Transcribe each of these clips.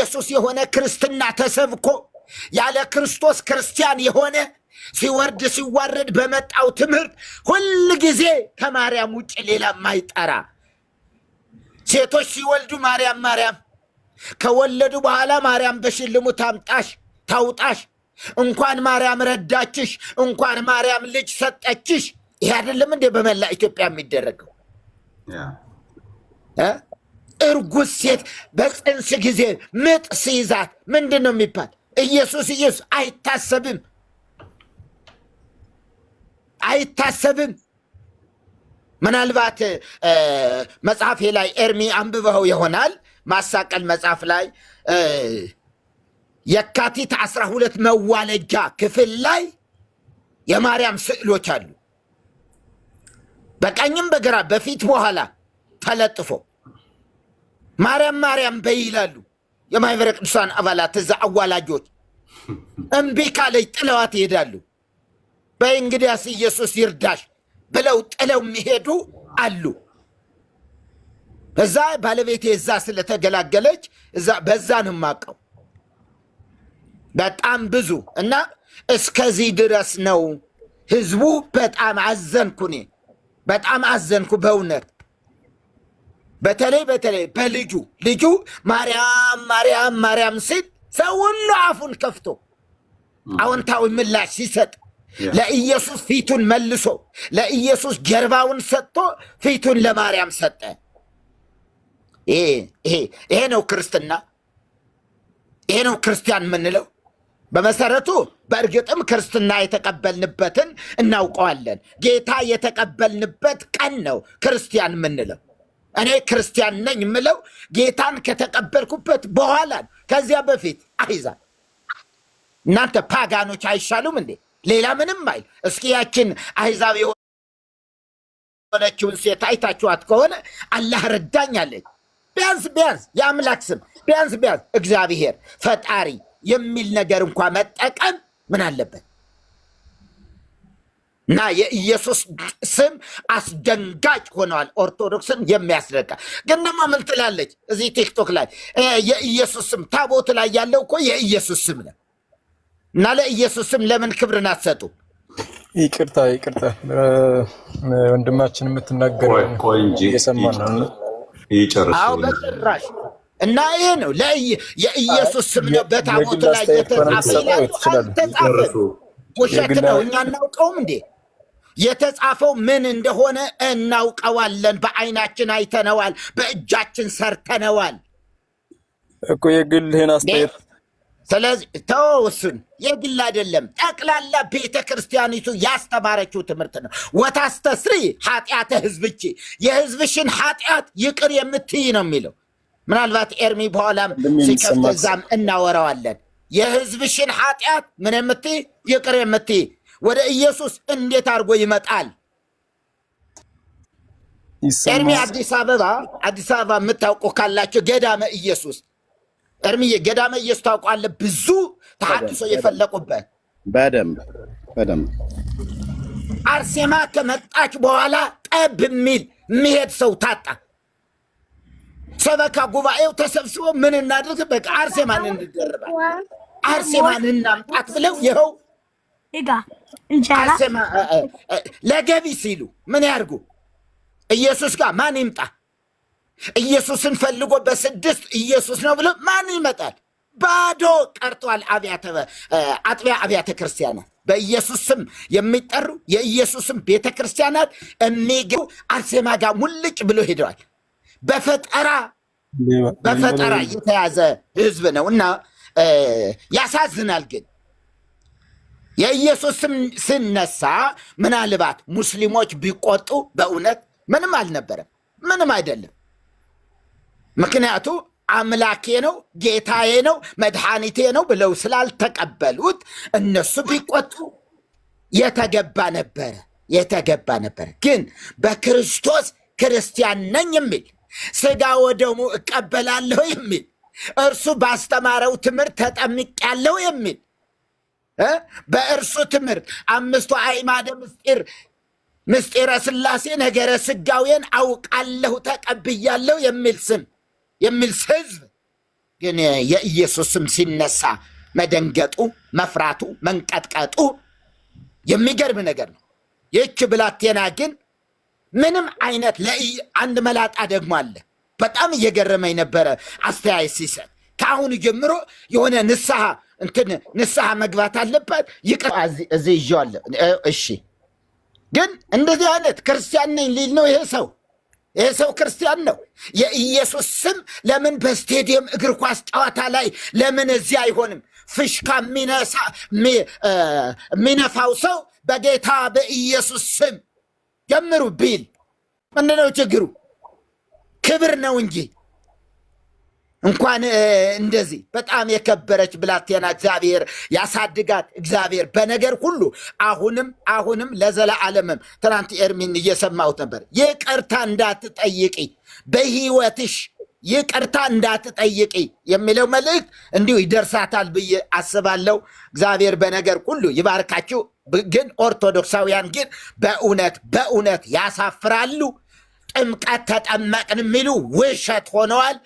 ኢየሱስ የሆነ ክርስትና ተሰብኮ ያለ ክርስቶስ ክርስቲያን የሆነ ሲወርድ ሲዋረድ በመጣው ትምህርት ሁሉ ጊዜ ከማርያም ውጭ ሌላ ማይጠራ ሴቶች ሲወልዱ ማርያም ማርያም ከወለዱ በኋላ ማርያም በሽልሙ ታምጣሽ ታውጣሽ እንኳን ማርያም ረዳችሽ እንኳን ማርያም ልጅ ሰጠችሽ። ይሄ አይደለም እንደ በመላ ኢትዮጵያ የሚደረገው? እርጉዝ ሴት በጽንስ ጊዜ ምጥ ሲይዛት ምንድን ነው የሚባል? ኢየሱስ ኢየሱስ አይታሰብም አይታሰብም። ምናልባት መጽሐፌ ላይ ኤርሚ አንብበው ይሆናል። ማሳቀል መጽሐፍ ላይ የካቲት 12 መዋለጃ ክፍል ላይ የማርያም ስዕሎች አሉ። በቀኝም በግራ በፊት በኋላ ተለጥፎ ማርያም ማርያም በይ ይላሉ የማኅበረ ቅዱሳን አባላት እዛ አዋላጆች። እምቢ ካለች ጥለዋት ይሄዳሉ። በይ እንግዲያስ ኢየሱስ ይርዳሽ ብለው ጥለው የሚሄዱ አሉ። እዛ ባለቤቴ እዛ ስለተገላገለች እዛ በዛ ነው የማውቀው። በጣም ብዙ እና እስከዚህ ድረስ ነው ህዝቡ። በጣም አዘንኩ፣ እኔ በጣም አዘንኩ በእውነት። በተለይ ልጁ ማርያም ማርያም ማርያም ሲል ሰው ሁሉ አፉን ከፍቶ አዎንታዊ ምላሽ ሲሰጥ ለኢየሱስ ፊቱን መልሶ ለኢየሱስ ጀርባውን ሰጥቶ ፊቱን ለማርያም ሰጠ። ይሄ ነው ክርስትና፣ ይሄ ነው ክርስቲያን የምንለው። በመሰረቱ በእርግጥም ክርስትና የተቀበልንበትን እናውቀዋለን። ጌታ የተቀበልንበት ቀን ነው ክርስቲያን የምንለው። እኔ ክርስቲያን ነኝ የምለው ጌታን ከተቀበልኩበት በኋላ። ከዚያ በፊት አይዛል እናንተ ፓጋኖች አይሻሉም እንዴ? ሌላ ምንም አይል። እስኪ ያችን አሕዛብ የሆነችውን ሴት አይታችኋት ከሆነ አላህ ረዳኛለች። ቢያንስ የአምላክ ስም ቢያንስ እግዚአብሔር ፈጣሪ የሚል ነገር እንኳ መጠቀም ምን አለበት? እና የኢየሱስ ስም አስደንጋጭ ሆነዋል። ኦርቶዶክስን የሚያስደጋ ግን ደግሞ ምን ትላለች እዚህ ቲክቶክ ላይ? የኢየሱስ ስም ታቦት ላይ ያለው እኮ የኢየሱስ ስም ነው። እና ለኢየሱስ ስም ለምን ክብርን አትሰጡ? ይቅርታ ወንድማችን የምትናገረው ቆይ እንጂ እየሰማን ነው። አዎ በጭራሽ። እና ይሄ ነው የኢየሱስ ስም ነው በታቦት ላይ የተጻፈ ውሸት ነው። እኛ እናውቀውም እንዴ? የተጻፈው ምን እንደሆነ እናውቀዋለን። በአይናችን አይተነዋል፣ በእጃችን ሰርተነዋል እኮ። የግልህን አስተያየት ስለዚህ ተወውሱን የግል አይደለም። ጠቅላላ ቤተ ክርስቲያኒቱ ያስተማረችው ትምህርት ነው። ወታስተስሪ ኃጢአተ ህዝብቺ የህዝብሽን ኃጢአት ይቅር የምትይ ነው የሚለው። ምናልባት ኤርሚ በኋላም ሲከፍት እዛም እናወራዋለን። የህዝብሽን ኃጢአት ምን የምትይ ይቅር የምትይ ወደ ኢየሱስ እንዴት አድርጎ ይመጣል? ኤርሚ አዲስ አበባ የምታውቁ ካላችሁ ገዳመ ኢየሱስ እርምዬ ገዳመ ኢየሱስ ታውቃለህ? ብዙ ተሐድሶ የፈለቁበት በደንብ አርሴማ ከመጣች በኋላ ጠብ የሚሄድ ሰው ታጣ። ሰበካ ጉባኤው ተሰብስቦ ምን እናድርግ፣ በቃ አርሴማን እንደርባል፣ አርሴማን እናምጣት ብለው ይኸው አርሴማ ለገቢ ሲሉ ምን ያርጉ? ኢየሱስ ጋር ማን ይምጣ? ኢየሱስን ፈልጎ በስድስት ኢየሱስ ነው ብሎ ማን ይመጣል? ባዶ ቀርቷል። አጥቢያ አብያተ ክርስቲያናት በኢየሱስ ስም የሚጠሩ የኢየሱስም ቤተ ክርስቲያናት የሚገቡ አርሴማ ጋር ሙልጭ ብሎ ሄደዋል። በፈጠራ የተያዘ ህዝብ ነው እና ያሳዝናል። ግን የኢየሱስ ስም ስነሳ ምናልባት ሙስሊሞች ቢቆጡ በእውነት ምንም አልነበረም፣ ምንም አይደለም። ምክንያቱ አምላኬ ነው ጌታዬ ነው መድኃኒቴ ነው ብለው ስላልተቀበሉት እነሱ ቢቆጡ የተገባ ነበረ። ግን በክርስቶስ ክርስቲያን ነኝ የሚል ሥጋ ወደሙ እቀበላለሁ የሚል እርሱ ባስተማረው ትምህርት ተጠምቄያለሁ የሚል በእርሱ ትምህርት አምስቱ አዕማደ ምስጢረ ሥላሴ ነገረ ሥጋዌን አውቃለሁ ተቀብያለሁ የሚል ህዝብ ግን የኢየሱስ ስም ሲነሳ መደንገጡ፣ መፍራቱ፣ መንቀጥቀጡ የሚገርም ነገር ነው። ይህች ብላቴና ግን ምንም አይነት አንድ መላጣ ደግሞ አለ። በጣም እየገረመኝ ነበረ አስተያየት ሲሰጥ። ከአሁኑ ጀምሮ የሆነ ንስሐ መግባት አለባት። እዚህ ይዤዋለሁ። እሺ፣ ግን እንደዚህ አይነት ክርስቲያን ነኝ ሊል ነው ይሄ ሰው። ይሄ ሰው ክርስቲያን ነው። የኢየሱስ ስም ለምን በስቴዲየም እግር ኳስ ጨዋታ ላይ ለምን እዚህ አይሆንም? ፍሽካ የሚነፋው ሰው በጌታ በኢየሱስ ስም ጀምሩ ቢል ምንድነው ችግሩ? ክብር ነው እንጂ። እንኳን እንደዚህ በጣም የከበረች ብላቴና እግዚአብሔር ያሳድጋት። እግዚአብሔር በነገር ሁሉ አሁንም ለዘለዓለምም። ትናንት ኤርሚን እየሰማሁት ነበር። ይቅርታ እንዳትጠይቂ በህይወትሽ ይቅርታ እንዳትጠይቂ የሚለው መልእክት እንዲሁ ይደርሳታል ብዬ አስባለሁ። እግዚአብሔር በነገር ሁሉ ይባርካችሁ። ግን ኦርቶዶክሳውያን ግን በእውነት ያሳፍራሉ። ጥምቀት ተጠመቅን የሚሉ ውሸት ሆነዋል።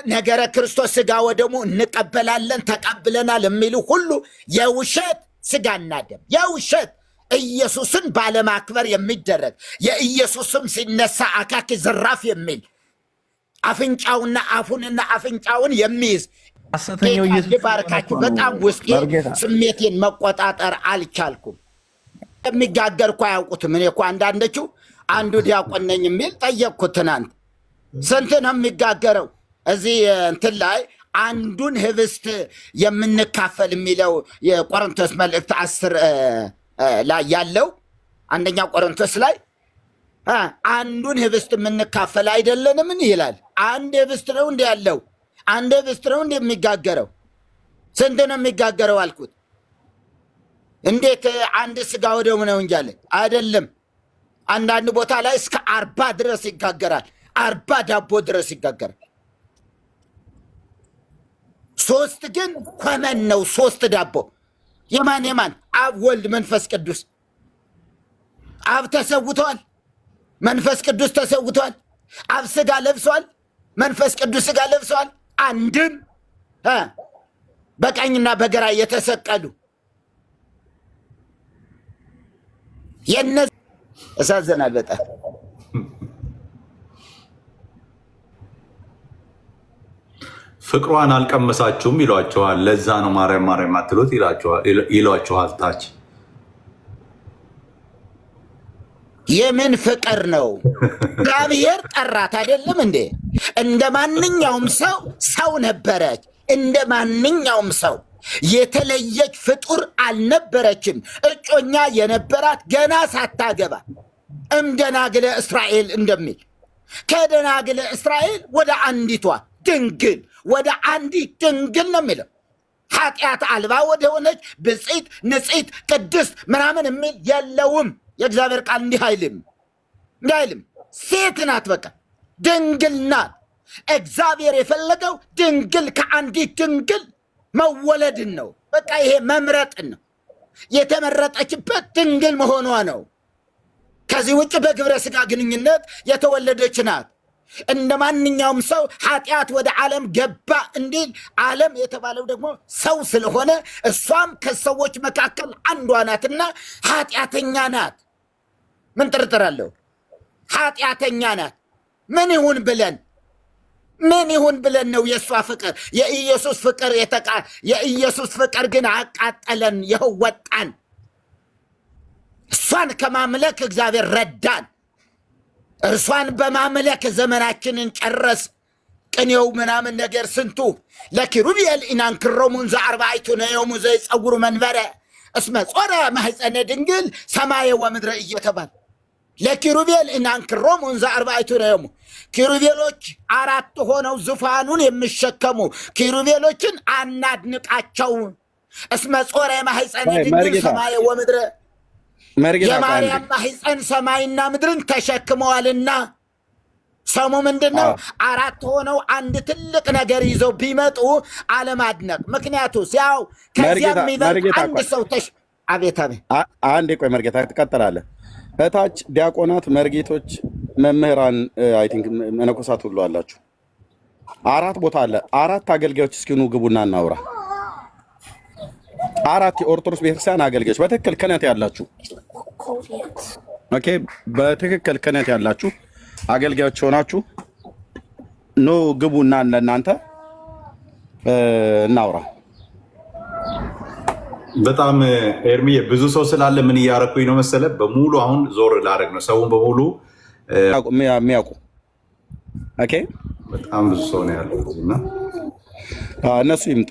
ነገረ ክርስቶስ ስጋ ወደሙ እንቀበላለን ተቀብለናል የሚሉ ሁሉ የውሸት ስጋና ደም የውሸት ኢየሱስን ባለማክበር የሚደረግ የኢየሱስም ሲነሳ አካኪ ዘራፍ የሚል አፍንጫውና አፍንጫውን የሚይዝ ባርካችሁ። በጣም ውስጤ ስሜቴን መቆጣጠር አልቻልኩም። የሚጋገር እኮ አያውቁትም። እኔ እኮ አንዳንዶቹ አንዱ ዲያቆን ነኝ የሚል ጠየቅኩት ትናንት። ስንት ነው የሚጋገረው? እዚህ እንትን ላይ አንዱን ህብስት የምንካፈል የሚለው የቆሮንቶስ መልእክት 10 ላይ ያለው አንደኛ ቆሮንቶስ ላይ አንዱን ህብስት የምንካፈል አይደለንም ይላል። አንድ ህብስት ነው እንደ ያለው አንድ ህብስት ነው እንደ የሚጋገረው። ስንት ነው የሚጋገረው አልኩት። እንዴት አንድ ስጋ ወደሙ ነው እንጂ አለ። አይደለም፣ አንዳንድ ቦታ ላይ እስከ 40 ድረስ ይጋገራል። 40 ዳቦ ድረስ ይጋገራል። 3 ግን ኮመን ነው። 3 ዳቦ የማን አብ ወልድ መንፈስ ቅዱስ። አብ ተሰውተዋል፣ መንፈስ ቅዱስ ተሰውተዋል። አብ ስጋ ለብሰዋል፣ መንፈስ ቅዱስ ስጋ ለብሰዋል። አንድም በቀኝና በግራ የተሰቀሉ የነዚህ እሳዘናል በጣም። ፍቅሯን አልቀመሳችሁም ይሏቸዋል። ለዛ ነው ማርያም ማርያም አትሉት ይሏቸዋል። ታች የምን ፍቅር ነው? እግዚአብሔር ጠራት አይደለም እንዴ? እንደ ማንኛውም ሰው ነበረች። እንደ ማንኛውም ሰው የተለየች ፍጡር አልነበረችም። እጮኛ የነበራት ገና ሳታገባ እምደናግለ እስራኤል እንደሚል ከደናግለ እስራኤል ወደ አንዲቷ ድንግል ወደ አንዲት ድንግል ነው የሚለው። ኃጢአት አልባ ወደ ሆነች ብፅዕት ንጽሕት ቅድስት ምናምን የሚል የለውም። የእግዚአብሔር ቃል እንዲህ አይልም። ሴት ናት፣ በቃ ድንግል ናት። እግዚአብሔር የፈለገው ድንግል ከአንዲት ድንግል መወለድን ነው። በቃ ይሄ መምረጥን ነው። የተመረጠችበት ድንግል መሆኗ ነው። ከዚህ ውጭ በግብረ ሥጋ ግንኙነት የተወለደች ናት። እንደ ማንኛውም ሰው ኃጢአት ወደ ዓለም ገባ እንዲል ዓለም የተባለው ደግሞ ሰው ስለሆነ እሷም ከሰዎች መካከል አንዷ ናትና ኃጢአተኛ ናት። ምን ጥርጥር አለው? ኃጢአተኛ ናት። ምን ይሁን ብለን ነው የእሷ ፍቅር የኢየሱስ ፍቅር ግን አቃጠለን። ይኸው ወጣን። እሷን ከማምለክ እግዚአብሔር ረዳን። እርሷን በማምለክ ዘመናችንን ጨረስ። ቅኔው ምናምን ነገር ስንቱ ለኪሩቤል ኢናንክሮሙ እንዘ አርባዕቱ ነዮሙ ዘይጸውሩ መንበረ እስመ ጾረ ማሕፀነ ድንግል ሰማየ ወምድረ እየተባለ ለኪሩቤል ኢናንክሮሙ እንዘ አርባዕቱ ነዮሙ ኪሩቤሎች 4 ሆነው ዙፋኑን የሚሸከሙ ኪሩቤሎችን አናድንቃቸው። እስመ ጾረ ማሕፀነ ድንግል ሰማየ ወምድረ የማርያም ማሕፀን ሰማይና ምድርን ተሸክመዋልና። ሰሙ ምንድን ነው? 4 ሆነው አንድ ትልቅ ነገር ይዘው ቢመጡ አለማድነቅ። ምክንያቱ ያው ከዚያ የሚበልጥ አንድ ሰው አቤት አንዴ ቆይ መርጌታ ትቀጥላለህ። እታች ዲያቆናት፣ መርጌቶች፣ መምህራን አይ ቲንክ መነኮሳት ሁሉ አላችሁ። 4 ቦታ አለ። 4 አገልጋዮች እስኪ ኑ ግቡና እናውራ። 4 የኦርቶዶክስ ቤተክርስቲያን አገልጋዮች በትክክል ክህነት ያላችሁ ኦኬ፣ በትክክል ክህነት ያላችሁ አገልጋዮች ሆናችሁ ኖ ግቡና ለእናንተ እናውራ። በጣም ኤርሚዬ ብዙ ሰው ስላለ ምን እያረኩኝ ነው መሰለ፣ በሙሉ አሁን ዞር ላደርግ ነው ሰውን በሙሉ የሚያውቁ ኦኬ። በጣም ብዙ ሰው ነው ያለው እና እነሱ ይምጡ።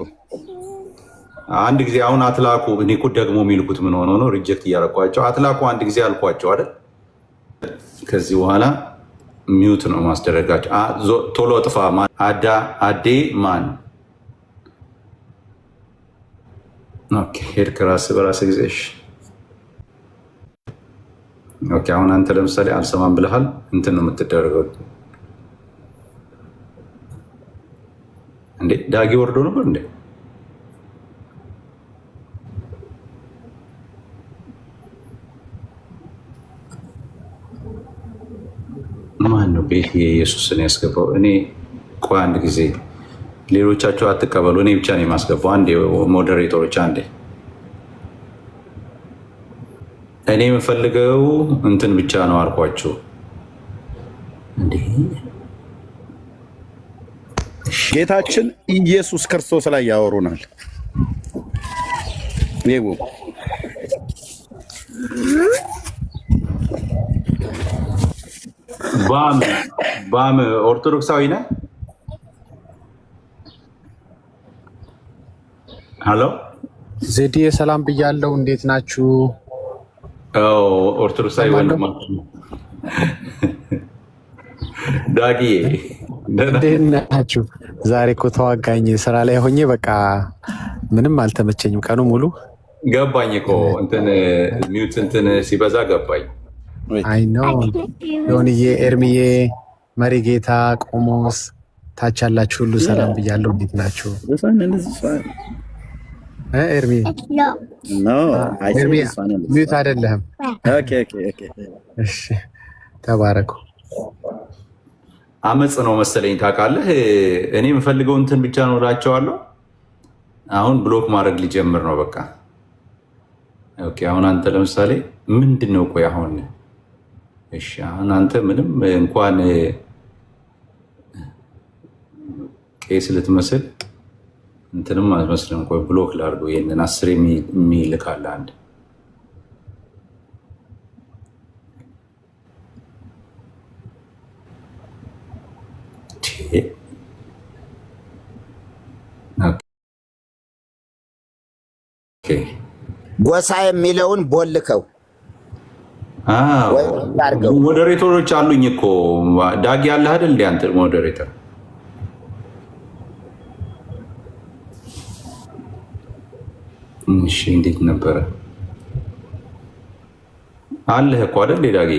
አንድ ጊዜ አሁን አትላኩ። እኔ እኮ ደግሞ የሚልኩት ምን ሆኖ ነው ሪጀክት እያረኳቸው። አትላኩ አንድ ጊዜ አልኳቸው አይደል? ከዚህ በኋላ ሚውት ነው ማስደረጋቸው። ቶሎ ጥፋ። አዴ ማን ኦኬ፣ ሄድክ ራስህ በራስህ ጊዜ። ኦኬ፣ አሁን አንተ ለምሳሌ አልሰማም ብለሃል። እንትን ነው የምትደረገው እንዴ? ዳጊ ወርዶ ነበር እንዴ? ማን ነው ቤት የኢየሱስን ያስገባው? እኔ ቆይ አንድ ጊዜ ሌሎቻቸው አትቀበሉ፣ እኔ ብቻ ነው የማስገባው። አንዴ ሞዴሬተሮች፣ አንዴ እኔ የምፈልገው እንትን ብቻ ነው አልኳቸው። እንዴ ጌታችን ኢየሱስ ክርስቶስ ላይ ያወሩናል። ይሄው ባም ኦርቶዶክሳዊ ነህ? ሄሎ ዜድዬ ሰላም ብያለሁ። እንዴት ናችሁ? ኦርቶዶክሳዊ ወንድማችን ዳጊዬ እንዴት ናችሁ? ዛሬ እኮ ተዋጋኝ። ስራ ላይ ሆኜ በቃ ምንም አልተመቸኝም ቀኑ ሙሉ። ገባኝ እኮ እንትን ሚውት እንትን ሲበዛ ገባኝ። አይ ነው ዮንዬ፣ ኤርሚዬ፣ መሪጌታ፣ ቆሞስ ታች ያላችሁ ሁሉ ሰላም ብያለሁ። እንዴት ናችሁ? ኤርሚ ሚውት አይደለህም። እሺ ተባረኩ። አመፅ ነው መሰለኝ ታውቃለህ። እኔ የምፈልገው እንትን ብቻ ነው እላቸዋለሁ። አሁን ብሎክ ማድረግ ሊጀምር ነው በቃ። ኦኬ አሁን አንተ ለምሳሌ ምንድን ነው ቆይ አሁን እሺ አሁን አንተ ምንም እንኳን ቄስ ልትመስል እንትንም አትመስልም። ቆይ ብሎክ ላድርገው ይሄንን 10 የሚልካል አንድ ጎሳ የሚለውን ቦልከው ሞዴሬተሮች አሉኝ እኮ ዳጊ ያለህ አይደል? እንደ አንተ ሞዴሬተር እሺ፣ እንዴት ነበረ አለህ እኮ አይደል ዳጊ?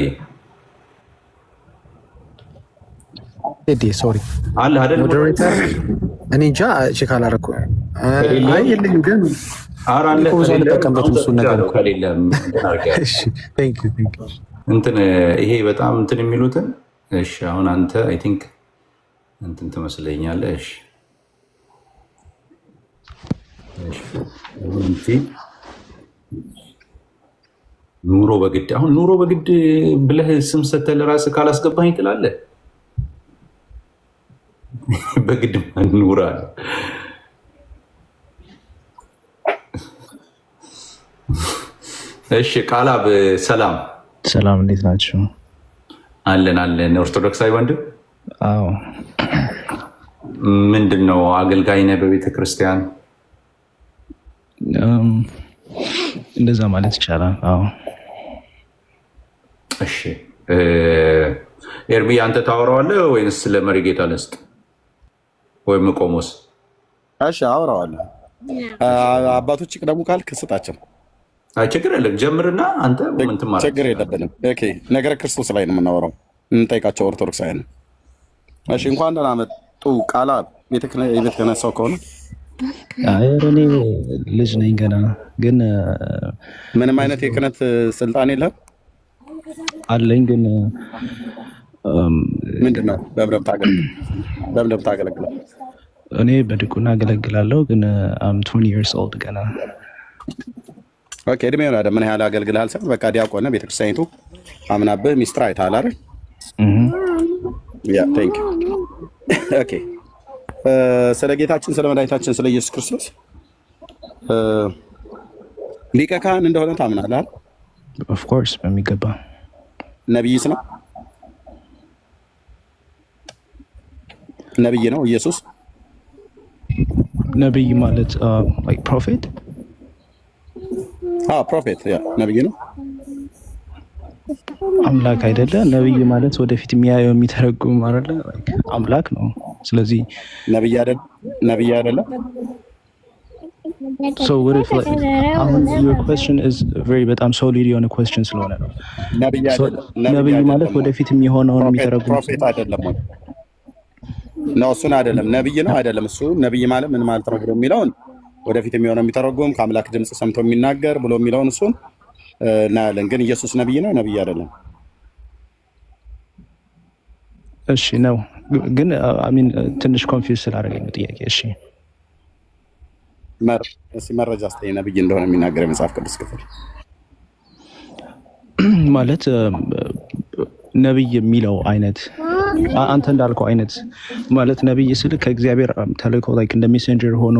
ኤዲ ሶሪ አለህ አይደል ሞዴሬተር? እኔ እንጃ ቼክ አላደረኩም። አይ የለኝም ግን እንትን ይሄ በጣም እንትን የሚሉትን እሺ። አሁን አንተ አይ ቲንክ እንትን ትመስለኛለህ። ኑሮ በግድ አሁን ኑሮ በግድ ብለህ ስም ሰተህ ለራስህ ካላስገባኝ ትላለህ። በግድ ኑሮ አለ። እሺ ቃላብ ሰላም ሰላም፣ እንዴት ናችሁ? አለን አለን። ኦርቶዶክሳዊ ወንድም? አዎ። ምንድን ነው አገልጋይ ነህ በቤተ ክርስቲያን? እንደዛ ማለት ይቻላል። አዎ። እሺ ኤርሚ አንተ ታወራዋለህ ወይንስ ለመሪጌታ ልስጥ ወይም ቆሞስ? እሺ አወራዋለሁ። አባቶች ይቅደሙ ካልክ ስጣቸው። ችግር የለም ጀምርና አንተ ምን ትማራለህ? ችግር የለብንም። ኦኬ ነገረ ክርስቶስ ላይ ነው የምናወራው። እንጠይቃቸው ኦርቶዶክሳውያን። እሺ እንኳን ደህና መጡ። ቃላብ ቤተ ክህነት ሰው ከሆነ እኔ ልጅ ነኝ ገና። ግን ምንም አይነት የክህነት ስልጣን የለም አለኝ። ግን ምንድን ነው? በምን ታገለግለው? እኔ በድቁና አገለግላለሁ፣ ግን 20 years old ገና። ኦኬ፣ እድሜ ነው አይደል? ምን ያህል አገልግልሃል? ሰው በቃ ዲያቆን ነህ፣ ቤተክርስቲያኒቱ አምናብህ ሚስጥር አይተሃል አይደል? ያ ቴንክ ዩ። ኦኬ፣ ስለ ጌታችን ስለ መድኃኒታችን ስለ ኢየሱስ ክርስቶስ ሊቀ ካህን እንደሆነ ታምናለህ አይደል? ኦፍ ኮርስ በሚገባ። ነብይስ ነው? ነብይ ነው ኢየሱስ? ነብይ ማለት ላይክ ፕሮፌት? ፕሮፌት ያ ነብይ ነው። አምላክ አይደለ? ነብይ ማለት ወደፊት የሚያየው የሚተረጉም አይደለ? ላይክ አምላክ ነው። ስለዚህ ነብይ አይደለ? So what if like your question is very በጣም solid የሆነ question ስለሆነ ነው። ነብይ ማለት ወደፊት የሚሆነውን የሚተረጉም ፕሮፌት አይደለም ወይ? ነው እሱን አይደለም። ነብይ ነው አይደለም? እሱ ነብይ ማለት ምን ማለት ነው ብሎ የሚለውን ወደፊት የሚሆነው የሚተረጉም ከአምላክ ድምጽ ሰምቶ የሚናገር ብሎ የሚለውን እሱን እናያለን። ግን ኢየሱስ ነብይ ነው ነብይ አይደለም? እሺ ነው። ግን አሚን ትንሽ ኮንፊውዝ ስላደረገኝ ነው ጥያቄ። እሺ መረጃ ስጠኝ፣ ነብይ እንደሆነ የሚናገር የመጽሐፍ ቅዱስ ክፍል ማለት ነብይ የሚለው አይነት አንተ እንዳልከው አይነት ማለት ነብይ ስል ከእግዚአብሔር ተልእኮ ላይክ እንደ ሜሴንጀር ሆኖ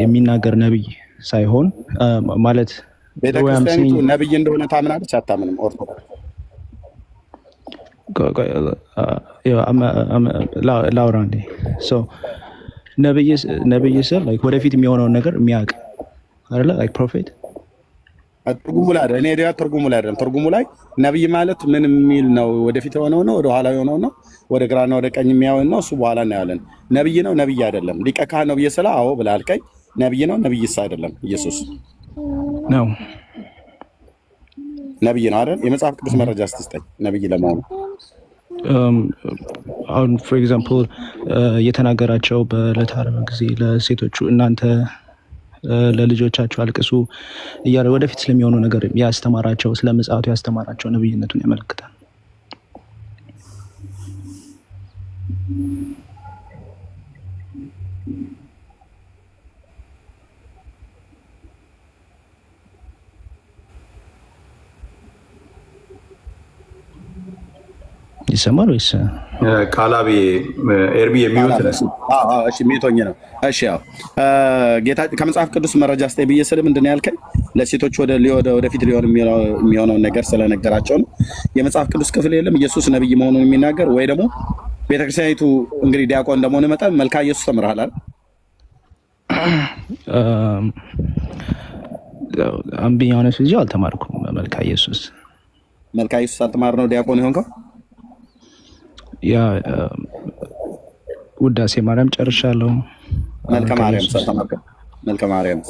የሚናገር ነብይ ሳይሆን ማለት ቤተክርስቲያኒቱ ነብይ እንደሆነ ታምናለች አታምንም? ኦርቶዶክስ ላውራ እንዴ? ነብይ ስል ላይክ ወደፊት የሚሆነውን ነገር የሚያውቅ አይደለ? ላይክ ፕሮፌት ትርጉሙ ላይ አይደለም። እኔ ዲያ ትርጉሙ ላይ አይደለም። ትርጉሙ ላይ ነብይ ማለት ምን የሚል ነው? ወደፊት የሆነው ነው? ወደ ኋላ የሆነው ነው? ወደ ግራና ወደ ቀኝ የሚያውን ነው? እሱ በኋላ እናያለን። ነብይ ነው ነብይ አይደለም? ሊቀ ካህን ነው ብዬ ስለ አዎ ብለህ አልከኝ። ነብይ ነው ነብይስ አይደለም? ኢየሱስ ነው ነብይ ነው አይደል? የመጽሐፍ ቅዱስ መረጃ ስትስጠኝ ነብይ ለመሆኑ አሁን ፎር ኤግዛምፕል የተናገራቸው በዕለተ ዓርብ ጊዜ ለሴቶቹ እናንተ ለልጆቻቸው አልቅሱ እያለ ወደፊት ስለሚሆነው ነገር ያስተማራቸው ስለ ምጽአቱ ያስተማራቸው ነብይነቱን ያመለክታል። ይሰማል ወይስ ቃላቢ ኤርሚ የሚዩት ነው? እሺ ሚዩቶኝ ነው። እሺ ያው ጌታ ከመጽሐፍ ቅዱስ መረጃ ስጠኝ ብዬ ስል ምንድን ነው ያልከኝ? ለሴቶች ወደፊት ሊሆን የሚሆነውን ነገር ስለነገራቸው ነው። የመጽሐፍ ቅዱስ ክፍል የለም ኢየሱስ ነብይ መሆኑን የሚናገር ወይ ደግሞ ቤተክርስቲያኒቱ እንግዲህ ዲያቆን እንደመሆነ መጠን መልካ ኢየሱስ ተምረሃል አይደል? አምቢኝ ሆነሽ ልጅ አልተማርኩም። መልካ ኢየሱስ አልተማር ነው ዲያቆን ይሆንከው? ያ ውዳሴ ማርያም ጨርሻለሁ። መልካ ማርያም ተማርኩ። መልካ ማርያም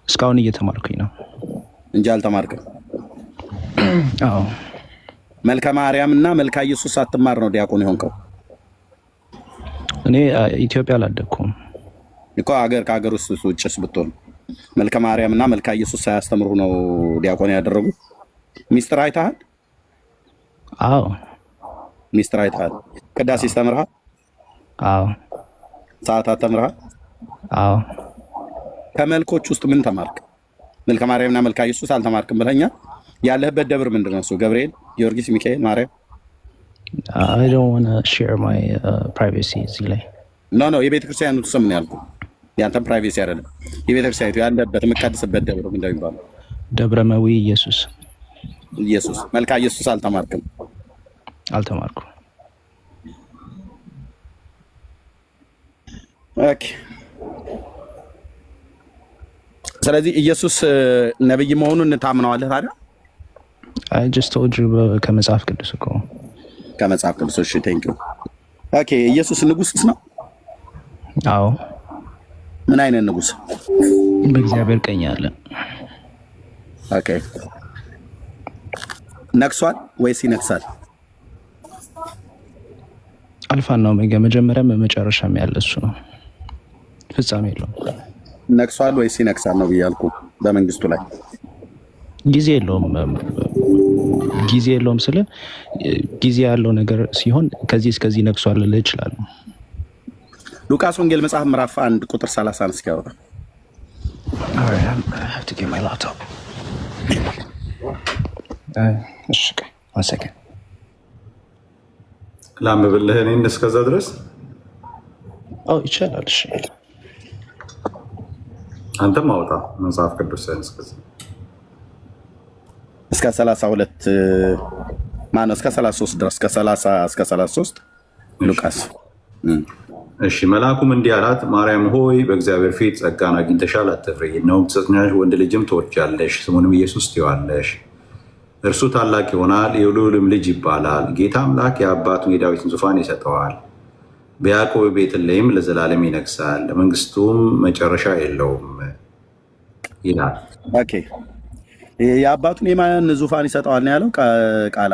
እስካሁን እየተማርኩኝ ነው እንጂ አልተማርክም። አዎ መልካ ማርያም እና መልካ ኢየሱስ አትማር ነው ዲያቆን ይሆንከው? እኔ ኢትዮጵያ አላደኩም እኮ ከሀገር ውጭስ ብትሆን መልካ ማርያም እና መልካ ኢየሱስ ሳያስተምሩ ነው ዲያቆን ያደረጉ? ሚስጥር አይተሃል? አዎ ሚስጥር አይተሃል? ቅዳሴ ተምረሃል? አዎ ሰዓታት ተምረሃል? አዎ ከመልኮች ውስጥ ምን ተማርክ? መልካ ማርያምና መልካ ኢየሱስ አልተማርክም ብለኸኛል። ያለህበት ደብር ምንድን ነው? እሱ ገብርኤል፣ ጊዮርጊስ፣ ሚካኤል፣ ማርያም? I don't want to share my privacy እዚህ ላይ ኖ የቤተክርስቲያኑ ስም ነው ያልኩህ። ያንተም ፕራይቬሲ አይደለም። የቤተክርስቲያኒቱ ያለበት የምትቀድስበት ደብር ምን እንደሚባለው? ደብረ መዊ ኢየሱስ። መልካ ኢየሱስ አልተማርክም? አልተማርኩም። ኦኬ። ስለዚህ ኢየሱስ ነብይ መሆኑን ታምነዋለህ ታዲያ? I just told you ከመጽሐፍ ቅዱስ እኮ ከመጽሐፍ ቅዱስ። እሺ ቴንክ ዩ። ኦኬ። ኢየሱስ ንጉሥስ ነው? አዎ። ምን አይነት ንጉሥ? በእግዚአብሔር ቀኝ ያለ። ኦኬ። ነግሷል ወይስ ይነግሳል? አልፋና ኦሜጋ መጀመሪያም መጨረሻም ያለ እሱ ነው። ፍጻሜ የለውም። ነግሷል ወይስ ይነግሳል ነው ብያልኩ። በመንግስቱ ላይ ጊዜ የለውም። ጊዜ የለውም ስለ ጊዜ ያለው ነገር ሲሆን ከዚህ እስከዚህ ነግሷል ልል እችላለሁ። ሉቃስ ወንጌል መጽሐፍ ምዕራፍ 1 ቁጥር 30 እስኪ ያወራ። ላንብብልህ እኔን እስከዛ ድረስ ይቻላል። እሺ አንተም አውጣ መጽሐፍ ቅዱስ እስከ 32 ማነው እስከ 33 ድረስ ከ30 እስከ 33 ሉቃስ። እሺ መልአኩም እንዲህ አላት፣ ማርያም ሆይ በእግዚአብሔር ፊት ጸጋን አግኝተሻል፣ አትፍሪ። እነሆ ትጸንሻለሽ፣ ወንድ ልጅም ትወልጃለሽ፣ ስሙንም ኢየሱስ ትይዋለሽ። እርሱ ታላቅ ይሆናል፣ የልዑልም ልጅ ይባላል። ጌታ አምላክ የአባቱን የዳዊትን ዙፋን ይሰጠዋል፣ በያዕቆብ ቤት ላይም ለዘላለም ይነግሳል፣ ለመንግስቱም መጨረሻ የለውም ይላል። ኦኬ የአባቱን የማን ዙፋን ይሰጠዋል ነው ያለው? ቃላ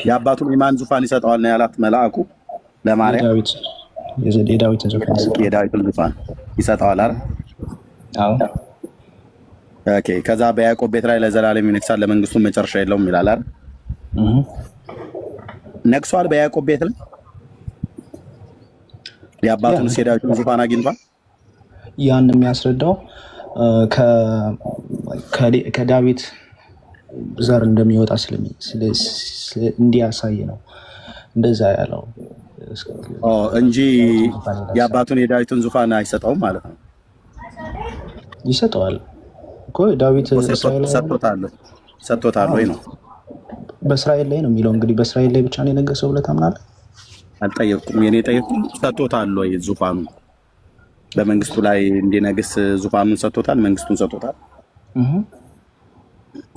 የአባቱን የማን ዙፋን ይሰጠዋል ነው ያላት መልአኩ ለማርያም? የዳዊትን ዙፋን ይሰጠዋል አይደል? አዎ። ኦኬ ከዛ በያዕቆብ ቤት ላይ ለዘላለም ይነግሳል፣ ለመንግስቱ መጨረሻ የለውም ይላል አይደል? ነግሷል በያዕቆብ ቤት ላይ የአባቱን የዳዊትን ዙፋን አግኝቷል። ያን የሚያስረዳው ከዳዊት ዘር እንደሚወጣ እንዲያሳይ ነው እንደዛ ያለው እንጂ የአባቱን የዳዊትን ዙፋን አይሰጠውም ማለት ነው። ይሰጠዋል እኮ ዳዊት ሰጥቶታል ወይ ነው? በእስራኤል ላይ ነው የሚለው። እንግዲህ በእስራኤል ላይ ብቻ ነው የነገሰው ብለህ ታምናለህ? አልጠየቅኩም። የኔ ጠየቅኩ ሰጥቶታል ወይ ዙፋኑ በመንግስቱ ላይ እንዲነግስ ዙፋኑን ሰጥቶታል፣ መንግስቱን ሰጥቶታል።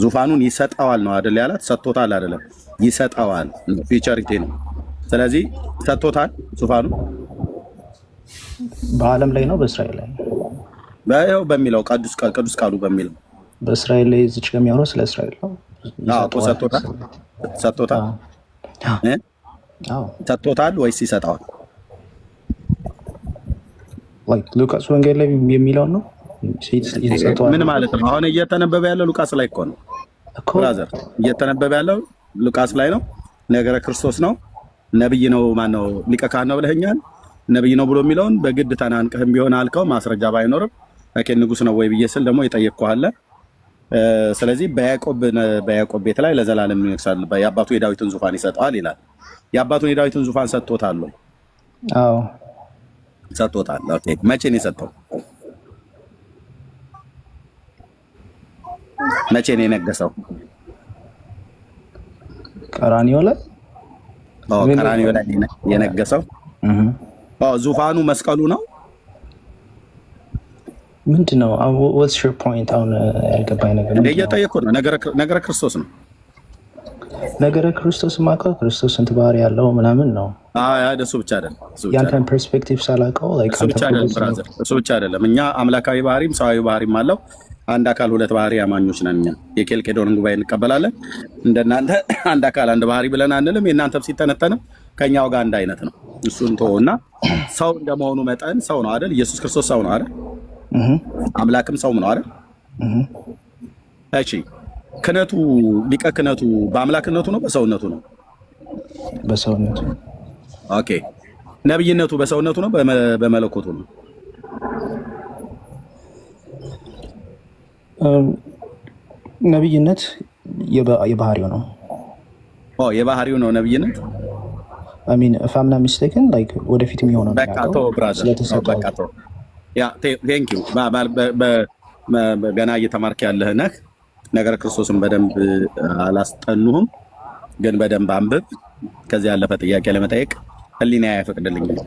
ዙፋኑን ይሰጠዋል ነው አይደል ያላት? ሰጥቶታል አይደለም፣ ይሰጠዋል ፊቸሪቲ ነው። ስለዚህ ሰጥቶታል ዙፋኑ በዓለም ላይ ነው በእስራኤል ላይ በያው በሚለው ቅዱስ ቃሉ በሚለው በእስራኤል ላይ እዚች ከሚያወራው ስለ እስራኤል ነው። ሰጥቶታል ወይስ ይሰጠዋል? ሉቃስ ወንጌል ላይ የሚለውን ነው። ምን ማለት ነው? አሁን እየተነበበ ያለው ሉቃስ ላይ እኮ ነው ብራዘር፣ እየተነበበ ያለው ሉቃስ ላይ ነው። ነገረ ክርስቶስ ነው። ነብይ ነው። ማነው ሊቀ ካህን ነው ብለኸኛል። ነብይ ነው ብሎ የሚለውን በግድ ተናንቀህም ቢሆን አልከው፣ ማስረጃ ባይኖርም ኦኬ ንጉስ ነው ወይ ብዬ ስል ደግሞ የጠየቅኩህ አለ። ስለዚህ በያዕቆብ ቤት ላይ ለዘላለም ይነግሳል፣ የአባቱ የዳዊትን ዙፋን ይሰጠዋል ይላል። የአባቱን የዳዊትን ዙፋን ሰጥቶታል ወይ? አዎ ሰጥቶታል። ኦኬ መቼ ነው የሰጠው? መቼ ነው የነገሰው? ቀራኒዮ ላይ ቀራኒዮ ላይ የነገሰው። ዙፋኑ መስቀሉ ነው። ምንድነው? what's your point? አሁን ያልገባኝ ነገር እየጠየኩህ ነው። ነገረ ክርስቶስ ነው። ነገረ ክርስቶስ ማቀው ክርስቶስ ስንት ባህሪ ያለው ምናምን ነው። እሱ ብቻ አይደለም። ያንተን ፐርስፔክቲቭ ሳላውቀው እሱ ብቻ አይደለም ብራዘር፣ እሱ ብቻ አይደለም። እኛ አምላካዊ ባህሪም ሰዋዊ ባህሪም አለው። አንድ አካል ሁለት ባህሪ አማኞች ነን። እኛ የኬልቄዶንን ጉባኤ እንቀበላለን። እንደናንተ አንድ አካል አንድ ባህሪ ብለን አንልም። የእናንተም ሲተነተንም ከኛው ጋር አንድ አይነት ነው። እሱን ተወውና ሰው እንደመሆኑ መጠን ሰው ነው አይደል? ኢየሱስ ክርስቶስ ሰው ነው አይደል? አምላክም ሰው ነው አይደል? እሺ ክህነቱ ሊቀ ክህነቱ በአምላክነቱ ነው በሰውነቱ ነው? በሰውነቱ። ኦኬ ነብይነቱ በሰውነቱ ነው በመለኮቱ ነው? ነብይነት የባህሪው ነው። የባህሪው ነው ነብይነት። አሚን if I'm not mistaken like ወደፊት የሚሆነው በቃቶ ብራዘር በቃቶ ያ ቴንክ ዩ ገና እየተማርክ ያለህ ነህ። ነገረ ክርስቶስን በደንብ አላስጠኑህም፣ ግን በደንብ አንብብ። ከዚህ ያለፈ ጥያቄ ለመጠየቅ ህሊና አይፈቅድልኝም።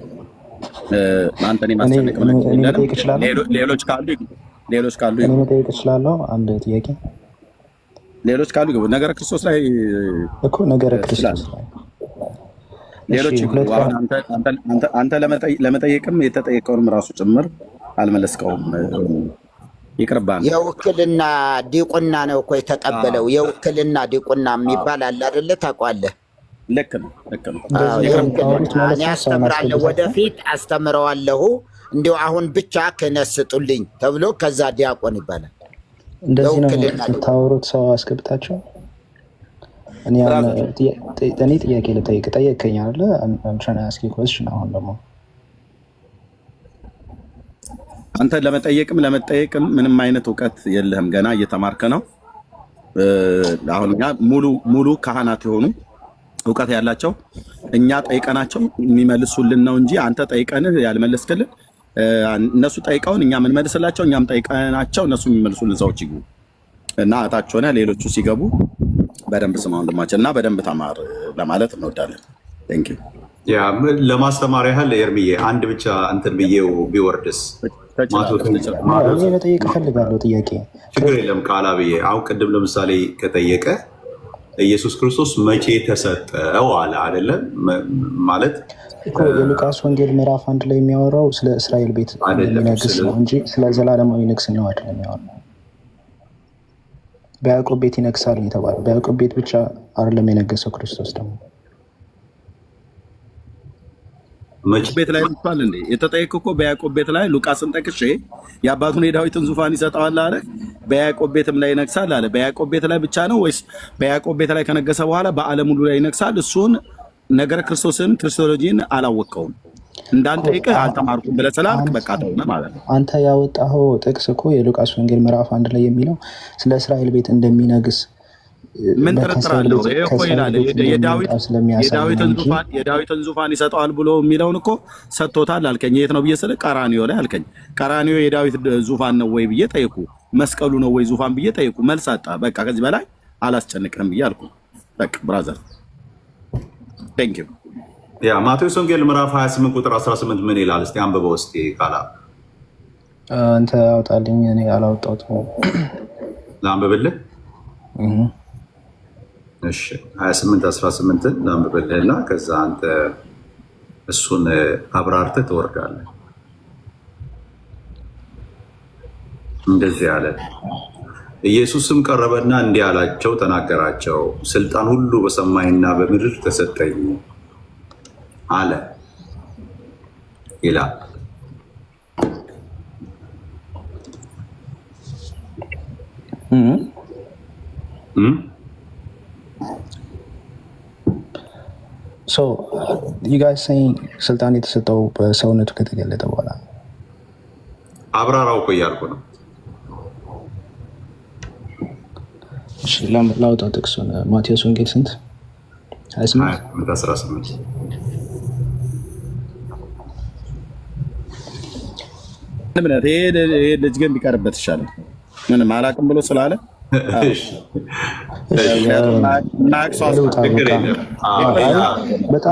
አንተን ማስጨነቅ ሌሎች ካሉ እኔ መጠየቅ እችላለሁ። አንድ ጥያቄ ሌሎች ካሉ ይገቡ። ነገረ ክርስቶስ ላይ እኮ ነገረ ክርስቶስ ላይ ሌሎች ይገቡ። አንተ ለመጠየቅም የተጠየቀውንም ራሱ ጭምር አልመለስከውም። ይቅርባል። የውክልና ዲቁና ነው እኮ የተቀበለው። የውክልና ዲቁና የሚባል አለ አይደለ? ታውቀዋለህ? ልክ ነው። እኔ አስተምራለሁ፣ ወደፊት አስተምረዋለሁ። እንዲሁ አሁን ብቻ ክህነት ስጡልኝ ተብሎ ከዛ ዲያቆን ይባላል። እንደዚህ ነው ለውክልና የምታወሩት ሰው አስገብታችሁ? እኔ ጥያቄ ልጠይቅ ጠየቀኝ አለ አስኪ ኮስችን አሁን ደግሞ አንተ ለመጠየቅም ምንም አይነት እውቀት የለህም፣ ገና እየተማርክ ነው። አሁን እኛ ሙሉ ካህናት የሆኑ እውቀት ያላቸው እኛ ጠይቀናቸው የሚመልሱልን ነው እንጂ አንተ ጠይቀንህ ያልመለስክልን እነሱ ጠይቀውን እኛ የምንመልስላቸው እኛም ጠይቀናቸው እነሱ የሚመልሱልን ሰዎች ይግቡ እና እታች ሆነ ሌሎቹ ሲገቡ በደንብ ስማ ወንድማችን እና በደንብ ተማር ለማለት እንወዳለን። ቴንክ ዩ። ያ ለማስተማር ያህል ኤርሚዬ አንድ ብቻ እንትን ብዬው ቢወርድስ መጠየቅ እፈልጋለሁ። ጥያቄ ችግር የለም ቃላ ብዬ አሁን ቅድም ለምሳሌ ከጠየቀ ኢየሱስ ክርስቶስ መቼ ተሰጠው አለ አይደለም ማለት የሉቃስ ወንጌል ምዕራፍ 1 ላይ የሚያወራው ስለ እስራኤል ቤት የሚነግስ ነው እንጂ ስለ ዘላለማዊ ንግስናው አይደለም የሚያወራው። በያዕቆብ ቤት ይነግሳል የተባለው በያዕቆብ ቤት ብቻ አይደለም የነገሰው ክርስቶስ ደግሞ መች ቤት ላይ እንኳን እንዴ የተጠየቀው እኮ በያዕቆብ ቤት ላይ ሉቃስን ጠቅሼ የአባቱን የዳዊትን ዙፋን ይሰጠዋል አለ። በያዕቆብ ቤትም ላይ ይነግሳል አለ። በያዕቆብ ቤት ላይ ብቻ ነው ወይስ በያዕቆብ ቤት ላይ ከነገሰ በኋላ በዓለም ሁሉ ላይ ይነግሳል? እሱን ነገረ ክርስቶስን ክርስቶሎጂን አላወቀውም እንዳልጠይቅህ አልተማርኩም ብለህ ስላልክ በቃ ተውነ ማለት ነው። አንተ ያወጣኸው ጥቅስ እኮ የሉቃስ ወንጌል ምዕራፍ 1 ላይ የሚለው ስለ እስራኤል ቤት እንደሚነግስ ምን ጥርጥር አለው? ይሄ እኮ ይላል የዳዊትን ዙፋን ይሰጠዋል ብሎ የሚለውን እኮ ሰጥቶታል አልከኝ። የት ነው ብዬ ስለ ቀራኒዮ ላይ አልከኝ። ቀራኒዮ የዳዊት ዙፋን ነው ወይ ብዬ ጠይቁ፣ መስቀሉ ነው ወይ ዙፋን ብዬ ጠይቁ። መልስ አጣ። በቃ ከዚህ በላይ አላስጨንቅህም ብዬ አልኩ። በቃ ብራዘር ቴንክ ዩ። ያ ማቴዎስ ወንጌል ምዕራፍ 28 ቁጥር 18 ምን ይላል? እስቲ አንብበው እስቲ ቃላ አንተ አውጣልኝ፣ እኔ አላወጣሁትም። ላንብብልህ? እሺ 28 18ን ላንብብልህና ከዛ አንተ እሱን አብራርተህ ትወርዳለህ። እንደዚህ አለ። ኢየሱስም ቀረበና እንዲህ አላቸው፣ ተናገራቸው። ስልጣን ሁሉ በሰማይና በምድር ተሰጠኝ አለ ይላል። So you guys saying ስልጣን የተሰጠው በሰውነቱ ከተገለጠ በኋላ አብራራው እኮ እያልኩ ነው። እሺ ላውጣው ጥቅሱን ማቴዎስ ወንጌል ስንት 28 ይሄ ልጅ ግን ቢቀርበት ይሻላል። ምንም አላውቅም ብሎ ስላለ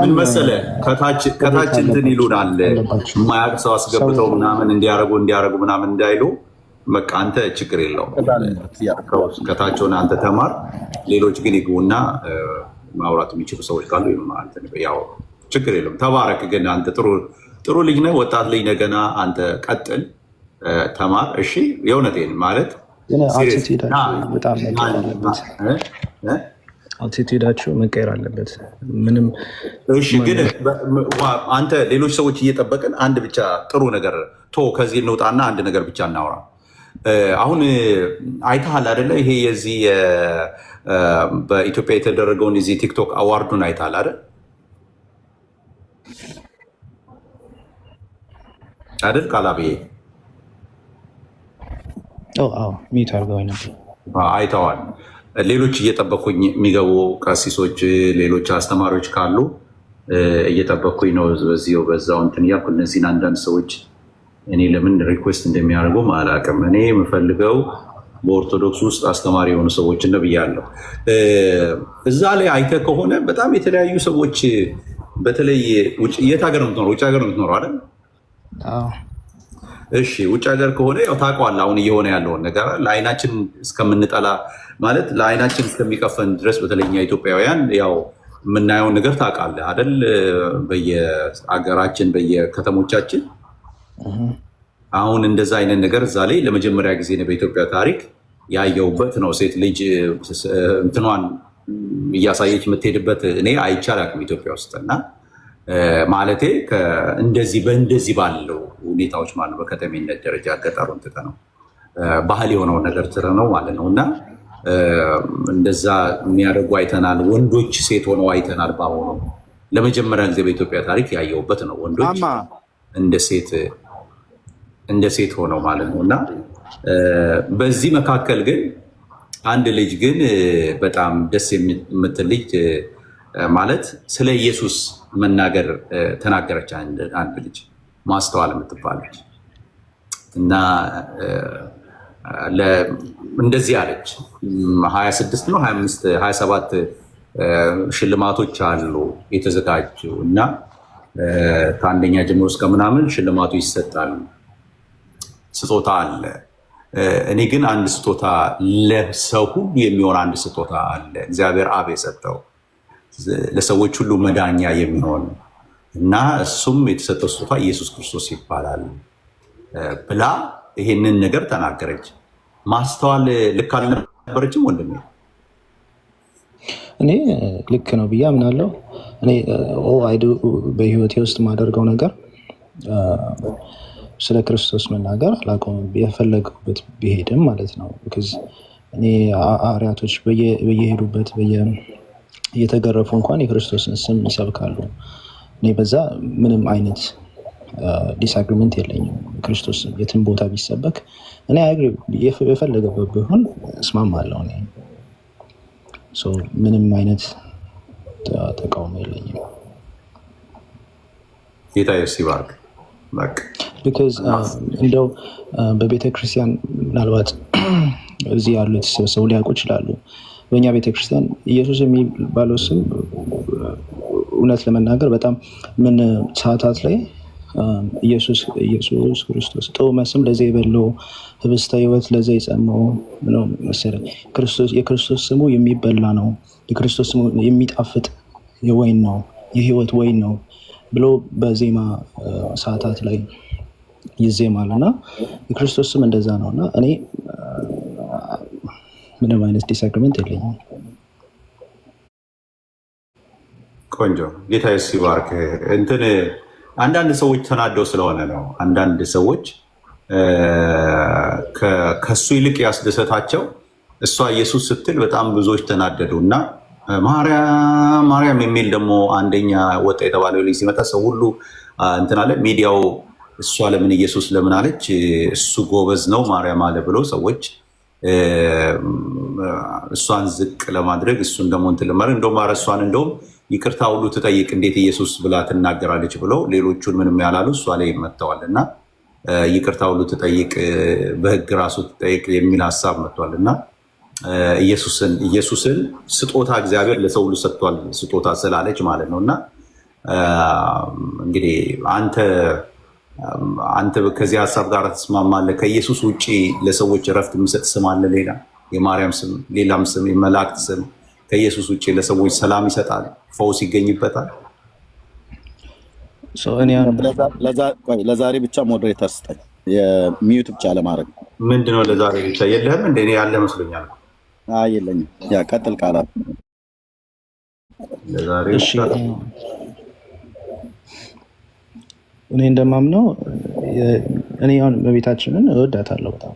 ምን መሰለህ ከታች እንትን ይሉናል። የማያውቅ ሰው አስገብተው ምናምን እንዲያረጉ ምናምን እንዳይሉ በቃ አንተ ችግር የለውም ከታች ሆነህ አንተ ተማር። ሌሎች ግን ይግቡና ማውራት የሚችሉ ሰዎች ካሉ ያው ችግር የለውም። ተባረክ። ግን አንተ ጥሩ ልጅ ነህ፣ ወጣት ልጅ ነህ ገና። አንተ ቀጥል፣ ተማር። እሺ የእውነቴን ማለት አልቲቲዩዳቸው መቀየር አለበት። ምንም እሺ። ግን አንተ ሌሎች ሰዎች እየጠበቅን አንድ ብቻ ጥሩ ነገር ከዚህ እንውጣና አንድ ነገር ብቻ እናውራ። አሁን አይተሃል አይደለ? ይሄ የዚህ በኢትዮጵያ የተደረገውን የዚህ ቲክቶክ አዋርዱን አይተሃል አይደል? አይደል ቃላብዬ? ሚት አድርገው ነበር። አይተዋል። ሌሎች እየጠበኩኝ የሚገቡ ቀሲሶች፣ ሌሎች አስተማሪዎች ካሉ እየጠበኩኝ ነው። በዛው እንትን እያልኩ እነዚህን አንዳንድ ሰዎች እኔ ለምን ሪኩዌስት እንደሚያደርጉ አላውቅም። እኔ የምፈልገው በኦርቶዶክስ ውስጥ አስተማሪ የሆኑ ሰዎች ነው ብያለሁ። እዛ ላይ አይተህ ከሆነ በጣም የተለያዩ ሰዎች በተለይ የት ሀገር ነው የምትኖረው? ውጭ ሀገር ነው የምትኖረው አይደል? እሺ ውጭ ሀገር ከሆነ ያው ታውቀዋለህ አሁን እየሆነ ያለውን ነገር ለአይናችን እስከምንጠላ ማለት ለአይናችን እስከሚቀፈን ድረስ በተለይኛ ኢትዮጵያውያን ያው የምናየውን ነገር ታውቃለህ አይደል? በየሀገራችን በየከተሞቻችን አሁን እንደዛ አይነት ነገር እዛ ላይ ለመጀመሪያ ጊዜ ነው በኢትዮጵያ ታሪክ ያየሁበት ነው። ሴት ልጅ እንትኗን እያሳየች የምትሄድበት እኔ አይቼ አላውቅም ኢትዮጵያ ውስጥ እና ማለቴ እንደዚህ ባለው ሁኔታዎች ማለት በከተሜነት ደረጃ ገጠሩን ትተ ነው ባህል የሆነውን ነገር ትረ ነው ማለት ነው። እና እንደዛ የሚያደርጉ አይተናል። ወንዶች ሴት ሆነው አይተናል። በአሁኑ ለመጀመሪያ ጊዜ በኢትዮጵያ ታሪክ ያየሁበት ነው። ወንዶች እንደ ሴት ሆነው ማለት ነው። እና በዚህ መካከል ግን አንድ ልጅ ግን በጣም ደስ የምትል ልጅ ማለት ስለ ኢየሱስ መናገር ተናገረች። አንድ ልጅ ማስተዋል የምትባለች እና እንደዚህ አለች። 26 ነው 25 27 ሽልማቶች አሉ የተዘጋጁ እና ከአንደኛ ጀምሮ እስከ ምናምን ሽልማቱ ይሰጣሉ። ስጦታ አለ። እኔ ግን አንድ ስጦታ ለሰው ሁሉ የሚሆን አንድ ስጦታ አለ እግዚአብሔር አብ የሰጠው ለሰዎች ሁሉ መዳኛ የሚሆን እና እሱም የተሰጠው ስጦታ ኢየሱስ ክርስቶስ ይባላል ብላ ይሄንን ነገር ተናገረች። ማስተዋል ልክ አልነበረችም ወንድሜ? እኔ ልክ ነው ብዬ አምናለሁ። እኔ በህይወቴ ውስጥ የማደርገው ነገር ስለ ክርስቶስ መናገር አላቆምም፣ የፈለጉበት ቢሄድም ማለት ነው። እኔ ሐዋርያቶች በየሄዱበት እየተገረፉ እንኳን የክርስቶስን ስም ይሰብካሉ። እኔ በዛ ምንም አይነት ዲስአግሪመንት የለኝም። ክርስቶስ የትም ቦታ ቢሰበክ እኔ የፈለገበት ቢሆን እስማማለሁ። እኔ ምንም አይነት ተቃውሞ የለኝም። ጌታ ኢየሱስ ይባርክ። እንደው በቤተ ክርስቲያን ምናልባት እዚህ ያሉ የተሰበሰቡ ሊያውቁ ይችላሉ። በእኛ ቤተክርስቲያን ኢየሱስ የሚባለው ስም እውነት ለመናገር በጣም ምን ሰዓታት ላይ ኢየሱስ ክርስቶስ ጥዑመ ስም ለዘ የበለው ህብስተ ሕይወት ለዘ የጸመው ነው መሰለኝ። የክርስቶስ ስሙ የሚበላ ነው፣ የክርስቶስ ስሙ የሚጣፍጥ የወይን ነው፣ የህይወት ወይን ነው ብሎ በዜማ ሰዓታት ላይ ይዜማል እና የክርስቶስ ስም እንደዛ ነው እና እኔ ምንም አይነት ዲስአግሪመንት የለኝም። ቆንጆ። ጌታ ኢየሱስ ይባርክ። አንዳንድ ሰዎች ተናደው ስለሆነ ነው። አንዳንድ ሰዎች ከሱ ይልቅ ያስደሰታቸው እሷ ኢየሱስ ስትል በጣም ብዙዎች ተናደዱ እና ማርያም የሚል ደግሞ አንደኛ ወጣ የተባለው ልጅ ሲመጣ ሰው ሁሉ እንትን አለ። ሚዲያው እሷ ለምን ኢየሱስ ለምን አለች? እሱ ጎበዝ ነው ማርያም አለ ብሎ ሰዎች እሷን ዝቅ ለማድረግ እሱን ደግሞ እንትን ለማድረግ እንደውም እሷን እንደውም ይቅርታ ሁሉ ትጠይቅ እንዴት ኢየሱስ ብላ ትናገራለች ብለው ሌሎቹን ምንም ያላሉ እሷ ላይ መጥተዋል እና ይቅርታ ሁሉ ትጠይቅ በህግ ራሱ ትጠይቅ የሚል ሀሳብ መጥቷል እና ኢየሱስን ስጦታ እግዚአብሔር ለሰው ሁሉ ሰጥቷል ስጦታ ስላለች ማለት ነው። እና እንግዲህ አንተ ከዚህ ሀሳብ ጋር ትስማማለህ? ከኢየሱስ ውጭ ለሰዎች እረፍት የሚሰጥ ስም አለ? ሌላ የማርያም ስም፣ ሌላም ስም፣ የመላእክት ስም ከኢየሱስ ውጭ ለሰዎች ሰላም ይሰጣል፣ ፈውስ ይገኝበታል? ለዛሬ ብቻ ሞዴሬተር ስጠኝ፣ የሚዩት ብቻ ለማድረግ ምንድነው? ለዛሬ ብቻ የለህም እንደ እኔ ያለ መስሎኛል። የለኝም። ያ ቀጥል ቃላት ለዛሬ እኔ እንደማምነው እኔ አሁን በቤታችንን እወዳታለሁ በጣም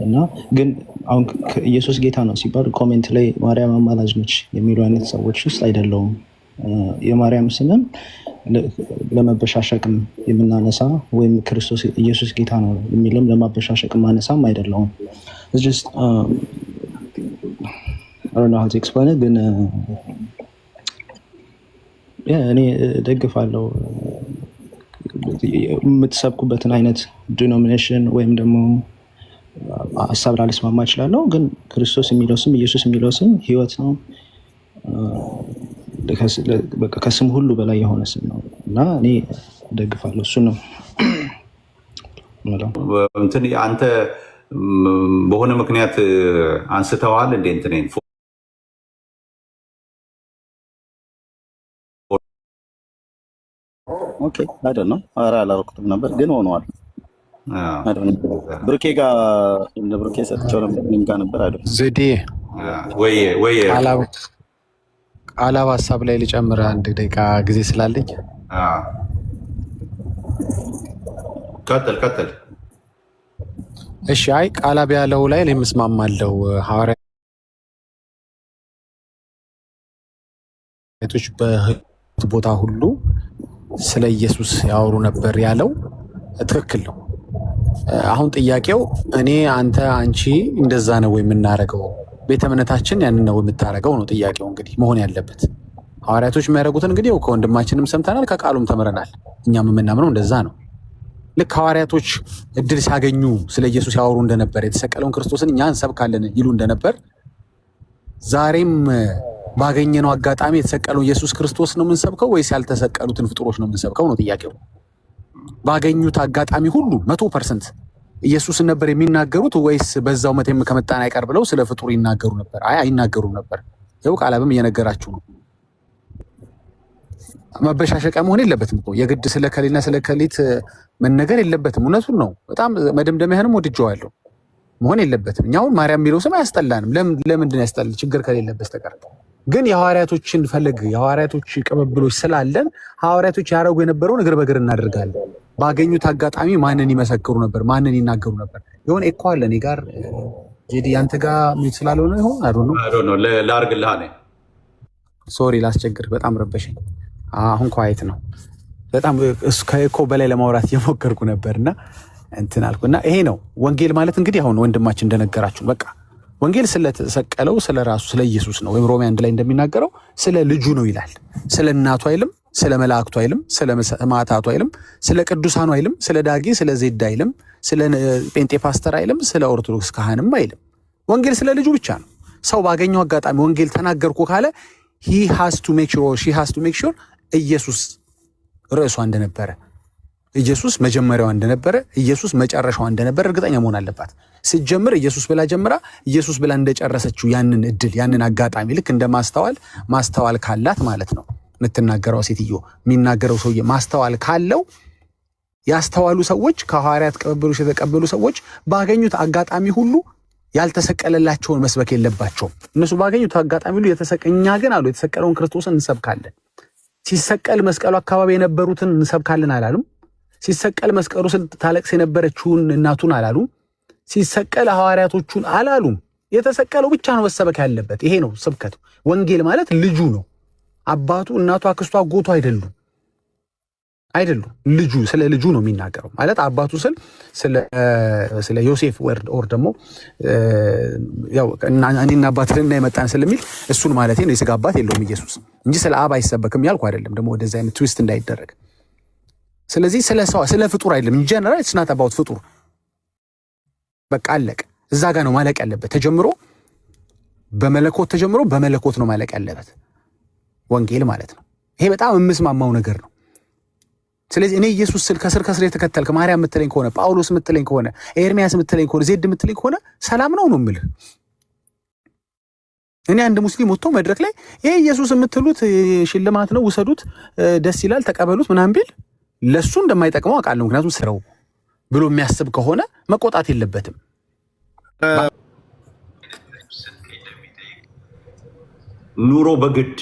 እና ግን አሁን ኢየሱስ ጌታ ነው ሲባል ኮሜንት ላይ ማርያም አማላጅ ነች የሚሉ አይነት ሰዎች ውስጥ አይደለሁም። የማርያም ስምን ለመበሻሸቅም የምናነሳ ወይም ክርስቶስ ኢየሱስ ጌታ ነው የሚልም ለማበሻሸቅም ማነሳም አይደለሁም። ግን እኔ ደግፋለሁ የምትሰብኩበትን አይነት ዲኖሚኔሽን ወይም ደግሞ ሀሳብ ላልስማማ እችላለሁ። ግን ክርስቶስ የሚለው ስም ኢየሱስ የሚለው ስም ህይወት ነው፣ ከስም ሁሉ በላይ የሆነ ስም ነው እና እኔ ደግፋለሁ። እሱ ነው እንትን አንተ በሆነ ምክንያት አንስተዋል እንደ እንትን ኦኬ አይደል ነው። ኧረ አላደረኩትም ነበር ግን ሆነዋል። ብሩኬ ጋር እንደ ብሩኬ ሰጥቼው ነበር። እኔም ጋር ነበር አይደል? ዘዴ ወይ ቃላብ ሀሳብ ላይ ልጨምር 1 ደቂቃ ጊዜ ስላለኝ። ቀጥል። እሺ፣ አይ ቃላብ ያለው ላይ እኔም እስማማለሁ። ሐዋርያቶች በሕይወት ቦታ ሁሉ ስለ ኢየሱስ ያወሩ ነበር ያለው ትክክል ነው። አሁን ጥያቄው እኔ፣ አንተ፣ አንቺ እንደዛ ነው የምናደርገው? ቤተ እምነታችን ያንን ነው የምታደርገው ነው ጥያቄው እንግዲህ መሆን ያለበት። ሐዋርያቶች የሚያደርጉትን እንግዲህ ከወንድማችንም ሰምተናል፣ ከቃሉም ተምረናል። እኛም የምናምነው እንደዛ ነው። ልክ ሐዋርያቶች እድል ሲያገኙ ስለ ኢየሱስ ያወሩ እንደነበር፣ የተሰቀለውን ክርስቶስን እኛ እንሰብካለን ይሉ እንደነበር፣ ዛሬም ባገኘነው አጋጣሚ የተሰቀለውን ኢየሱስ ክርስቶስ ነው የምንሰብከው ወይስ ያልተሰቀሉትን ፍጡሮች ነው የምንሰብከው ነው ጥያቄው። ባገኙት አጋጣሚ ሁሉ 100% ኢየሱስን ነበር የሚናገሩት ወይስ በዛው መቴም ከመጣን አይቀር ብለው ስለ ፍጡር ይናገሩ ነበር? አይ አይናገሩም ነበር። ይኸው ቃላብም እየነገራችሁ ነው። መበሻሸቂያ መሆን የለበትም እኮ የግድ ስለ ከሊና ስለ ከሊት መነገር የለበትም። እውነቱን ነው። በጣም መደምደሚያህንም ወድጀዋለሁ። መሆን የለበትም። እኛ አሁን ማርያም የሚለው ስም አያስጠላንም። ለምንድን ያስጠላል? ችግር ከሌለ በስተቀር ግን የሐዋርያቶችን ፈለግ የሐዋርያቶች ቅብብሎች ስላለን ሐዋርያቶች ያደረጉ የነበረውን እግር በእግር እናደርጋለን። ባገኙት አጋጣሚ ማንን ይመሰክሩ ነበር? ማንን ይናገሩ ነበር? የሆነ ኤኮ አለ እኔ ጋር ጄዲ፣ አንተ ጋር ሚት ስላልሆነ ይሆን አዶ ነው ላርግልሃ ነኝ። ሶሪ ላስቸግር፣ በጣም ረበሸኝ። አሁን ኳይት ነው። በጣም ከኤኮ በላይ ለማውራት እየሞከርኩ ነበርና እንትን አልኩና ይሄ ነው ወንጌል ማለት እንግዲህ አሁን ወንድማችን እንደነገራችሁ በቃ ወንጌል ስለተሰቀለው ስለ ራሱ ስለ ኢየሱስ ነው። ወይም ሮሜ 1 ላይ እንደሚናገረው ስለ ልጁ ነው ይላል። ስለ እናቱ አይልም፣ ስለ መላእክቱ አይልም፣ ስለ ሰማዕታቱ አይልም፣ ስለ ቅዱሳኑ አይልም፣ ስለ ዳጊ ስለ ዜድ አይልም፣ ስለ ጴንጤ ፓስተር አይልም፣ ስለ ኦርቶዶክስ ካህንም አይልም። ወንጌል ስለ ልጁ ብቻ ነው። ሰው ባገኘው አጋጣሚ ወንጌል ተናገርኩ ካለ he has to make sure she has to make sure ኢየሱስ ርዕሷ እንደነበረ፣ ኢየሱስ መጀመሪያዋ እንደነበረ፣ ኢየሱስ መጨረሻዋ እንደነበረ እርግጠኛ መሆን አለባት። ስትጀምር ኢየሱስ ብላ ጀምራ ኢየሱስ ብላ እንደጨረሰችው ያንን እድል ያንን አጋጣሚ ልክ እንደ ማስተዋል ካላት ማለት ነው የምትናገረው ሴትዮ የሚናገረው ሰውዬ ማስተዋል ካለው ያስተዋሉ ሰዎች ከሐዋርያት ቅብብሎች የተቀበሉ ሰዎች ባገኙት አጋጣሚ ሁሉ ያልተሰቀለላቸውን መስበክ የለባቸውም። እነሱ ባገኙት አጋጣሚ ሁሉ እኛ ግን አሉ የተሰቀለውን ክርስቶስን እንሰብካለን። ሲሰቀል መስቀሉ አካባቢ የነበሩትን እንሰብካለን አላሉም። ሲሰቀል መስቀሉ ስል ታለቅስ የነበረችውን እናቱን አላሉም። ሲሰቀል ሐዋርያቶቹን አላሉም። የተሰቀለው ብቻ ነው መሰበክ ያለበት። ይሄ ነው ስብከቱ። ወንጌል ማለት ልጁ ነው። አባቱ፣ እናቱ፣ አክስቱ፣ አጎቱ አይደሉም። ልጁ ስለ ልጁ ነው የሚናገረው። ማለት አባቱ ስለ ዮሴፍ ወር ደግሞ ያው እኔና አባትና የመጣን ስለሚል እሱን ማለት ነው። የስጋ አባት የለውም ኢየሱስ እንጂ ስለ አብ አይሰበክም ያልኩ አይደለም። ደግሞ ወደዛ አይነት ትዊስት እንዳይደረግ። ስለዚህ ስለ ፍጡር አይደለም እንጂ ጀነራል ስናት አባውት ፍጡር በቃ አለቀ። እዛ ጋር ነው ማለቅ ያለበት። ተጀምሮ በመለኮት ነው ማለቅ ያለበት ወንጌል ማለት ነው። ይሄ በጣም የምስማማው ነገር ነው። ስለዚህ እኔ ኢየሱስ ስል ከስር የተከተልክ ማርያም የምትለኝ ከሆነ ጳውሎስ የምትለኝ ከሆነ ኤርሚያስ የምትለኝ ከሆነ ዜድ የምትለኝ ከሆነ ሰላም ነው የምልህ። እኔ አንድ ሙስሊም ወጥቶ መድረክ ላይ ይሄ ኢየሱስ የምትሉት ሽልማት ነው ውሰዱት፣ ደስ ይላል፣ ተቀበሉት ምናምን ቢል ለሱ እንደማይጠቅመው አውቃለሁ። ምክንያቱም ስራው ብሎ የሚያስብ ከሆነ መቆጣት የለበትም። ኑሮ በግድ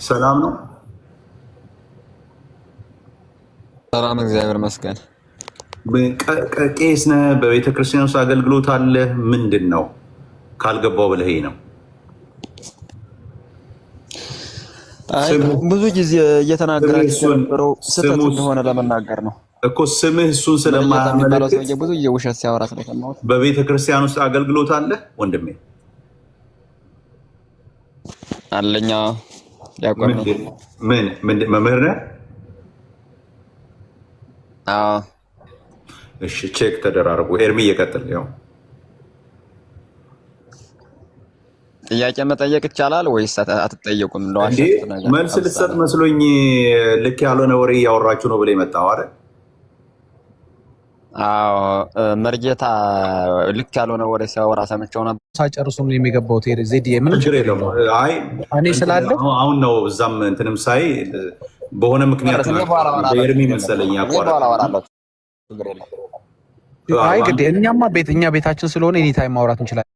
ሰላም ነው። ሰላም እግዚአብሔር ይመስገን። ቄስ ነህ፣ በቤተ ክርስቲያን ውስጥ አገልግሎት አለ። ምንድን ነው ካልገባው ብለህ ነው? ብዙ ጊዜ እየተናገራችሁ የነበረው ስህተት እንደሆነ ለመናገር ነው እኮ። ስምህ እሱን ስለማያመለክት ብዙ የውሸት ሲያወራ ስለሰማሁት። በቤተ ክርስቲያን ውስጥ አገልግሎት አለ ወንድሜ? አለኛ ያቆም ምን መምህር ነህ? እሺ ቼክ ተደራርጉ። ኤርሚ እየቀጥል ያው ጥያቄ መጠየቅ ይቻላል ወይስ አትጠየቁም? መልስ ልሰጥ መስሎኝ ልክ ያልሆነ ወሬ እያወራችሁ ነው ብለህ የመጣው አይደል? አዎ መርጌታ ልክ ያልሆነ ወሬ ሲያወራ ሰምቼው ነበር። ሳጨርሱ ነው የሚገባው። ዜድ ምን ችግር የለውም። አይ እኔ ስላለው አሁን ነው እዛም እንትንም ሳይ በሆነ ምክንያት ኤርሚ መሰለኝ ያቋረጠ። አይ ግድ እኛ ቤታችን ስለሆነ ኤኒ ታይም ማውራት እንችላለን።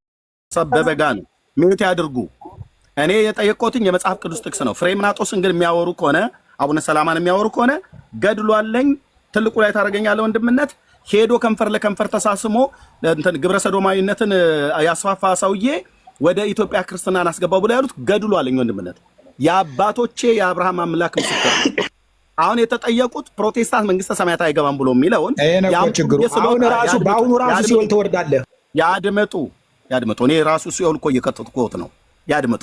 ሰበበጋ ነው ሚዩት ያድርጉ። እኔ የጠየቅኩትኝ የመጽሐፍ ቅዱስ ጥቅስ ነው። ፍሬምናጦስን ግን የሚያወሩ ከሆነ አቡነ ሰላማን የሚያወሩ ከሆነ ገድሏለኝ ትልቁ ላይ ታደርገኛለህ ወንድምነት ሄዶ ከንፈር ለከንፈር ተሳስሞ እንትን ግብረ ሰዶማዊነትን ያስፋፋ ሰውዬ ወደ ኢትዮጵያ ክርስትናን አስገባው ብለው ያሉት ገድሏለኝ ወንድምነት የአባቶቼ የአብርሃም አምላክ ምስክር። አሁን የተጠየቁት ፕሮቴስታንት መንግስተ ሰማያት አይገባም ብሎ የሚለውን ችግሩ አሁን ራሱ በአሁኑ ራሱ ሲኦል ትወርዳለህ። ያድመጡ እኔ ራሱ ሲኦል እኮ እየከተትኩት ነው። ያድመጡ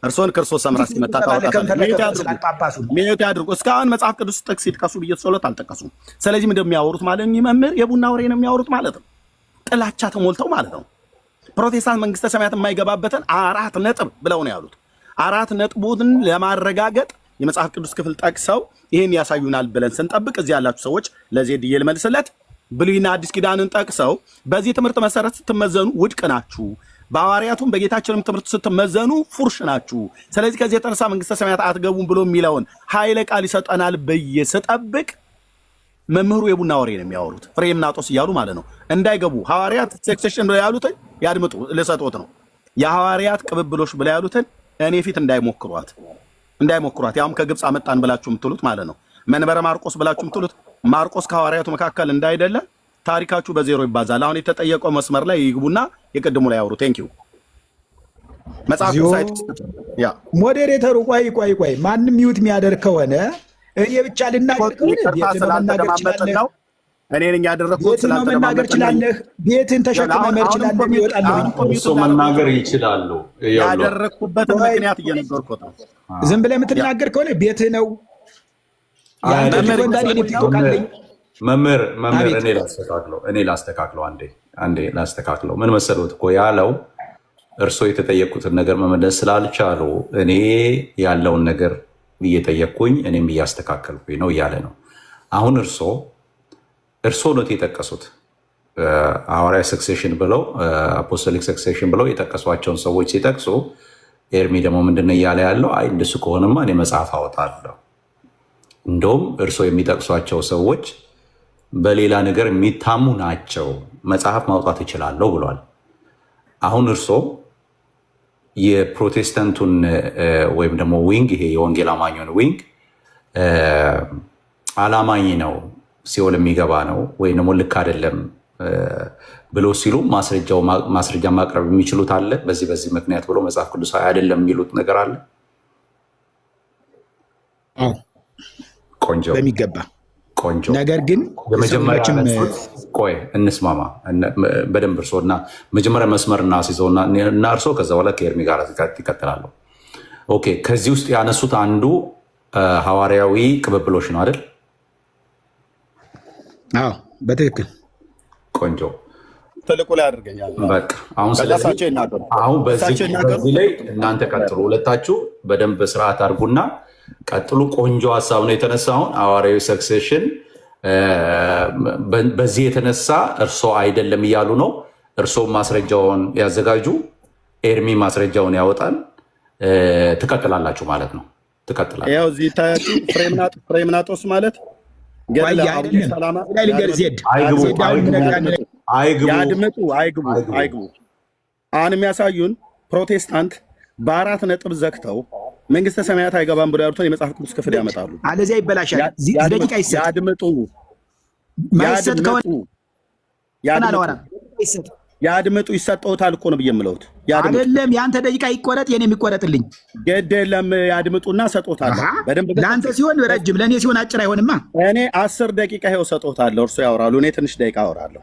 እርሶን ክርስቶስ ሰምራ ሲመታ ታውቃላችሁ። ያድርጉ። እስካሁን መጽሐፍ ቅዱስ ጥቅስ ይጥቀሱ ብዬ ተሰሎት አልጠቀሱም። ስለዚህ ምንድን የሚያወሩት ማለት ነው? መምህር የቡና ወሬ ነው የሚያወሩት ማለት ነው። ጥላቻ ተሞልተው ማለት ነው። ፕሮቴስታንት መንግስተ ሰማያት የማይገባበትን 4 ነጥብ ብለው ነው ያሉት። 4 ነጥቡን ለማረጋገጥ የመጽሐፍ ቅዱስ ክፍል ጠቅሰው ይህን ያሳዩናል ብለን ስንጠብቅ እዚህ ያላችሁ ሰዎች ለዜድዬ ልመልስለት ብሉይና አዲስ ኪዳንን ጠቅሰው በዚህ ትምህርት መሰረት ስትመዘኑ ውድቅ ናችሁ፣ በሐዋርያቱም በጌታችንም ትምህርት ስትመዘኑ ፉርሽ ናችሁ፣ ስለዚህ ከዚህ የተነሳ መንግስተ ሰማያት አትገቡም ብሎ የሚለውን ኃይለ ቃል ይሰጠናል ብዬ ስጠብቅ መምህሩ የቡና ወሬ ነው የሚያወሩት። ፍሬምናጦስ እያሉ ማለት ነው። እንዳይገቡ ሐዋርያት ሴክሴሽን ብለው ያሉትን ያድምጡ፣ ልሰጥዎት ነው። የሐዋርያት ቅብብሎሽ ብለው ያሉትን እኔ ፊት እንዳይሞክሯት ያውም ከግብፅ አመጣን ብላችሁ የምትሉት ማለት ነው። መንበረ ማርቆስ ብላችሁ የምትሉት ማርቆስ ከሐዋርያቱ መካከል እንዳይደለ ታሪካችሁ በዜሮ ይባዛል። አሁን የተጠየቀው መስመር ላይ ይግቡና የቅድሙ ላይ ያወሩ። ቴንክ ዩ መጽሐፍ ሳይት ያ ሞዴሬተሩ ቆይ ማንም ሚውት የሚያደርግ ከሆነ እኔ ብቻ ልናገር ከሆነ ቤት መናገር ይችላል። እኔ ነኝ ያደረኩት ስለመናገር ይችላል። ቤትን ተሸክመህ መር ይችላል። ይወጣል እሱ መናገር ይችላል። ያደረኩበት ምክንያት እየነገርኩት ነው። ዝም ብለህ የምትናገር ከሆነ ቤትህ ነው። መምህር እኔ ላስተካክለው አንዴ ላስተካክለው። ምን መሰሉት እኮ ያለው እርስዎ የተጠየቁትን ነገር መመለስ ስላልቻሉ እኔ ያለውን ነገር እየጠየቅኩኝ እኔም እያስተካከልኩኝ ነው እያለ ነው። አሁን እርስዎ ኖት የጠቀሱት ሐዋርያ ሰክሴሽን ብለው አፖስቶሊክ ሰክሴሽን ብለው የጠቀሷቸውን ሰዎች ሲጠቅሱ ኤርሚ ደግሞ ምንድነው እያለ ያለው? አይ እንደሱ ከሆነማ እኔ መጽሐፍ አወጣለሁ፣ እንደውም እርስዎ የሚጠቅሷቸው ሰዎች በሌላ ነገር የሚታሙ ናቸው፣ መጽሐፍ ማውጣት እችላለሁ ብሏል። አሁን እርስዎ የፕሮቴስታንቱን ወይም ደግሞ ዊንግ ይሄ የወንጌል አማኙን ዊንግ አላማኝ ነው ሲኦል የሚገባ ነው ወይም ደግሞ ልክ አይደለም ብሎ ሲሉ ማስረጃ ማቅረብ የሚችሉት አለ? በዚህ ምክንያት ብሎ መጽሐፍ ቅዱሳዊ አይደለም የሚሉት ነገር አለ? ቆንጆ በሚገባ ቆንጆ። ነገር ግን የመጀመሪያ ቆይ እንስማማ በደንብ እርሶ እና መጀመሪያ መስመር እናስይዘውና እና እርሶ ከዛ በኋላ ከኤርሚ ጋር ይቀጥላሉ። ኦኬ። ከዚህ ውስጥ ያነሱት አንዱ ሐዋርያዊ ቅብብሎሽ ነው አይደል? አዎ በትክክል ቆንጆ። ትልቁ ላይ አድርገኛል። በቃ አሁን በዚህ ላይ እናንተ ቀጥሉ፣ ሁለታችሁ በደንብ ስርዓት አድርጉና ቀጥሉ። ቆንጆ ሀሳብ ነው የተነሳውን ሐዋርያዊ ሰክሴሽን በዚህ የተነሳ እርሶ አይደለም እያሉ ነው። እርሶ ማስረጃውን ያዘጋጁ፣ ኤርሚ ማስረጃውን ያወጣል። ትቀጥላላችሁ ማለት ነው። ትቀጥላላችሁ። ያው እዚህ ታያችሁ ፍሬምናጦስ ማለት አይግቡ። አሁን የሚያሳዩን ፕሮቴስታንት በ4 ነጥብ ዘግተው መንግስተ ሰማያት አይገባም ብሎ ያሉትን የመጽሐፍ ቅዱስ ክፍል ያመጣሉ። አለዚያ ይበላሻል። ደቂቃ ይሰጥ ያድምጡ ይሰጠውታል እኮ ነው ብዬ የምለውት አይደለም። የአንተ ደቂቃ ይቆረጥ፣ የኔ የሚቆረጥልኝ ግድ የለም። ያድምጡና ሰጦታል። ለአንተ ሲሆን ረጅም፣ ለእኔ ሲሆን አጭር አይሆንማ። እኔ 10 ደቂቃ ይኸው ሰጦታለሁ፣ እርሱ ያወራሉ፣ እኔ ትንሽ ደቂቃ አወራለሁ።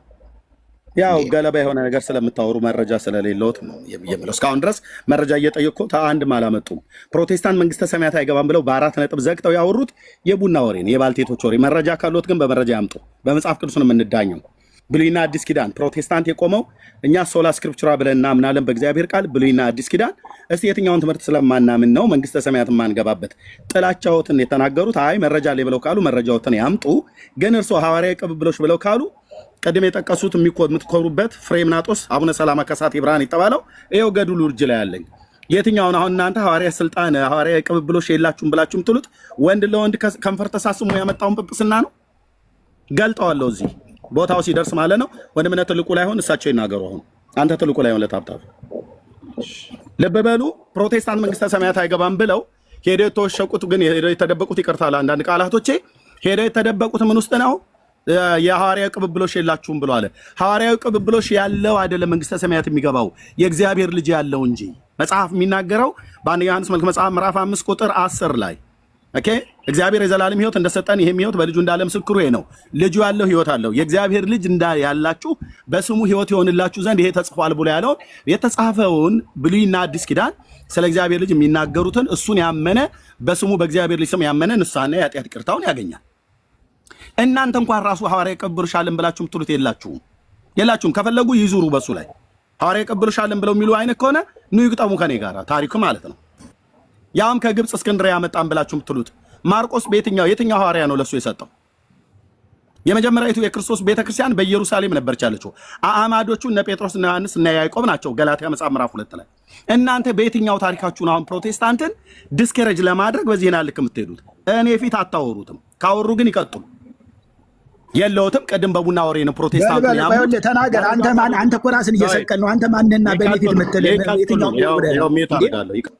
ያው ገለባ የሆነ ነገር ስለምታወሩ መረጃ ስለሌለውት ነው የምለው። እስካሁን ድረስ መረጃ እየጠየቅኩት አንድም አላመጡም። ፕሮቴስታንት መንግስተ ሰማያት አይገባም ብለው በ4 ነጥብ ዘግተው ያወሩት የቡና ወሬ ነው፣ የባልቴቶች ወሬ። መረጃ ካሉት ግን በመረጃ ያምጡ። በመጽሐፍ ቅዱስ ነው የምንዳኘው። ብሉይና አዲስ ኪዳን ፕሮቴስታንት የቆመው እኛ ሶላ ስክሪፕቹራ ብለን እናምናለን በእግዚአብሔር ቃል። ብሉይና አዲስ ኪዳን እስቲ የትኛውን ትምህርት ስለማናምን ነው መንግስተ ሰማያት የማንገባበት? ጥላቻዎትን የተናገሩት አይ መረጃ ላይ ብለው ካሉ መረጃዎትን ያምጡ። ግን እርሶ ሐዋርያዊ ቅብብሎች ብለው ካሉ ቀድም የጠቀሱት የምትኮሩበት ፍሬምናጦስ አቡነ ሰላማ ከሳቴ ብርሃን የተባለው ይኸው ገድሉ እጅ ላይ ያለኝ የትኛውን? አሁን እናንተ ሐዋርያ ስልጣን ሐዋርያ ቅብብሎች የላችሁም ብላችሁ የምትሉት ወንድ ለወንድ ከንፈር ተሳስሞ ያመጣውን ጵጵስና ነው። ገልጠዋለሁ እዚህ ቦታው ሲደርስ ማለት ነው። ወንድምነት ትልቁ ላይ ሆን እሳቸው ይናገሩ። አሁን አንተ ትልቁ ላይ ሆን ለታብታብ ልብ በሉ። ፕሮቴስታንት መንግስተ ሰማያት አይገባም ብለው ሄደው የተወሸቁት ግን ሄደው የተደበቁት ይቅርታል አንዳንድ ቃላቶቼ ሄደው የተደበቁት ምን ውስጥ ነው? የሐዋርያዊ ቅብብሎሽ የላችሁም ብሎ አለ። ሐዋርያዊ ቅብብሎሽ ያለው አይደለም መንግስተ ሰማያት የሚገባው የእግዚአብሔር ልጅ ያለው እንጂ መጽሐፍ የሚናገረው በአንደኛ ዮሐንስ መልእክት መጽሐፍ ምዕራፍ 5 ቁጥር 10 ላይ ኦኬ እግዚአብሔር የዘላለም ሕይወት እንደሰጠን ይሄም ሕይወት በልጁ እንዳለ ምስክሩ ይሄ ነው። ልጁ ያለው ሕይወት አለው። የእግዚአብሔር ልጅ ያላችሁ በስሙ ሕይወት ይሆንላችሁ ዘንድ ይሄ ተጽፏል ብሎ ያለው የተጻፈውን ብሉይና አዲስ ኪዳን ስለ እግዚአብሔር ልጅ የሚናገሩትን እሱን ያመነ በስሙ በእግዚአብሔር ልጅ ስም ያመነ ንስሐና የኃጢአት ይቅርታውን ያገኛል። እናንተ እንኳን ራሱ ሐዋርያ ይቀበሉሻልን ብላችሁ ምትሉት የላችሁም። ከፈለጉ ይዙሩ በሱ ላይ ሐዋርያ ይቀበሉሻልን ብለው የሚሉ አይነት ከሆነ ኑ ይግጠሙ ከኔ ጋር ታሪኩ ማለት ነው። ያም ከግብፅ እስክንድርያ ያመጣን ብላችሁ ምትሉት ማርቆስ የትኛው ሐዋርያ ነው ለሱ የሰጠው? የመጀመሪያዊቱ የክርስቶስ ቤተክርስቲያን በኢየሩሳሌም ነበረች ያለችው። አማዶቹ እነ ጴጥሮስ እና ዮሐንስ እና ያዕቆብ ናቸው። ገላትያ መጽሐፍ ምዕራፍ 2 ላይ እናንተ በየትኛው ታሪካችሁ ነው አሁን ፕሮቴስታንትን ዲስከሬጅ ለማድረግ በዚህ ልክ የምትሄዱት? እኔ ፊት አታወሩትም። ካወሩ ግን ይቀጥሉ። የለውትም ቅድም በቡና ወሬ ነው ፕሮቴስታንት ያምኑ ተናገር። አንተ እኮ ራስን እየሰቀል ነው። አንተ ማንነና በኔፊት ምትል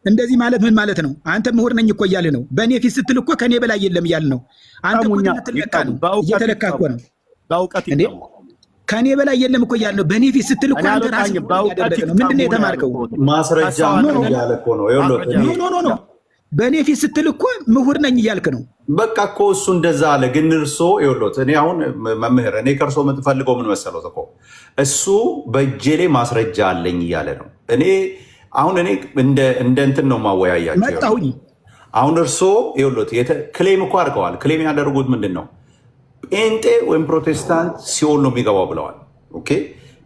እንደዚህ ማለት ምን ማለት ነው? አንተ ምሁር ነኝ እኮ እያልህ ነው። በኔፊት ስትል እኮ ከኔ በላይ የለም እያልህ ነው። አንተ እኮ ልትለካ ነው፣ እየተለካ እኮ ነው። በእውቀት ከኔ በላይ የለም እኮ እያልህ ነው። በኔፊት ስትል እኮ አንተ ራስህ እያደረገ ነው። ምንድን ነው የተማርከው? ማስረጃ ነው እያለ እኮ ነው። ኖ በእኔ ፊት ስትል እኮ ምሁር ነኝ እያልክ ነው። በቃ እኮ እሱ እንደዛ አለ። ግን እርሶ ይኸውልዎት፣ እኔ አሁን መምህር እኔ ከእርሶ የምትፈልገው ምን መሰሎት እኮ እሱ በእጄ ላይ ማስረጃ አለኝ እያለ ነው። እኔ እንደ እንትን ነው ማወያያቸው መጣሁኝ። አሁን እርሶ ይኸውልዎት ክሌም እኮ አድርገዋል። ክሌም ያደረጉት ምንድን ነው? ጴንጤ ወይም ፕሮቴስታንት ሲሆን ነው የሚገባው ብለዋል። ኦኬ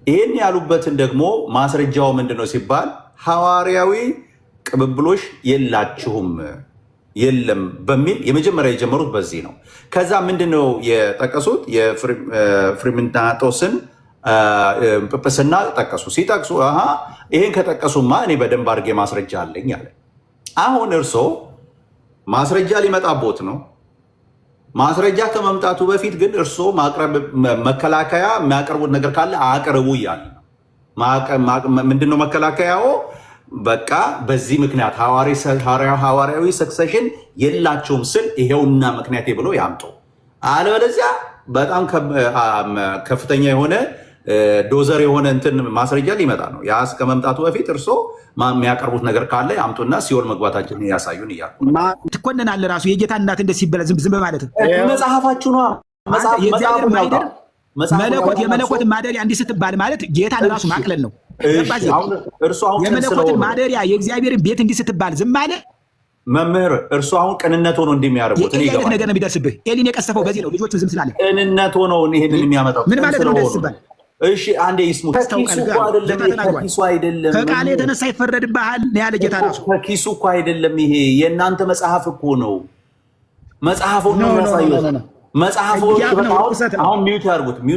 ይህን ያሉበትን ደግሞ ማስረጃው ምንድን ነው ሲባል ሐዋርያዊ ቅብብሎሽ የላችሁም የለም በሚል የመጀመሪያ የጀመሩት በዚህ ነው። ከዛ ምንድነው የጠቀሱት? የፍሪምናጦስን ጵጵስና ጠቀሱ። ሲጠቅሱ ይሄን ከጠቀሱማ እኔ በደንብ አድርጌ ማስረጃ አለኝ አለ። አሁን እርሶ ማስረጃ ሊመጣቦት ነው። ማስረጃ ከመምጣቱ በፊት ግን እርሶ መከላከያ የሚያቀርቡት ነገር ካለ አቅርቡ እያለ ነው። ምንድነው መከላከያው? በቃ በዚህ ምክንያት ሐዋርያዊ ሰክሰሽን የላቸውም ስል ይሄውና ምክንያቴ ብሎ ያምጡ። አለበለዚያ በጣም ከፍተኛ የሆነ ዶዘር የሆነ እንትን ማስረጃ ሊመጣ ነው። ያ ከመምጣቱ በፊት እርሶ የሚያቀርቡት ነገር ካለ ያምጡና ሲኦል መግባታችንን ያሳዩን እያልኩ ትኮነናለህ። ራሱ የጌታ እናት እንደዚህ ሲበላ ዝም በማለት መጽሐፋችሁ ነው። የመለኮት ማደሪያ እንዲህ ስትባል ማለት ጌታን ራሱ ማቅለል ነው። የመለኮትን ማደሪያ የእግዚአብሔርን ቤት እንዲህ ስትባል ዝም አለ። መምህር እርሱ አሁን ቅንነት ሆኖ እንደሚያደርጉት ነገር ነው የሚደርስብህ። ኤሊን የቀሰፈው በዚህ ነው። ልጆቹ ዝም ስላለ ቅንነት ሆኖ ይሄንን የሚያመጣው ምን ማለት ነው? እንደዚህ ሲባል እሺ አንዴ ይስሙ። ከኪሱ አይደለም፣ ከቃል የተነሳ ይፈረድብሃል ያለ ጌታ ራሱ። ከኪሱ እኮ አይደለም። ይሄ የእናንተ መጽሐፍ እኮ ነው። መጽሐፉን ነው የሚያሳዩት። መጽሐፎ አሁን ሚዩት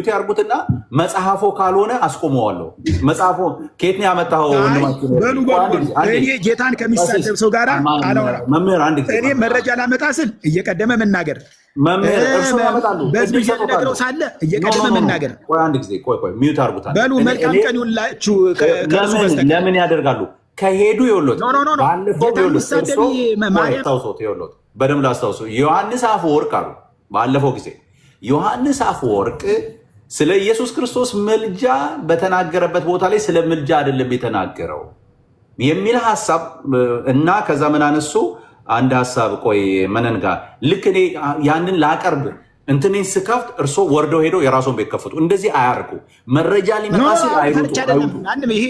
ያርጉትና መጽሐፎ ካልሆነ አስቆመዋለሁ። መጽሐፎ ከየት ነው ያመጣኸው? እኔ ጌታን ከሚሳደብ ሰው ጋር አላወራም። መምህር አንድ ጊዜ እኔ መረጃ ላመጣ ስል እየቀደመ መናገር፣ መምህር እርሱ ያመጣሉ። በዚህ እየነገረው ሳለ እየቀደመ መናገር። ቆይ አንድ ጊዜ ቆይ ሚዩት አርጉታ። በሉ መልካም ቀን ይሁንላችሁ። ለምን ያደርጋሉ? ከሄዱ ይኸውልዎት፣ ባለፈው ይኸውልዎት በደምብ ላስታውሱ። ዮሐንስ አፈወርቅ አሉ ባለፈው ጊዜ ዮሐንስ አፈወርቅ ስለ ኢየሱስ ክርስቶስ ምልጃ በተናገረበት ቦታ ላይ ስለ ምልጃ አይደለም የተናገረው የሚል ሐሳብ እና ከዛ ምን አነሱ? አንድ ሐሳብ ቆይ መነን ጋር ልክ እኔ ያንን ላቀርብ እንትኔን ስከፍት እርሶ ወርደው ሄደው የራስዎን ቤት ከፍቱ። እንደዚህ አያርጉ። መረጃ ሊመጣ ሲል አይሩጡ። ይሄ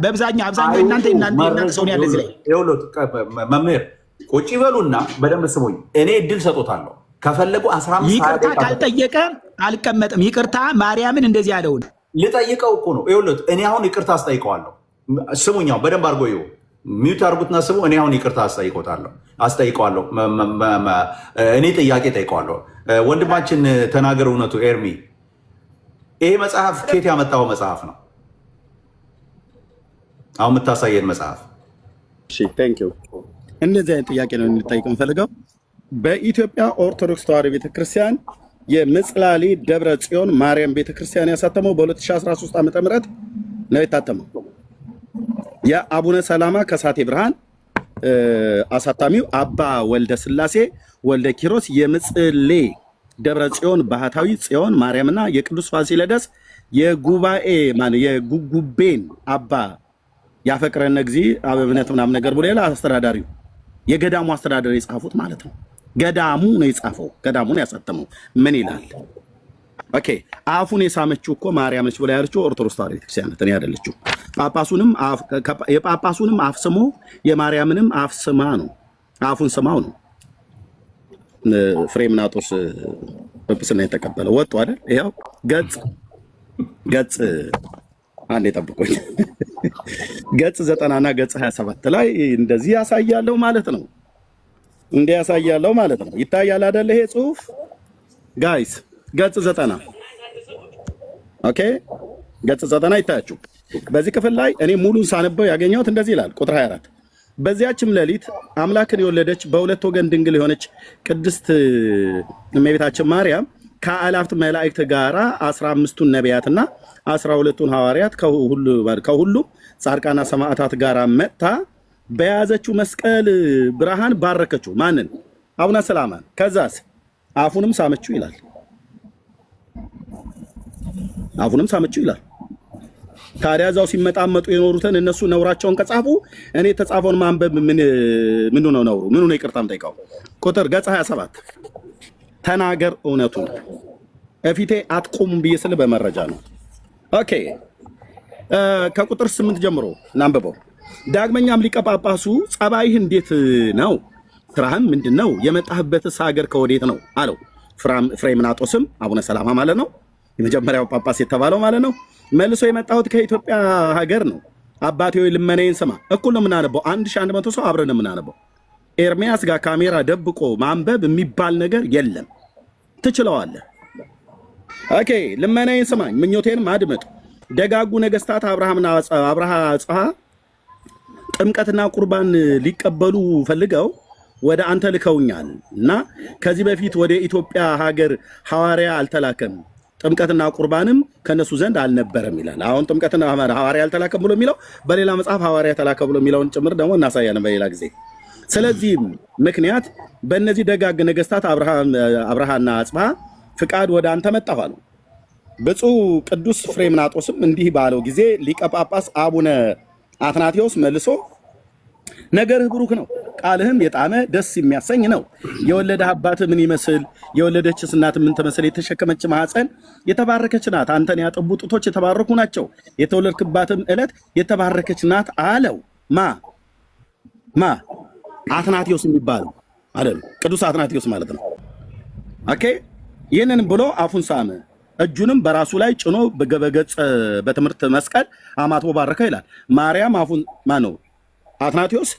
አብዛኛው እናንተ ሰው ያለ እዚህ ላይ መምህር ቁጭ ይበሉና በደንብ ስሙኝ። እኔ እድል ሰጦታለሁ። ከፈለጉ 15 ይቅርታ ካልጠየቀ አልቀመጥም። ይቅርታ ማርያምን እንደዚህ ያለውን ልጠይቀው እኮ ነው። ይኸውልህ እኔ አሁን ይቅርታ አስጠይቀዋለሁ። ስሙኛው በደንብ አድርጎ ይኸው ሚዩት አድርጉትና ስሙ። እኔ አሁን ይቅርታ አስጠይቀዋለሁ። እኔ ጥያቄ ጠይቀዋለሁ። ወንድማችን ተናገር እውነቱ። ኤርሚ ይሄ መጽሐፍ ከየት ያመጣው መጽሐፍ ነው? አሁን የምታሳየን መጽሐፍ። እንደዚህ አይነት ጥያቄ ነው እንጠይቅ የምፈልገው። በኢትዮጵያ ኦርቶዶክስ ተዋሕዶ ቤተክርስቲያን የምጽላሊ ደብረ ጽዮን ማርያም ቤተክርስቲያን ያሳተመው በ2013 ዓ.ም ነው የታተመው። የአቡነ ሰላማ ከሳቴ ብርሃን አሳታሚው አባ ወልደ ስላሴ ወልደ ኪሮስ የምጽሌ ደብረ ጽዮን ባህታዊ ጽዮን ማርያምና የቅዱስ ፋሲለደስ የጉባኤ የጉጉቤን አባ ያፈቅረነ ጊዜ አበብነት ምናምን ነገር ብሎ ሌላ አስተዳዳሪው የገዳሙ አስተዳዳሪ የጻፉት ማለት ነው። ገዳሙ ነው የጻፈው፣ ገዳሙ ነው ያሳተመው። ምን ይላል? ኦኬ አፉን የሳመችው እኮ ማርያም ነች ብላ ያለችው ኦርቶዶክስ ተዋሕዶ ቤተክርስቲያን ነው ያደለችው። የጳጳሱንም አፍ ስሞ የማርያምንም አፍ ስማ ነው፣ አፉን ስማው ነው ፍሬምናጦስ ጵጵስና የተቀበለው። ወጡ አይደል? ይኸው ገጽ አንዴ ጠብቆኝ ገጽ 90 እና ገጽ 27 ላይ እንደዚህ ያሳያለው ማለት ነው። እንዲህ ያሳያለው ማለት ነው። ይታያል አይደል? ይሄ ጽሁፍ ጋይስ ገጽ 90 ኦኬ፣ ገጽ 90 ይታያችሁ። በዚህ ክፍል ላይ እኔ ሙሉን ሳነበው ያገኘሁት እንደዚህ ይላል። ቁጥር 24 በዚያችም ሌሊት አምላክን የወለደች በሁለት ወገን ድንግል የሆነች ቅድስት እመቤታችን ማርያም ከአላፍት መላእክት ጋራ 15ቱን ነቢያትና 12ቱን ሐዋርያት ከሁሉም ጻድቃና ሰማዕታት ጋራ መጥታ በያዘችው መስቀል ብርሃን ባረከችው። ማንን? አቡነ ሰላማን። ከዛስ አፉንም ሳመችው ይላል። አፉንም ሳመችው ይላል። ታዲያ እዛው ሲመጣመጡ የኖሩትን እነሱ ነውራቸውን ከጻፉ እኔ የተጻፈውን ማንበብ ምን ነው ነውሩ? ምኑ ነው ይቅርታም ጠይቀው። ቁጥር ገጽ 27 ተናገር እውነቱን እፊቴ አትቆም ብዬ ስል በመረጃ ነው። ኦኬ ከቁጥር 8 ጀምሮ እናንብበው። ዳግመኛም ሊቀ ጳጳሱ ጸባይህ እንዴት ነው? ስራህም ምንድን ነው? የመጣህበትስ ሀገር ከወዴት ነው አለው። ፍሬምናጦስም አቡነ ሰላማ ማለት ነው፣ የመጀመሪያው ጳጳስ የተባለው ማለት ነው። መልሶ የመጣሁት ከኢትዮጵያ ሀገር ነው። አባቴ ሆይ ልመናዬን ስማ። እኩል ነው የምናነበው፣ 1100 ሰው አብረን ነው የምናነበው። ኤርሚያስ ጋር ካሜራ ደብቆ ማንበብ የሚባል ነገር የለም። ትችለዋለህ። ኦኬ ልመናዬን ስማኝ፣ ምኞቴንም አድምጥ። ደጋጉ ነገስታት አብርሃምና አጽብሃ ጥምቀትና ቁርባን ሊቀበሉ ፈልገው ወደ አንተ ልከውኛል እና ከዚህ በፊት ወደ ኢትዮጵያ ሀገር ሐዋርያ አልተላከም፣ ጥምቀትና ቁርባንም ከነሱ ዘንድ አልነበረም ይላል። አሁን ጥምቀትና ሐዋርያ አልተላከም ብሎ የሚለው በሌላ መጽሐፍ ሐዋርያ ተላከ ብሎ የሚለውን ጭምር ደግሞ እናሳያለን በሌላ ጊዜ። ስለዚህም ምክንያት በእነዚህ ደጋግ ነገስታት አብርሃና አጽብሃ ፍቃድ ወደ አንተ መጣሁ አሉ። ብፁዕ ቅዱስ ፍሬምናጦስም እንዲህ ባለው ጊዜ ሊቀ ጳጳስ አቡነ አትናቴዎስ መልሶ ነገርህ ብሩክ ነው፣ ቃልህም የጣመ ደስ የሚያሰኝ ነው። የወለደ አባትህ ምን ይመስል? የወለደችስ እናት ምን ትመስል? የተሸከመች ማኅፀን የተባረከች ናት። አንተን ያጠቡ ጡቶች የተባረኩ ናቸው። የተወለድክባትም ዕለት የተባረከች ናት አለው። ማ አትናቴዎስ የሚባለው አይደል? ቅዱስ አትናቴዎስ ማለት ነው። ኦኬ ይህንን ብሎ አፉን ሳመ፣ እጁንም በራሱ ላይ ጭኖ በገበገጽ በትምህርት መስቀል አማትቦ ባረከ ይላል። ማርያም አፉን ማነው? አትናቴዎስ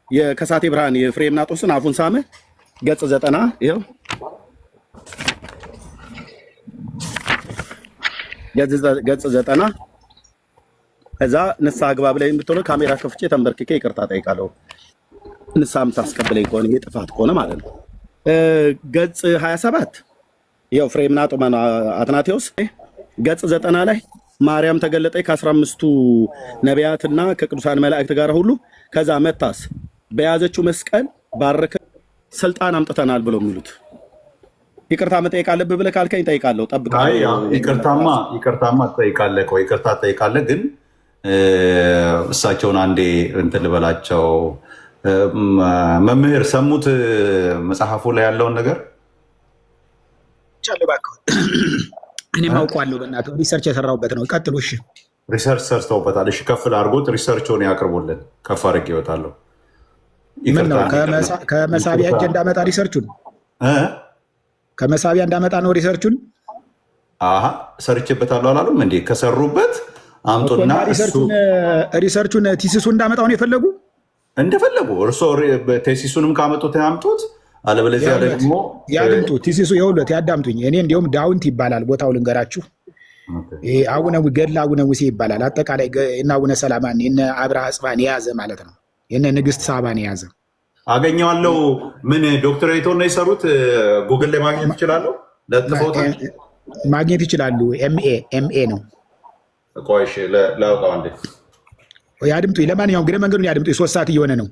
የከሳቴ ብርሃን የፍሬምናጦስን አፉን ሳመ። ገጽ 90 ይኸው ገጽ 90 እዛ ንስሐ ግባ ብለኝ የምትሆነው ካሜራ ከፍቼ ተንበርክኬ ይቅርታ ጠይቃለሁ። ንስሐ የምታስቀብለኝ ከሆነ ይሄ ጥፋት ከሆነ ማለት ነው። ገጽ 27 ይኸው ፍሬምናጦ አትናቴዎስ ገጽ 90 ላይ ማርያም ተገለጠች ከ15ቱ ነቢያትና ከቅዱሳን መላእክት ጋር ሁሉ። ከዛ መታስ በያዘችው መስቀል ባረከ፣ ስልጣን አምጥተናል ብሎ የሚሉት ይቅርታ መጠየቅ አለብህ ብለህ ካልከኝ እጠይቃለሁ። ጠብቃለሁ። ይቅርታማ ትጠይቃለህ። ቆይ ይቅርታ ትጠይቃለህ፣ ግን እሳቸውን አንዴ እንትን ልበላቸው። መምህር ሰሙት መጽሐፉ ላይ ያለውን ነገር እኔም አውቀዋለሁ። በእናትህ ሪሰርች የሰራሁበት ነው። ቀጥሉ። እሺ ሪሰርች ሰርተውበታል። እሺ ከፍ አድርጎት ሪሰርችን ያቅርቡልን። ከፍ አድርጌ ይወጣለሁ። ከመሳቢያ እጅ እንዳመጣ ሪሰርቹን ከመሳቢያ እንዳመጣ ነው ሪሰርቹን ሰርቼበታለሁ አላሉም እንዴ? ከሰሩበት አምጡና ሪሰርቹን ቲሲሱ እንዳመጣው ነው የፈለጉ እንደፈለጉ። እርስዎ ቴሲሱንም ካመጡት ያምጡት፣ አለበለዚያ ደግሞ ያድምጡ። ቲሲሱ የሁለት ያዳምጡኝ። እኔ እንዲሁም ዳውንት ይባላል ቦታው ልንገራችሁ። አቡነ ገድለ አቡነ ሙሴ ይባላል። አጠቃላይ እነ አቡነ ሰላማን እነ አብርሃ አጽብሃን የያዘ ማለት ነው። የነ ንግስት ሳባን የያዘ አገኘዋለሁ። ምን ዶክተሬት ነው የሰሩት? ጉግል ላይ ማግኘት ይችላሉ። ለጥፎታል ማግኘት ይችላሉ። ኤምኤ ነው። ቆይሽ ላውጣው አንዴ። ያድምጡኝ። ለማንኛውም እግረ መንገዱን ያድምጡኝ። 3 ሰዓት እየሆነ ነው።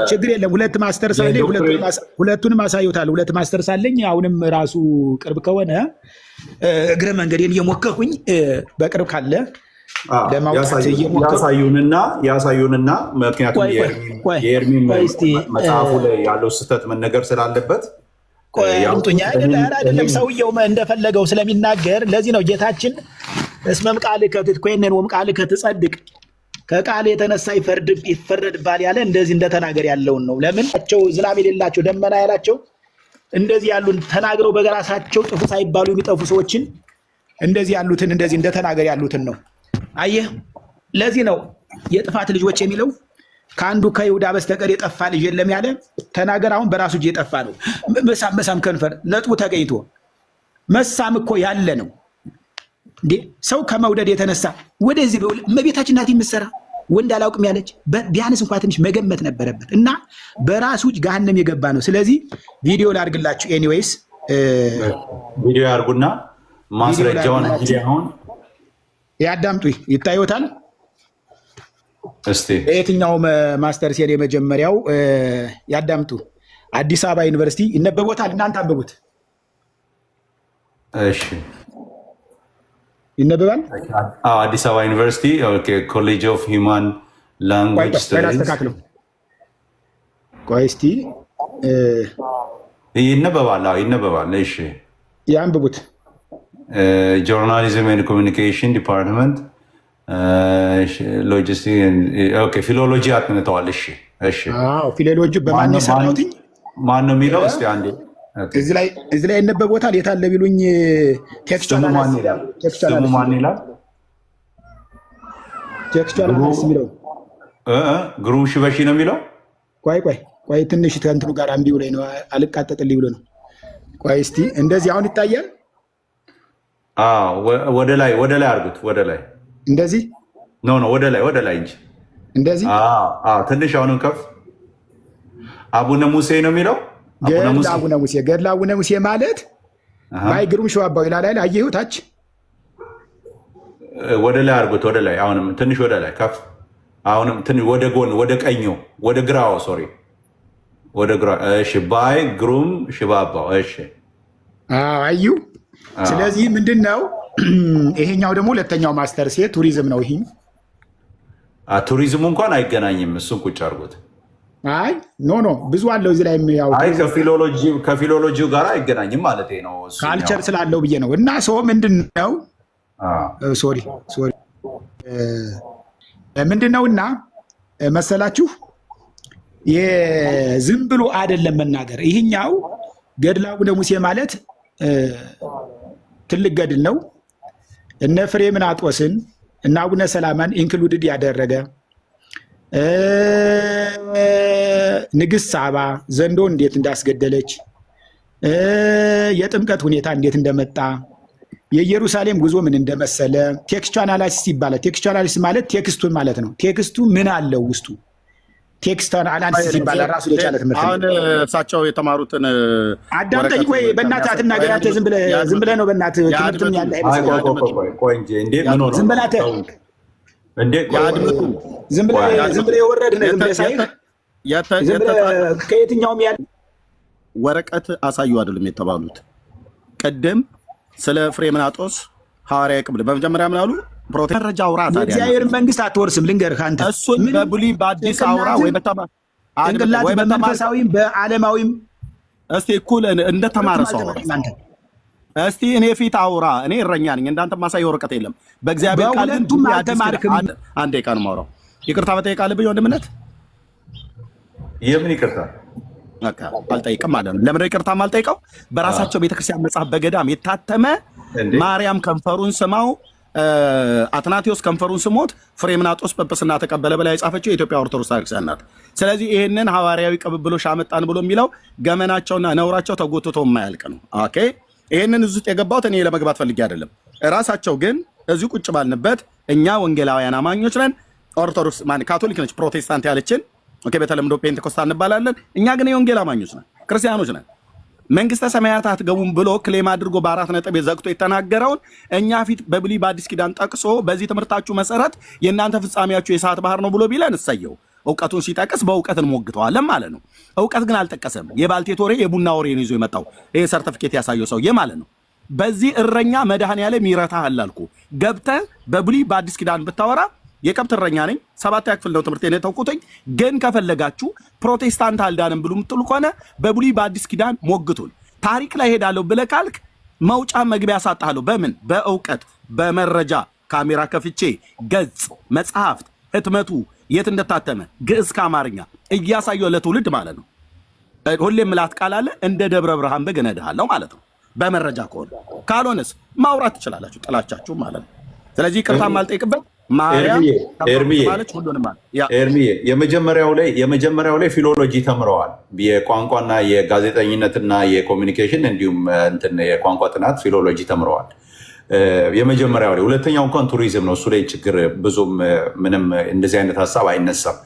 ችግር የለም። 2 ማስተርስ አለኝ። ሁለቱንም አሳዩታል። 2 ማስተርስ አለኝ። አሁንም ራሱ ቅርብ ከሆነ እግረ መንገዴን እየሞከርኩኝ በቅርብ ካለ ለማውጣት ያሳዩንና ምክንያቱም የኤርሚን መጽሐፉ ላይ ያለው ስህተት መነገር ስላለበት አድምጡኝ። አይደለም ሰውየው እንደፈለገው ስለሚናገር ለዚህ ነው ጌታችን እስመም ቃልከ ትትኮነን ወእምቃልከ ትጸድቅ ከቃል የተነሳ ይፈረድባል ያለ እንደዚህ እንደተናገር ያለውን ነው። ለምን ዝናብ የሌላቸው ደመና ያላቸው እንደዚህ ያሉን ተናግረው በራሳቸው ጥፉ ሳይባሉ የሚጠፉ ሰዎችን እንደዚህ ያሉትን እንደዚህ እንደተናገር ያሉትን ነው። አየህ፣ ለዚህ ነው የጥፋት ልጆች የሚለው ከአንዱ ከይሁዳ በስተቀር የጠፋ ልጅ የለም ያለ ተናገር። አሁን በራሱ እጅ የጠፋ ነው። መሳም ከንፈር ነጥቡ ተገኝቶ መሳም እኮ ያለ ነው እንዴ! ሰው ከመውደድ የተነሳ ወደዚህ እመቤታችን ናት የምትሰራ ወንድ አላውቅም ያለች ቢያንስ እንኳ ትንሽ መገመት ነበረበት። እና በራሱ እጅ ገሃነም የገባ ነው። ስለዚህ ቪዲዮ ላድርግላችሁ። ኤኒዌይስ ቪዲዮ ያርጉና ማስረጃውን አሁን ያዳምጡ። ይታዩታል። እስቲ የትኛው ማስተር ሴል የመጀመሪያው ያዳምጡ። አዲስ አበባ ዩኒቨርሲቲ ይነበቦታል። እናንተ አንብቡት። እሺ፣ ይነበባል። አዲስ አበባ ዩኒቨርሲቲ ኮሌጅ ኦፍ ሂውማን ላንጉዌጅ ስተዲስ። ቆይ እስቲ ይነበባል። እሺ፣ ያንብቡት። ጆርናሊዝም ኤንድ ኮሚኒኬሽን ዲፓርትመንት ፊሎሎጂ አጥንተዋል። እሺ፣ ፊሎሎጂ በማን የሰራሁት ማን ነው የሚለው? እስቲ አንዴ እዚህ ላይ ይነበቦታል። የታለ ቢሉኝ ቴክስቹዋል ስሙ ማን ይላል? ቴክስቹዋል አናሊሲስ የሚለው ግሩም ሽበሺ ነው የሚለው። ቆይ ትንሽ ከእንትኑ ጋር አንድ ብሎኝ ነው አልቃጠጥልኝ ብሎ ነው። ቆይ እስቲ እንደዚህ አሁን ይታያል። ወደ ላይ አድርጉት። ወደ ላይ እንደዚህ ወደ ላይ እንጂ እንደዚህ ትንሽ አሁንም ከፍ። አቡነ ሙሴ ነው የሚለው። ገድለ አቡነ ሙሴ ማለት ማይ ግሩም ሸዋባው ይላል። አየሁ ታች ወደ ላይ አድርጉት። ወደ ላይ አሁንም ትንሽ ወደ ላይ ከፍ። አሁንም ትንሽ ወደ ጎን፣ ወደ ቀኙ፣ ወደ ግራው፣ ሶሪ ወደ ግራ። እሺ፣ ባይ ግሩም ሽባባው። እሺ፣ አዩ። ስለዚህ ምንድን ነው ይሄኛው ደግሞ ሁለተኛው ማስተር ሴት ቱሪዝም ነው። ይሄ ቱሪዝሙ እንኳን አይገናኝም። እሱን ቁጭ አድርጉት። አይ ኖ ብዙ አለው እዚህ ላይ ከፊሎሎጂው ጋር አይገናኝም ማለት ነው። ካልቸር ስላለው ብዬ ነው። እና ሰው ምንድን ነው ሶሪ ምንድን ነው እና መሰላችሁ ዝም ብሎ አይደለም መናገር። ይህኛው ገድለ አቡነ ሙሴ ማለት ትልቅ ገድል ነው። እነ ፍሬምናጦስን እና አቡነ ሰላማን ኢንክሉድድ ያደረገ ንግስት ሳባ ዘንዶ እንዴት እንዳስገደለች፣ የጥምቀት ሁኔታ እንዴት እንደመጣ፣ የኢየሩሳሌም ጉዞ ምን እንደመሰለ ቴክስቹዋል አናላይሲስ ይባላል። ቴክስቹዋል አናላይሲስ ማለት ቴክስቱን ማለት ነው። ቴክስቱ ምን አለው ውስጡ ቴክስቱን አናላይሲስ ይባላል። ራሱ የቻለ ትምህርት ነው። አሁን እሳቸው የተማሩትን አዳምጠኝ። ወይ በእናትህ አትናገር አንተ። ዝም ብለህ ነው በእናትህ ትምህርትም ያለ ዝም ብለህ ዝም ብለህ የወረድህ ነህ። ዝም ብለህ ሳይህ ከየትኛውም ያለ ወረቀት አሳዩ አይደለም የተባሉት። ቅድም ስለ ፍሬምናጦስ ሐዋርያዊ ቅብል በመጀመሪያ ምን አሉ? ፕሮቴስታንት መረጃ አውራ። ታዲያ የእግዚአብሔር መንግስት አትወርስም። ልንገርህ አንተ እሱን በብሉይ በአዲስ አውራ ወይ ጭንቅላት በመንፈሳዊም በዓለማዊም እስቲ እኩል እንደተማረ ሰው እስቲ እኔ ፊት አውራ። እኔ እረኛ ነኝ። እንዳንተ ማሳይ ወረቀት የለም። በእግዚአብሔር ቃል ግን አልተማርክም። አንዴ ቃል ማውራው ይቅርታ በጠይቅ አለብኝ ወንድምነት። የምን ይቅርታ አልጠይቅም ማለት ነው። ለምን ይቅርታ አልጠይቀው? በራሳቸው ቤተክርስቲያን መጽሐፍ በገዳም የታተመ ማርያም ከንፈሩን ስማው አትናቴዎስ ከንፈሩን ስሞት ፍሬምናጦስ ጵጵስና ተቀበለ በላይ የጻፈችው የኢትዮጵያ ኦርቶዶክስ ቤተክርስቲያን ናት። ስለዚህ ይህንን ሐዋርያዊ ቅብብሎሽ አመጣን ብሎ የሚለው ገመናቸውና ነውራቸው ተጎትቶ የማያልቅ ነው። ኦኬ፣ ይህንን እዚህ ውስጥ የገባሁት እኔ ለመግባት ፈልጌ አይደለም። እራሳቸው ግን እዚሁ ቁጭ ባልንበት እኛ ወንጌላውያን አማኞች ነን። ኦርቶዶክስ ካቶሊክ ነች ፕሮቴስታንት ያለችን፣ ኦኬ፣ በተለምዶ ፔንቴኮስታል እንባላለን። እኛ ግን የወንጌል አማኞች ነን፣ ክርስቲያኖች ነን። መንግስተ ሰማያት አትገቡም ብሎ ክሌም አድርጎ በ4 ነጥብ ዘግቶ የተናገረውን እኛ ፊት በብሉይ በአዲስ ኪዳን ጠቅሶ በዚህ ትምህርታችሁ መሰረት የእናንተ ፍጻሜያችሁ የእሳት ባህር ነው ብሎ ቢለን እሰየው። እውቀቱን ሲጠቅስ በእውቀት እንሞግተዋለን ማለት ነው። እውቀት ግን አልጠቀሰም። የባልቴት ወሬ የቡና ወሬ ነው ይዞ የመጣው ይሄ ሰርተፊኬት ያሳየው ሰውዬ ማለት ነው። በዚህ እረኛ መድኃኔዓለም ይረታሃል አልኩ። ገብተህ በብሉይ በአዲስ ኪዳን ብታወራ የከብት እረኛ ነኝ 7ኛ ክፍል ነው ትምህርቴን የተውኩትኝ። ግን ከፈለጋችሁ ፕሮቴስታንት አልዳንም ብሉ ምትሉ ከሆነ በብሉይ በአዲስ ኪዳን ሞግቱን። ታሪክ ላይ ሄዳለሁ ብለህ ካልክ መውጫ መግቢያ ያሳጣሃለሁ። በምን በእውቀት በመረጃ ካሜራ ከፍቼ ገጽ መጽሐፍት ህትመቱ የት እንደታተመ ግዕዝ ከአማርኛ እያሳየው ለትውልድ ማለት ነው። ሁሌም ምላት ቃል አለ እንደ ደብረ ብርሃን በግ እነድሃለሁ ማለት ነው። በመረጃ ከሆነ ካልሆነስ ማውራት ትችላላችሁ ጥላቻችሁ ማለት ነው። ስለዚህ ይቅርታ ማልጠይቅበት ማርያም ማለት ሁሉንም ማለት ኤርሚዬ የመጀመሪያው ላይ ፊሎሎጂ ተምረዋል። የቋንቋና የጋዜጠኝነትና የኮሚኒኬሽን እንዲሁም እንትን የቋንቋ ጥናት ፊሎሎጂ ተምረዋል። የመጀመሪያው ላይ ሁለተኛው እንኳን ቱሪዝም ነው። እሱ ላይ ችግር ብዙም ምንም እንደዚህ አይነት ሀሳብ አይነሳም።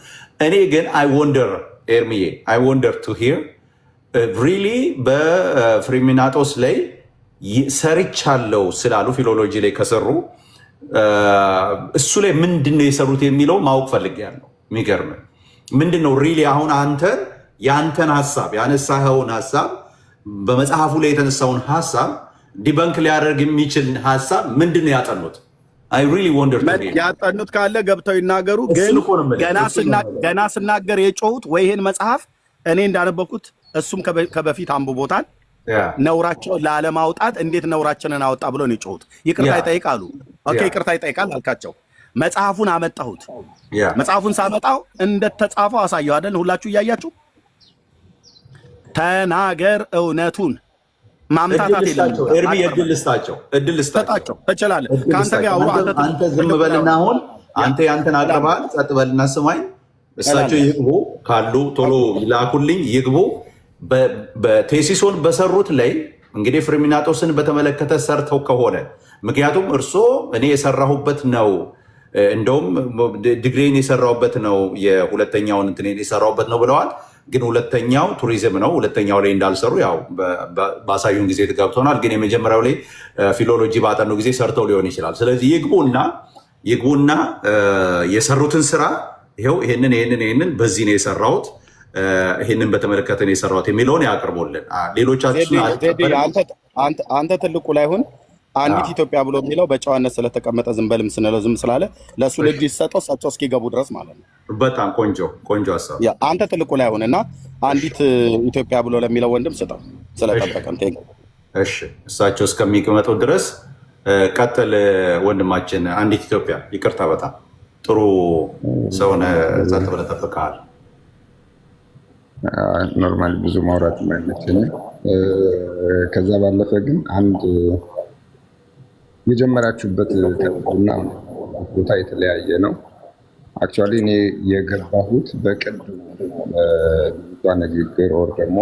እኔ ግን ኤርሚዬ አይ ወንደር ቱ ሂር ሪሊ በፍሬሚናጦስ ላይ ሰርቻለው ስላሉ ፊሎሎጂ ላይ ከሰሩ እሱ ላይ ምንድነው የሰሩት የሚለው ማወቅ ፈልጌያለሁ። የሚገርም ምንድነው ሪሊ አሁን የአንተን ሀሳብ ያነሳኸውን ሀሳብ በመጽሐፉ ላይ የተነሳውን ሀሳብ ዲበንክ ሊያደርግ የሚችል ሀሳብ ምንድነው ያጠኑት? አይ ሪሊ ወንደር ያጠኑት ካለ ገብተው ይናገሩ። ግን ገና ስናገር የጮሁት ወይ ይሄን መጽሐፍ እኔ እንዳነበኩት እሱም ከበፊት አንብቦታል። ነውራቸውን ላለማውጣት እንዴት ነውራችንን አወጣ ብሎ ነው የጮሁት። ይቅርታ ይጠይቃሉ። ኦኬ ይቅርታ ይጠይቃል አልካቸው። መጽሐፉን አመጣሁት። መጽሐፉን ሳመጣው እንደተጻፈው አሳየው አይደል? ሁላችሁ እያያችሁ ተናገር እውነቱን ማምታታት የለም። ኤርሚ እድል ልስጣቸው ትችላለህ። ከአንተ ጋር አንተ ዝም በልና አሁን አንተ ያንተን አቅርባል። ጸጥ በልና ስማኝ። እሳቸው ይግቡ ካሉ ቶሎ ይላኩልኝ ይግቡ። በቴሲሶን በሰሩት ላይ እንግዲህ ፍሬሚናጦስን በተመለከተ ሰርተው ከሆነ ምክንያቱም እርሶ እኔ የሰራሁበት ነው እንደውም ዲግሪን የሰራሁበት ነው የሁለተኛውን እንትን የሰራሁበት ነው ብለዋል። ግን ሁለተኛው ቱሪዝም ነው። ሁለተኛው ላይ እንዳልሰሩ ያው ባሳዩን ጊዜ ገብቶናል። ግን የመጀመሪያው ላይ ፊሎሎጂ ባጠኑ ጊዜ ሰርተው ሊሆን ይችላል። ስለዚህ ይግቡና የሰሩትን ስራ ይኸው ይህንን በዚህ ነው የሰራሁት ይህንን በተመለከተ ነው የሰራሁት የሚለውን ያቅርቦልን። ሌሎቻችን አንተ ትልቁ ላይሆን አንዲት ኢትዮጵያ ብሎ የሚለው በጨዋነት ስለተቀመጠ ዝም በልም ስንለው ዝም ስላለ ለእሱ ልጅ ይሰጠው እሳቸው እስኪገቡ ድረስ ማለት ነው። በጣም ቆንጆ ሀሳብ። አንተ ትልቁ ላይሆን እና አንዲት ኢትዮጵያ ብሎ ለሚለው ወንድም ስጠው ስለጠበቀን። እሺ እሳቸው እስከሚቀመጡ ድረስ ቀጥል ወንድማችን። አንዲት ኢትዮጵያ ይቅርታ፣ በጣም ጥሩ ሰውነ ጸጥ ብለህ ጠብቀሃል። ኖርማሊ ብዙ ማውራት የማይመቸኝ ከዛ ባለፈ ግን አንድ የጀመራችሁበት እና ቦታ የተለያየ ነው። አክቹዋሊ እኔ የገባሁት በቅድ ንግግር ወር ደግሞ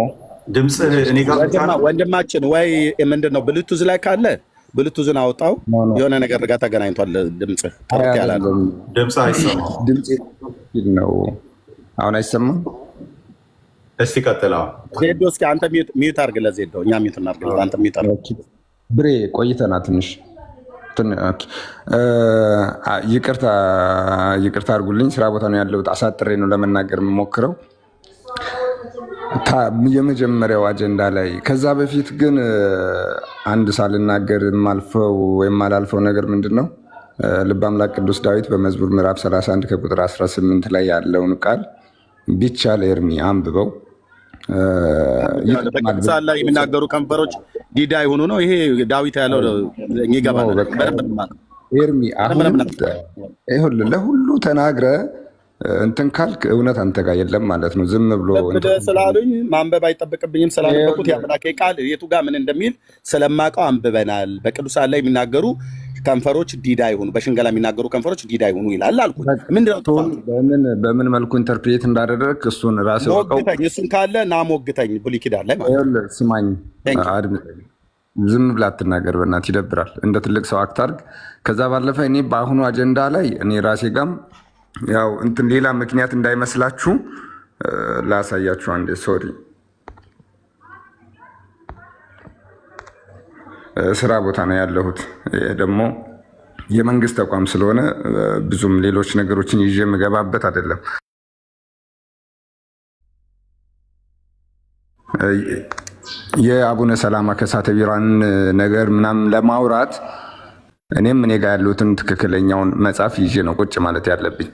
ድምፅህ እኔ ጋር ወንድማችን ወይ ምንድን ነው ብሉቱዝ ላይ ካለ ብሉቱዝን አውጣው። የሆነ ነገር ጋር ተገናኝቷል። ድምፅህ ጥርት ያላለ ድምፅ አይሰማም። ድምፅ ነው አሁን አይሰማም። እስቲ ቀጥላ ዜዶ እስኪ አንተ ሚዩት አድርግ። ለዜዶ እኛ ሚዩት እናድርግ። አንተ ሚዩት አድርግ። ብሬ ቆይተና ትንሽ ይቅርታ አድርጉልኝ። ስራ ቦታ ነው ያለሁት። አሳጥሬ ነው ለመናገር የምሞክረው የመጀመሪያው አጀንዳ ላይ። ከዛ በፊት ግን አንድ ሳልናገር የማልፈው ወይም የማላልፈው ነገር ምንድን ነው? ልበ አምላክ ቅዱስ ዳዊት በመዝሙር ምዕራፍ 31 ከቁጥር 18 ላይ ያለውን ቃል ቢቻል ኤርሚ አንብበው። በቅዱሳን ላይ የሚናገሩ ከንፈሮች ዲዳ የሆኑ ነው። ይሄ ዳዊት ያለው ይገባል። ኤርሚ አሁን ለሁሉ ተናግረ እንትን ካልክ እውነት አንተ ጋር የለም ማለት ነው። ዝም ብሎ ስላሉኝ ማንበብ አይጠበቅብኝም። ስላነበኩት የአምላኬ ቃል የቱ ጋር ምን እንደሚል ስለማውቀው አንብበናል። በቅዱሳን ላይ የሚናገሩ ከንፈሮች ዲዳ ይሁኑ፣ በሽንገላ የሚናገሩ ከንፈሮች ዲዳ ይሁኑ ይላል አልኩ። በምን መልኩ ኢንተርፕሬት እንዳደረግ እሱን ራስህ ወቀው። እሱን ካለ ና ሞግተኝ። ብሉይ ኪዳን ላይ ማለት ስማኝ፣ አድምጠኝ። ዝም ብለህ አትናገር፣ በእናትህ ይደብራል። እንደ ትልቅ ሰው አክት አድርግ። ከዛ ባለፈ እኔ በአሁኑ አጀንዳ ላይ እኔ ራሴ ጋም ያው እንትን ሌላ ምክንያት እንዳይመስላችሁ ላሳያችሁ አንዴ። ሶሪ ስራ ቦታ ነው ያለሁት። ደግሞ የመንግስት ተቋም ስለሆነ ብዙም ሌሎች ነገሮችን ይዤ የምገባበት አይደለም። የአቡነ ሰላማ ከሳተ ቢራን ነገር ምናምን ለማውራት እኔም እኔ ጋር ያሉትን ትክክለኛውን መጽሐፍ ይዤ ነው ቁጭ ማለት ያለብኝ።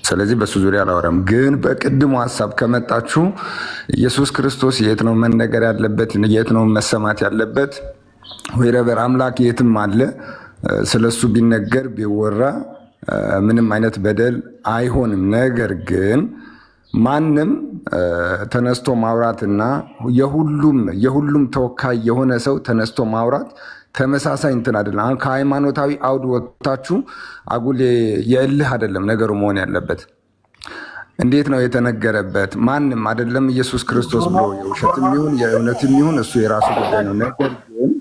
ስለዚህ በሱ ዙሪያ አላወራም። ግን በቅድሙ ሀሳብ ከመጣችሁ ኢየሱስ ክርስቶስ የት ነው መነገር ያለበት? የት ነው መሰማት ያለበት? ወይረበር አምላክ የትም አለ። ስለሱ ቢነገር ቢወራ ምንም አይነት በደል አይሆንም። ነገር ግን ማንም ተነስቶ ማውራትና የሁሉም ተወካይ የሆነ ሰው ተነስቶ ማውራት ተመሳሳይ እንትን አይደለም። አሁን ከሃይማኖታዊ አውድ ወጥታችሁ አጉል የእልህ አይደለም ነገሩ መሆን ያለበት። እንዴት ነው የተነገረበት? ማንም አይደለም ኢየሱስ ክርስቶስ ብሎ የውሸትም ይሁን የእውነትም ይሁን እሱ የራሱ ጉዳይ ነው። ነገር ግን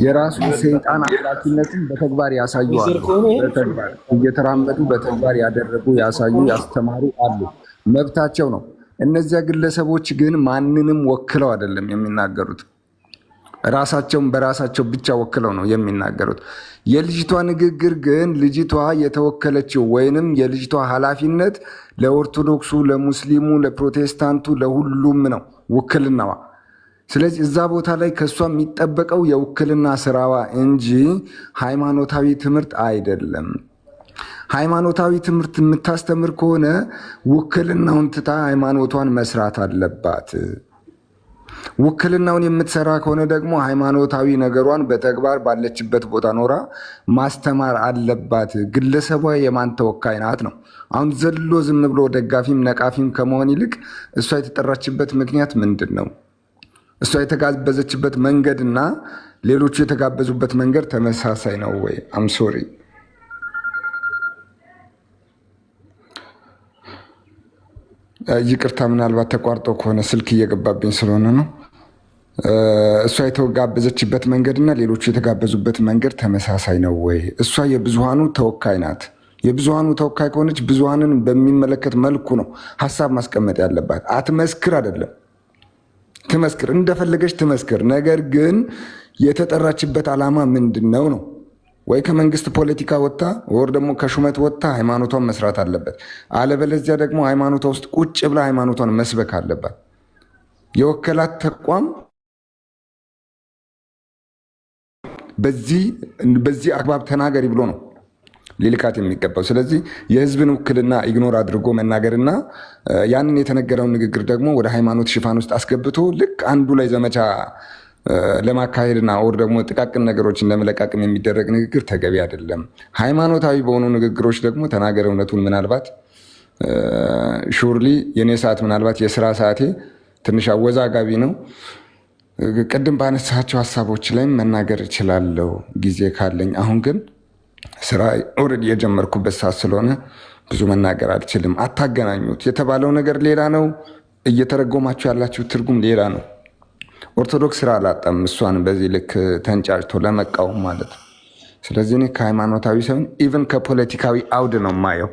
የራሱ ሰይጣን አምላኪነትን በተግባር ያሳዩ አሉ። በተግባር እየተራመዱ በተግባር ያደረጉ ያሳዩ ያስተማሩ አሉ። መብታቸው ነው። እነዚያ ግለሰቦች ግን ማንንም ወክለው አይደለም የሚናገሩት። ራሳቸውን በራሳቸው ብቻ ወክለው ነው የሚናገሩት። የልጅቷ ንግግር ግን ልጅቷ የተወከለችው ወይንም የልጅቷ ኃላፊነት ለኦርቶዶክሱ፣ ለሙስሊሙ፣ ለፕሮቴስታንቱ፣ ለሁሉም ነው ውክልናዋ። ስለዚህ እዛ ቦታ ላይ ከእሷ የሚጠበቀው የውክልና ስራዋ እንጂ ሃይማኖታዊ ትምህርት አይደለም። ሃይማኖታዊ ትምህርት የምታስተምር ከሆነ ውክልናውን ትታ ሃይማኖቷን መስራት አለባት። ውክልናውን የምትሰራ ከሆነ ደግሞ ሃይማኖታዊ ነገሯን በተግባር ባለችበት ቦታ ኖራ ማስተማር አለባት። ግለሰቧ የማን ተወካይ ናት ነው። አሁን ዘሎ ዝም ብሎ ደጋፊም ነቃፊም ከመሆን ይልቅ እሷ የተጠራችበት ምክንያት ምንድን ነው? እሷ የተጋበዘችበት መንገድና ሌሎቹ የተጋበዙበት መንገድ ተመሳሳይ ነው ወይ? አምሶሪ ይቅርታ፣ ምናልባት ተቋርጦ ከሆነ ስልክ እየገባብኝ ስለሆነ ነው። እሷ የተጋበዘችበት መንገድና ሌሎቹ የተጋበዙበት መንገድ ተመሳሳይ ነው ወይ? እሷ የብዙሃኑ ተወካይ ናት። የብዙሃኑ ተወካይ ከሆነች ብዙሃንን በሚመለከት መልኩ ነው ሀሳብ ማስቀመጥ ያለባት። አትመስክር አይደለም፣ ትመስክር፣ እንደፈለገች ትመስክር። ነገር ግን የተጠራችበት ዓላማ ምንድን ነው ነው? ወይ ከመንግስት ፖለቲካ ወጥታ ወር ደግሞ ከሹመት ወጥታ ሃይማኖቷን መስራት አለበት። አለበለዚያ ደግሞ ሃይማኖቷ ውስጥ ቁጭ ብላ ሃይማኖቷን መስበክ አለባት። የወከላት ተቋም በዚህ አግባብ ተናገሪ ብሎ ነው ሊልካት የሚገባው። ስለዚህ የህዝብን ውክልና ኢግኖር አድርጎ መናገርና ያንን የተነገረውን ንግግር ደግሞ ወደ ሃይማኖት ሽፋን ውስጥ አስገብቶ ልክ አንዱ ላይ ዘመቻ ለማካሄድና ወር ደግሞ ጥቃቅን ነገሮችን ለመለቃቅም የሚደረግ ንግግር ተገቢ አይደለም። ሃይማኖታዊ በሆኑ ንግግሮች ደግሞ ተናገረ እውነቱን። ምናልባት ሹርሊ የኔ ሰዓት ምናልባት የስራ ሰዓቴ ትንሽ አወዛጋቢ ነው። ቅድም ባነሳቸው ሀሳቦች ላይም መናገር እችላለሁ ጊዜ ካለኝ። አሁን ግን ስራ ኦልሬዲ የጀመርኩበት ሰዓት ስለሆነ ብዙ መናገር አልችልም። አታገናኙት። የተባለው ነገር ሌላ ነው፣ እየተረጎማችሁ ያላችሁ ትርጉም ሌላ ነው። ኦርቶዶክስ ስራ አላጣም እሷን በዚህ ልክ ተንጫጭቶ ለመቃወም ማለት ነው። ስለዚህ እኔ ከሃይማኖታዊ ሳይሆን ኢቨን ከፖለቲካዊ አውድ ነው ማየው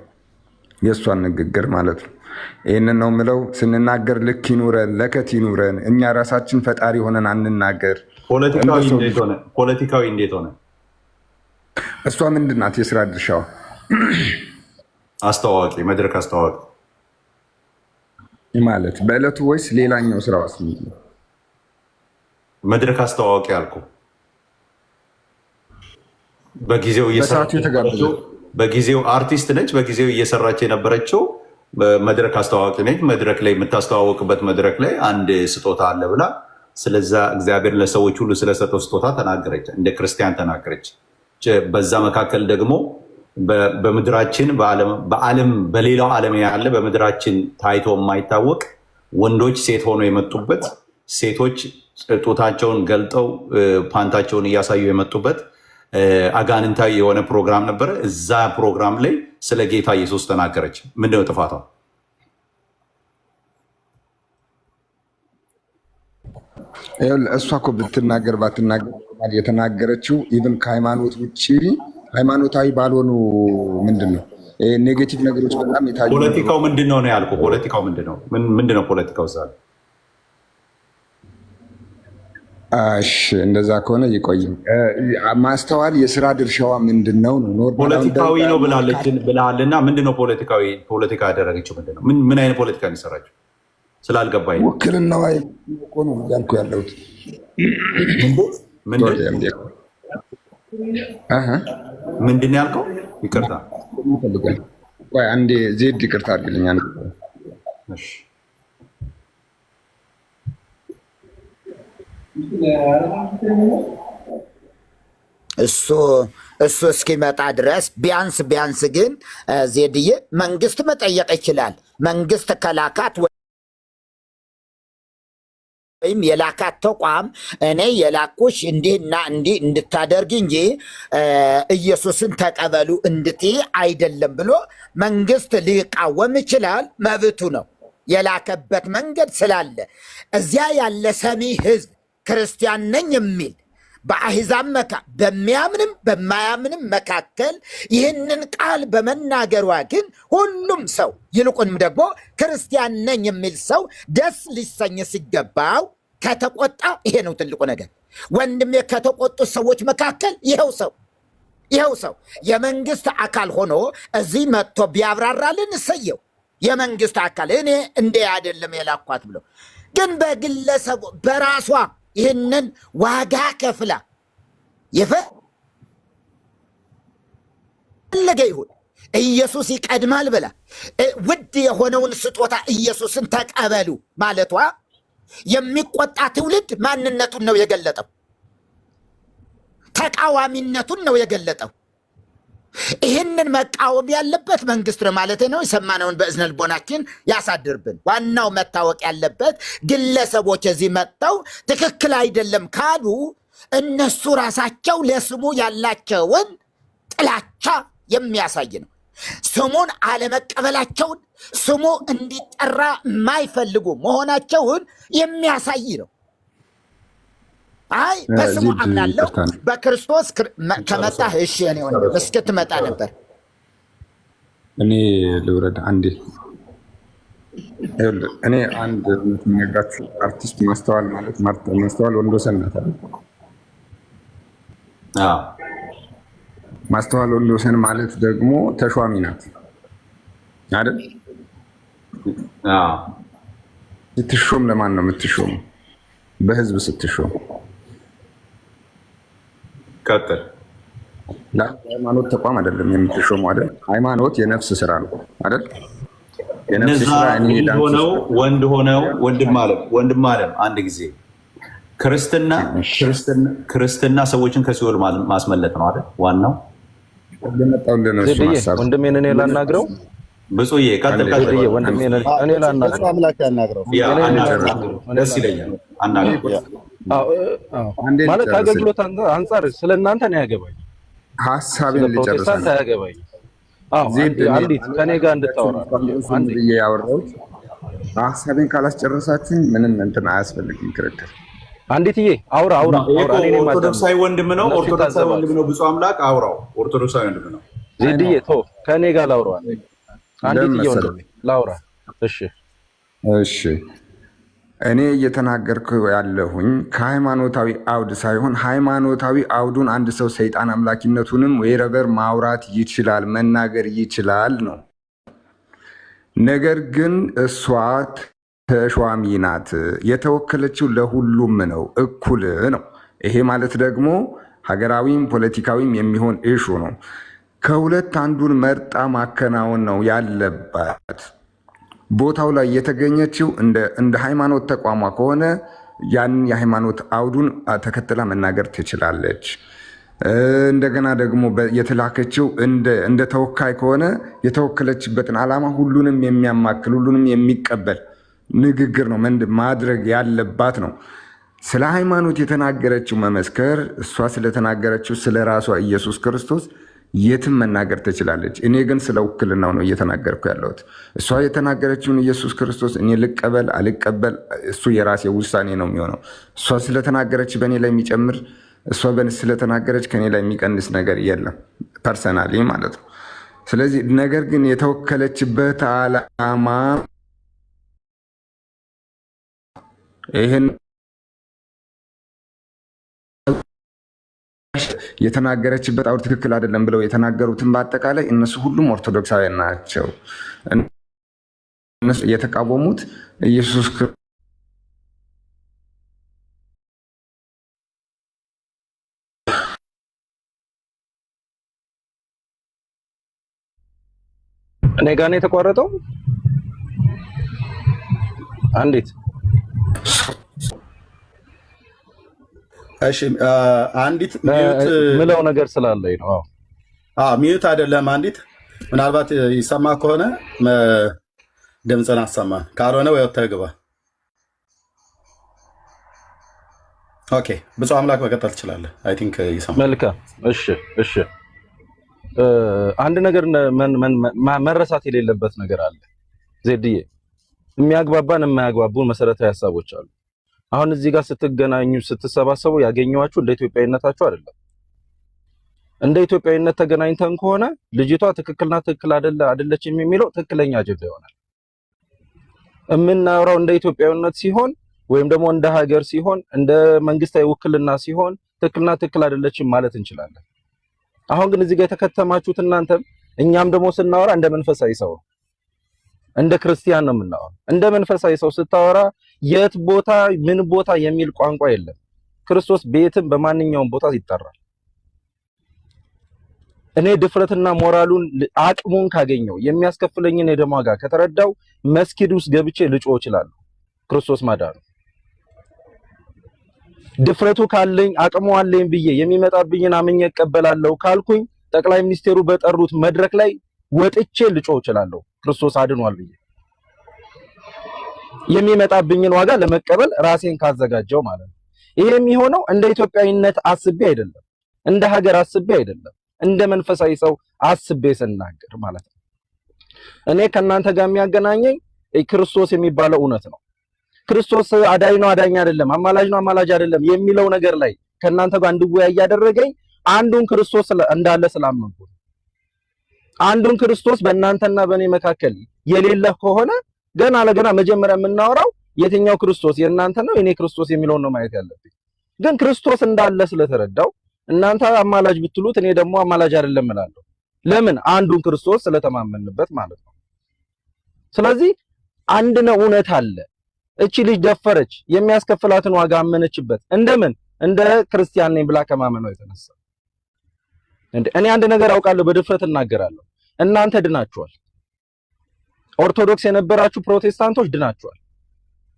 የእሷን ንግግር ማለት ነው። ይህንን ነው ምለው። ስንናገር ልክ ይኑረን፣ ለከት ይኑረን። እኛ ራሳችን ፈጣሪ ሆነን አንናገር። ፖለቲካዊ እንዴት ሆነ? እሷ ምንድን ናት የስራ ድርሻዋ? አስተዋዋቂ፣ መድረክ አስተዋዋቂ ማለት በዕለቱ ወይስ ሌላኛው ስራ ዋስ? መድረክ አስተዋዋቂ አልኩ። በጊዜው አርቲስት ነች። በጊዜው እየሰራች የነበረችው መድረክ አስተዋዋቂ ነች። መድረክ ላይ የምታስተዋወቅበት መድረክ ላይ አንድ ስጦታ አለ ብላ ስለዛ እግዚአብሔር ለሰዎች ሁሉ ስለሰጠው ስጦታ ተናገረች። እንደ ክርስቲያን ተናገረች። በዛ መካከል ደግሞ በምድራችን በዓለም በሌላው ዓለም ያለ በምድራችን ታይቶ የማይታወቅ ወንዶች ሴት ሆነው የመጡበት ሴቶች ጡታቸውን ገልጠው ፓንታቸውን እያሳዩ የመጡበት አጋንንታዊ የሆነ ፕሮግራም ነበረ። እዛ ፕሮግራም ላይ ስለ ጌታ ኢየሱስ ተናገረች። ምንድነው ጥፋቷ? እሷ እኮ ብትናገር ባትናገር የተናገረችው ኢቭን ከሃይማኖት ውጭ ሃይማኖታዊ ባልሆኑ ምንድን ነው ኔጌቲቭ ነገሮች በጣም የታዩ። ፖለቲካው ምንድን ነው ነው ያልኩህ። ፖለቲካው ምንድን ነው? ምንድን ነው ፖለቲካው? እዛ እሺ እንደዛ ከሆነ ይቆይ። ማስተዋል የስራ ድርሻዋ ምንድን ነው? ፖለቲካዊ ነው ብላለችና ምንድን ነው ፖለቲካ ያደረገችው? ምንድን ነው? ምን አይነት ፖለቲካ የሚሰራችው ስላልገባኝ ውክልናዋ ነው ያልኩ ያለሁት። ምንድን ያልከው? ይቅርታ አንዴ ዜድ ይቅርታ አድርግልኝ። እሱ እስኪመጣ ድረስ ቢያንስ ግን ዜድዬ መንግስት መጠየቅ ይችላል። መንግስት ከላካት ወይም የላካት ተቋም እኔ የላኩሽ እንዲህና እንዲህ እንድታደርግ እንጂ ኢየሱስን ተቀበሉ እንድትይ አይደለም ብሎ መንግስት ሊቃወም ይችላል። መብቱ ነው። የላከበት መንገድ ስላለ እዚያ ያለ ሰሚ ህዝብ ክርስቲያን ነኝ የሚል በአሕዛብ በሚያምንም በማያምንም መካከል ይህንን ቃል በመናገሯ ግን ሁሉም ሰው ይልቁንም ደግሞ ክርስቲያን ነኝ የሚል ሰው ደስ ሊሰኝ ሲገባው ከተቆጣ፣ ይሄ ነው ትልቁ ነገር ወንድሜ። ከተቆጡ ሰዎች መካከል ይኸው ሰው የመንግስት አካል ሆኖ እዚህ መጥቶ ቢያብራራልን እሰየው። የመንግስት አካል እኔ እንዴ አይደለም የላኳት ብሎ ግን በግለሰቡ በራሷ ይህንን ዋጋ ከፍላ የፈለገ ይሁን ኢየሱስ ይቀድማል ብላ ውድ የሆነውን ስጦታ ኢየሱስን ተቀበሉ ማለቷ የሚቆጣ ትውልድ ማንነቱን ነው የገለጠው፣ ተቃዋሚነቱን ነው የገለጠው። ይህንን መቃወም ያለበት መንግስት ነው ማለት ነው። የሰማነውን በእዝነ ልቦናችን ያሳድርብን። ዋናው መታወቅ ያለበት ግለሰቦች እዚህ መጥተው ትክክል አይደለም ካሉ እነሱ ራሳቸው ለስሙ ያላቸውን ጥላቻ የሚያሳይ ነው። ስሙን አለመቀበላቸውን፣ ስሙ እንዲጠራ የማይፈልጉ መሆናቸውን የሚያሳይ ነው። አይ በስሙ አምናለሁ በክርስቶስ ከመጣህ እሺ፣ እኔ ወንድም እስክትመጣ ነበር። እኔ ልውረድ አንዴ። እኔ አንድ የምነግራችሁ አርቲስት ማስተዋል ማለት ማስተዋል ወንዶሰን ናት አይደል? ማስተዋል ወንዶሰን ማለት ደግሞ ተሿሚ ናት አይደል? ስትሾም ለማን ነው የምትሾሙ? በህዝብ ስትሾም ሃይማኖት ተቋም አይደለም የምትሾሙ አይደል? ሃይማኖት የነፍስ ስራ ነው አይደል? ወንድ ሆነው ወንድም አለም አንድ ጊዜ ክርስትና ሰዎችን ከሲኦል ማስመለጥ ነው አይደል? ዋናው ወንድሜን እኔ ላናግረው። ብፁዬ ቀጥል። እኔ ላናግረው ደስ ይለኛል። ማለት ከአገልግሎት አንጻር ስለ እናንተ ነው ያገባኝ። ሀሳቤን ልጨርስ። ያገባኝ አንዲት ከኔ ጋር እንድታወራ ያወራሁት ሀሳቤን ካላስጨረሳችን ምንም እንትን አያስፈልግም ክርክር። አንዲትዬ አውራ ኦርቶዶክሳዊ ወንድም ነው። ብፁዕ አምላክ አውራው ኦርቶዶክሳዊ ወንድም ነው። ዜድዬ ተው ከኔ ጋር ላውራ። አንዲትዬ ወንድም ላውራ። እሺ እኔ እየተናገርኩ ያለሁኝ ከሃይማኖታዊ አውድ ሳይሆን ሃይማኖታዊ አውዱን አንድ ሰው ሰይጣን አምላኪነቱንም ወይረበር ማውራት ይችላል፣ መናገር ይችላል ነው። ነገር ግን እሷ ተሿሚ ናት፣ የተወከለችው ለሁሉም ነው፣ እኩል ነው። ይሄ ማለት ደግሞ ሀገራዊም ፖለቲካዊም የሚሆን ኢሹ ነው። ከሁለት አንዱን መርጣ ማከናወን ነው ያለባት። ቦታው ላይ የተገኘችው እንደ ሃይማኖት ተቋሟ ከሆነ ያንን የሃይማኖት አውዱን ተከትላ መናገር ትችላለች። እንደገና ደግሞ የተላከችው እንደ ተወካይ ከሆነ የተወከለችበትን ዓላማ ሁሉንም የሚያማክል ሁሉንም የሚቀበል ንግግር ነው ማድረግ ያለባት ነው። ስለ ሃይማኖት የተናገረችው መመስከር፣ እሷ ስለተናገረችው ስለ ራሷ ኢየሱስ ክርስቶስ የትም መናገር ትችላለች። እኔ ግን ስለ ውክልናው ነው እየተናገርኩ ያለሁት። እሷ የተናገረችውን ኢየሱስ ክርስቶስ እኔ ልቀበል አልቀበል እሱ የራሴ ውሳኔ ነው የሚሆነው። እሷ ስለተናገረች በእኔ ላይ የሚጨምር፣ እሷ ስለተናገረች ከኔ ላይ የሚቀንስ ነገር የለም፣ ፐርሰናሊ ማለት ነው። ስለዚህ ነገር ግን የተወከለችበት ዓላማ ይህን የተናገረችበት አውድ ትክክል አይደለም ብለው የተናገሩትን በአጠቃላይ እነሱ ሁሉም ኦርቶዶክሳውያን ናቸው። እነሱ የተቃወሙት ኢየሱስ እኔ ጋር ነው የተቋረጠው። አንዲት እሺ፣ አንዲት ሚዩት ምለው ነገር ስላለኝ ነው። ሚዩት አይደለም። አንዲት ምናልባት ይሰማ ከሆነ ድምፅን አሰማን፣ ካልሆነ ወይ ወጥተህ ግባ። ኦኬ፣ ብፁዕ አምላክ መቀጠል ትችላለህ። አይ ቲንክ ይሰማል። መልካም። እሺ። አንድ ነገር መረሳት የሌለበት ነገር አለ ዜድዬ። የሚያግባባን የማያግባቡን መሰረታዊ ሀሳቦች አሉ። አሁን እዚህ ጋር ስትገናኙ ስትሰባሰቡ ያገኘዋችሁ እንደ ኢትዮጵያዊነታችሁ አይደለም። እንደ ኢትዮጵያዊነት ተገናኝተን ከሆነ ልጅቷ ትክክልና ትክክል አይደለችም የሚለው ትክክለኛ አጀንዳ ይሆናል። የምናወራው እንደ ኢትዮጵያዊነት ሲሆን ወይም ደግሞ እንደ ሀገር ሲሆን እንደ መንግስታዊ ውክልና ሲሆን ትክክልና ትክክል አይደለችም ማለት እንችላለን። አሁን ግን እዚህ ጋር የተከተማችሁት እናንተም እኛም ደግሞ ስናወራ እንደ መንፈሳዊ ሰው ነው፣ እንደ ክርስቲያን ነው የምናወራው። እንደ መንፈሳዊ ሰው ስታወራ የት ቦታ ምን ቦታ የሚል ቋንቋ የለም። ክርስቶስ ቤትም በማንኛውም ቦታ ይጠራል። እኔ ድፍረትና ሞራሉን አቅሙን ካገኘው የሚያስከፍለኝን የደም ዋጋ ከተረዳው መስጊድ ውስጥ ገብቼ ልጮህ እችላለሁ። ክርስቶስ ማዳኑ ድፍረቱ ካለኝ አቅሙ አለኝ ብዬ የሚመጣብኝን አምኜ እቀበላለሁ ካልኩኝ ጠቅላይ ሚኒስቴሩ በጠሩት መድረክ ላይ ወጥቼ ልጮህ እችላለሁ። ክርስቶስ አድኗል ብዬ የሚመጣብኝን ዋጋ ለመቀበል ራሴን ካዘጋጀው ማለት ነው። ይሄ የሚሆነው እንደ ኢትዮጵያዊነት አስቤ አይደለም፣ እንደ ሀገር አስቤ አይደለም፣ እንደ መንፈሳዊ ሰው አስቤ ስናገር ማለት ነው። እኔ ከእናንተ ጋር የሚያገናኘኝ ክርስቶስ የሚባለው እውነት ነው። ክርስቶስ አዳኝ ነው አዳኝ አይደለም፣ አማላጅ ነው አማላጅ አይደለም የሚለው ነገር ላይ ከእናንተ ጋር እንድወያይ ያደረገኝ አንዱን ክርስቶስ እንዳለ ስላመንኩ። አንዱን ክርስቶስ በእናንተና በእኔ መካከል የሌለ ከሆነ ገና ለገና መጀመሪያ የምናወራው የትኛው ክርስቶስ የእናንተ ነው የኔ ክርስቶስ የሚለውን ነው ማየት ያለብኝ። ግን ክርስቶስ እንዳለ ስለተረዳው እናንተ አማላጅ ብትሉት እኔ ደግሞ አማላጅ አይደለም እላለሁ። ለምን? አንዱን ክርስቶስ ስለተማመንበት ማለት ነው። ስለዚህ አንድ ነው እውነት አለ። እቺ ልጅ ደፈረች፣ የሚያስከፍላትን ዋጋ አመነችበት። እንደምን? እንደ ክርስቲያን ነኝ ብላ ከማመኗ የተነሳ እኔ አንድ ነገር አውቃለሁ፣ በድፍረት እናገራለሁ። እናንተ ድናችኋል። ኦርቶዶክስ የነበራችሁ ፕሮቴስታንቶች ድናችኋል።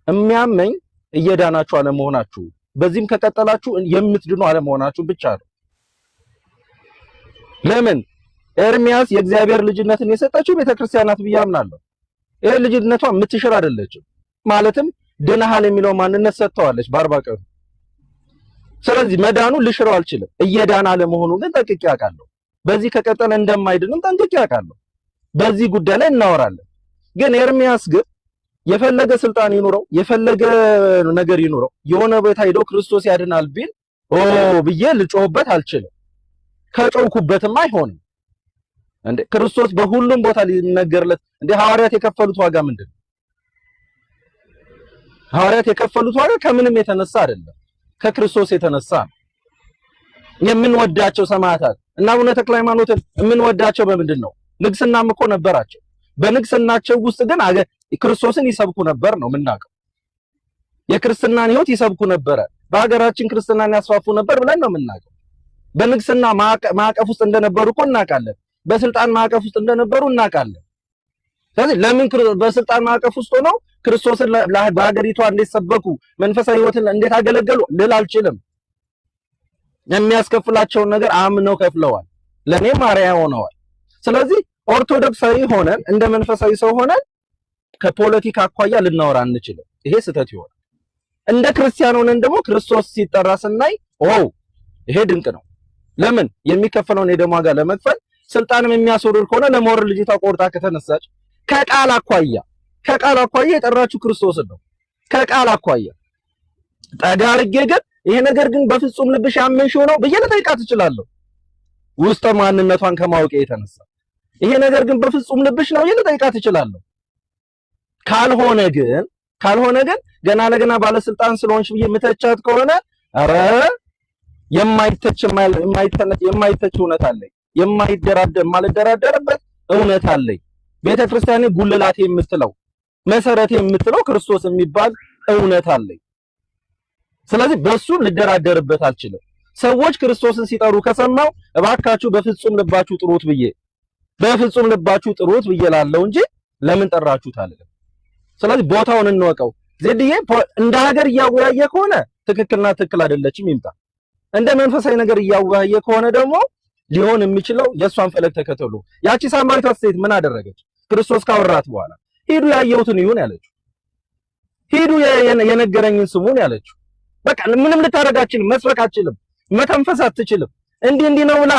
የሚያመኝ እየዳናችሁ አለመሆናችሁ፣ በዚህም ከቀጠላችሁ የምትድኑ አለመሆናችሁ ብቻ ነው። ለምን? ኤርሚያስ የእግዚአብሔር ልጅነትን የሰጠችው ቤተክርስቲያን ናት ብዬ አምናለሁ። ይሄ ልጅነቷ የምትሽር አይደለችም። ማለትም ድነሃል የሚለው ማንነት ሰጥተዋለች በ40 ቀኑ። ስለዚህ መዳኑ ልሽረው አልችልም። እየዳን አለመሆኑ ግን ጠንቅቄ አውቃለሁ። በዚህ ከቀጠለ እንደማይድንም ጠንቅቄ አውቃለሁ። በዚህ ጉዳይ ላይ እናወራለን። ግን ኤርሚያስ ግን የፈለገ ስልጣን ይኑረው የፈለገ ነገር ይኑረው የሆነ ቦታ ሄዶ ክርስቶስ ያድናል ቢል ብዬ ልጮህበት አልችልም። ከጮህኩበትም አይሆንም። እንዴ ክርስቶስ በሁሉም ቦታ ሊነገርለት እንዴ ሐዋርያት የከፈሉት ዋጋ ምንድን ነው? ሐዋርያት የከፈሉት ዋጋ ከምንም የተነሳ አይደለም፣ ከክርስቶስ የተነሳ ነው። የምንወዳቸው ሰማዕታት እና አቡነ ተክለ ሃይማኖትን የምንወዳቸው በምንድን ነው? ንግስናም እኮ ነበራቸው። በንግስናቸው ውስጥ ግን ክርስቶስን ይሰብኩ ነበር ነው የምናውቀው። የክርስትናን ሕይወት ይሰብኩ ነበረ። በሀገራችን ክርስትናን ያስፋፉ ነበር ብለን ነው የምናውቀው። በንግስና ማዕቀፍ ውስጥ እንደነበሩ እኮ እናውቃለን። በስልጣን ማዕቀፍ ውስጥ እንደነበሩ እናውቃለን። ስለዚህ ለምን በስልጣን ማዕቀፍ ውስጥ ሆነው ክርስቶስን በሀገሪቷ እንዴት ሰበኩ፣ መንፈሳዊ ሕይወትን እንዴት አገለገሉ ልል አልችልም። የሚያስከፍላቸውን ነገር አምነው ከፍለዋል፣ ለኔም አርአያ ሆነዋል። ስለዚህ ኦርቶዶክሳዊ ሆነን እንደ መንፈሳዊ ሰው ሆነን ከፖለቲካ አኳያ ልናወራ አንችልም። ይሄ ስህተት ይሆናል። እንደ ክርስቲያን ሆነን ደግሞ ክርስቶስ ሲጠራ ስናይ ይሄ ድንቅ ነው። ለምን? የሚከፈለውን የደም ዋጋ ለመክፈል ስልጣንም የሚያስወርድ ከሆነ ለመውረድ ልጅቷ ቆርጣ ከተነሳች ከቃል አኳያ የጠራችሁ ክርስቶስን ነው። ከቃል አኳያ ጠጋ አድርጌ ግን ይሄ ነገር ግን በፍጹም ልብሽ ያመንሽው ነው ብዬ ልጠይቃት እችላለሁ። ውስጠ ማንነቷን ከማወቅ የተነሳ ይሄ ነገር ግን በፍጹም ልብሽ ነው ብዬ ልጠይቃት እችላለሁ። ካልሆነ ግን ገና ለገና ባለስልጣን ስለሆንሽ ብዬ የምተቻት ከሆነ ኧረ የማይተች የማይተች እውነት አለኝ። የማልደራደርበት እውነት አለኝ። ቤተክርስቲያን ጉልላቴ የምትለው መሰረቴ የምትለው ክርስቶስ የሚባል እውነት አለኝ። ስለዚህ በሱ ልደራደርበት አልችልም። ሰዎች ክርስቶስን ሲጠሩ ከሰማው እባካችሁ በፍጹም ልባችሁ ጥሩት ብዬ ላለው እንጂ ለምን ጠራችሁት አልልም። ስለዚህ ቦታውን እንወቀው። ዜድዬ እንደ ሀገር እያወያየ ከሆነ ትክክልና ትክክል አይደለችም ይምጣ። እንደ መንፈሳዊ ነገር እያወያየ ከሆነ ደግሞ ሊሆን የሚችለው የእሷን ፈለግ ተከተሉ። ያቺ ሳምራዊቷ ሴት ምን አደረገች? ክርስቶስ ካወራት በኋላ ሂዱ ያየሁትን ይሁን ያለችው፣ ሂዱ የነገረኝን ስሙን ያለችው። በቃ ምንም ልታደርግ አትችልም፣ መስበክ አትችልም፣ መተንፈስ አትችልም። እንዲህ ነው ብላ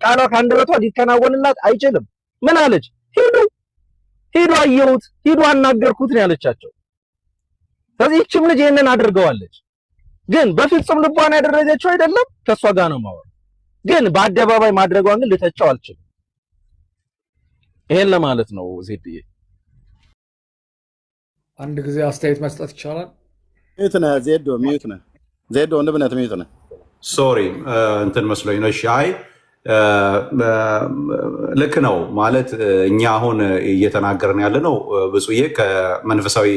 ቃሏ ከአንደበቷ ሊከናወንላት አይችልም። ምን አለች? ሂዱ አየሁት፣ ሂዱ አናገርኩት ነው ያለቻቸው። ስለዚህ ይህችም ልጅ ይሄንን አድርገዋለች። ግን በፍጹም ልቧን ያደረገችው አይደለም። ከሷ ጋር ነው ማወር። ግን በአደባባይ ማድረጓን ግን ልተቻው አልችልም። ይሄን ለማለት ነው። ዜድዬ አንድ ጊዜ አስተያየት መስጠት ይቻላል? ሚዩት ነህ ዜዶ፣ ሚዩት ነህ ዜዶ፣ ወንድምነት ሚዩት ነህ። ሶሪ እንትን መስሎኝ ነው። እሺ አይ ልክ ነው ማለት እኛ አሁን እየተናገርን ያለ ነው ብፁዬ ከመንፈሳዊ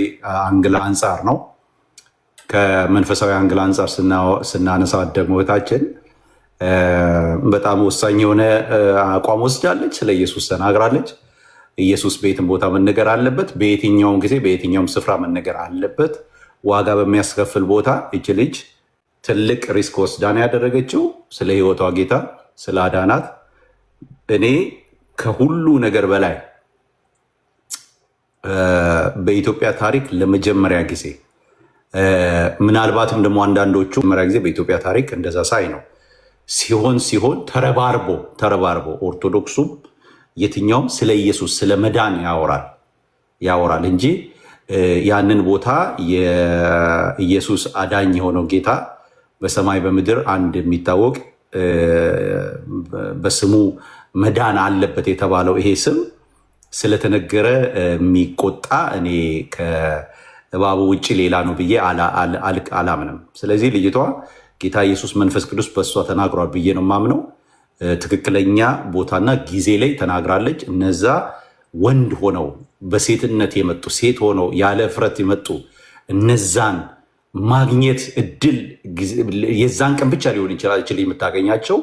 አንግል አንጻር ነው። ከመንፈሳዊ አንግል አንጻር ስናነሳ ደግሞ እህታችን በጣም ወሳኝ የሆነ አቋም ወስዳለች። ስለ ኢየሱስ ተናግራለች። ኢየሱስ በየትም ቦታ መነገር አለበት፣ በየትኛውም ጊዜ በየትኛውም ስፍራ መነገር አለበት። ዋጋ በሚያስከፍል ቦታ እች ልጅ ትልቅ ሪስክ ወስዳን ያደረገችው ስለ ህይወቷ ጌታ ስለ አዳናት። እኔ ከሁሉ ነገር በላይ በኢትዮጵያ ታሪክ ለመጀመሪያ ጊዜ ምናልባትም ደግሞ አንዳንዶቹ መጀመሪያ ጊዜ በኢትዮጵያ ታሪክ እንደዛ ሳይ ነው ሲሆን ተረባርቦ ኦርቶዶክሱም የትኛውም ስለ ኢየሱስ ስለ መዳን ያወራል እንጂ ያንን ቦታ የኢየሱስ አዳኝ የሆነው ጌታ በሰማይ በምድር አንድ የሚታወቅ በስሙ መዳን አለበት የተባለው ይሄ ስም ስለተነገረ የሚቆጣ እኔ ከእባቡ ውጭ ሌላ ነው ብዬ አላምንም። ስለዚህ ልጅቷ ጌታ ኢየሱስ መንፈስ ቅዱስ በእሷ ተናግሯል ብዬ ነው የማምነው። ትክክለኛ ቦታና ጊዜ ላይ ተናግራለች። እነዛ ወንድ ሆነው በሴትነት የመጡ ሴት ሆነው ያለ እፍረት የመጡ እነዛን ማግኘት እድል የዛን ቀን ብቻ ሊሆን ይችላል የምታገኛቸው።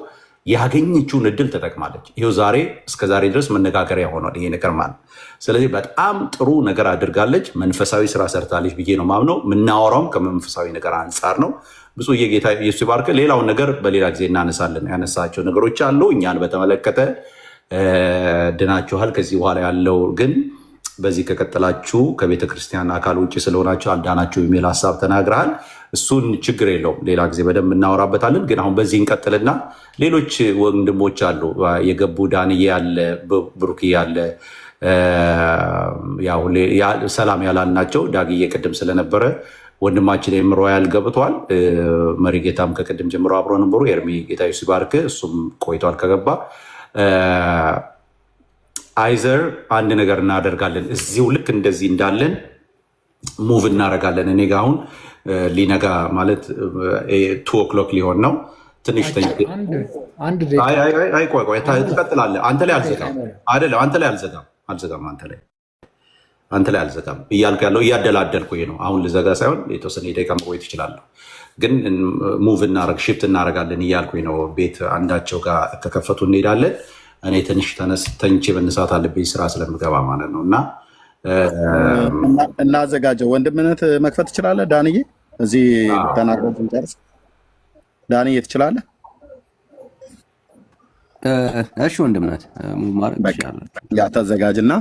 ያገኘችውን እድል ተጠቅማለች። ይኸው ዛሬ እስከ ዛሬ ድረስ መነጋገሪያ ሆኗል ይሄ ነገር ማለት። ስለዚህ በጣም ጥሩ ነገር አድርጋለች። መንፈሳዊ ስራ ሰርታለች ብዬ ነው ማምነው። የምናወራውም ከመንፈሳዊ ነገር አንጻር ነው። ብዙ የጌታ ኢየሱስ ይባርክ። ሌላውን ነገር በሌላ ጊዜ እናነሳለን። ያነሳቸው ነገሮች አሉ። እኛን በተመለከተ ድናችኋል። ከዚህ በኋላ ያለው ግን በዚህ ከቀጠላችሁ ከቤተ ክርስቲያን አካል ውጭ ስለሆናችሁ አልዳናችሁ የሚል ሀሳብ ተናግረሃል። እሱን ችግር የለውም፣ ሌላ ጊዜ በደንብ እናወራበታለን። ግን አሁን በዚህ እንቀጥልና ሌሎች ወንድሞች አሉ የገቡ ዳንዬ ያለ ብሩክ ያለ ሰላም ያላልናቸው ዳግዬ ቅድም ስለነበረ ወንድማችን የምሮ ያልገብቷል። መሪጌታም ከቅድም ጀምሮ አብሮ ነበሩ። ኤርሚ ጌታ ኢየሱስ ይባርክ፣ እሱም ቆይቷል ከገባ። አይዘር አንድ ነገር እናደርጋለን፣ እዚሁ ልክ እንደዚህ እንዳለን ሙቭ እናደርጋለን። እኔ ጋ አሁን ሊነጋ ማለት 2 o'clock ሊሆን ነው። ትንሽ ቆይ ትቀጥላለህ። አንተ ላይ አልዘጋም አይደለም፣ አንተ ላይ አልዘጋም እያልኩ ያለው እያደላደልኩ ነው። አሁን ልዘጋ ሳይሆን የተወሰነ ደቂቃ መቆየት እችላለሁ፣ ግን ሙቭ እናደርግ ሽፍት እናደርጋለን እያልኩ ነው። ቤት አንዳቸው ጋር ከከፈቱ እንሄዳለን። እኔ ትንሽ ተኝቼ መነሳት አለብኝ ስራ ስለምገባ ማለት ነው። እና እናዘጋጀው። ወንድምነት መክፈት ትችላለህ ዳንዬ? እዚህ ተናግረን እንጨርስ። ዳንዬ ትችላለህ? እሺ ወንድምነት ማድረግ ይችላል። ያ ተዘጋጅና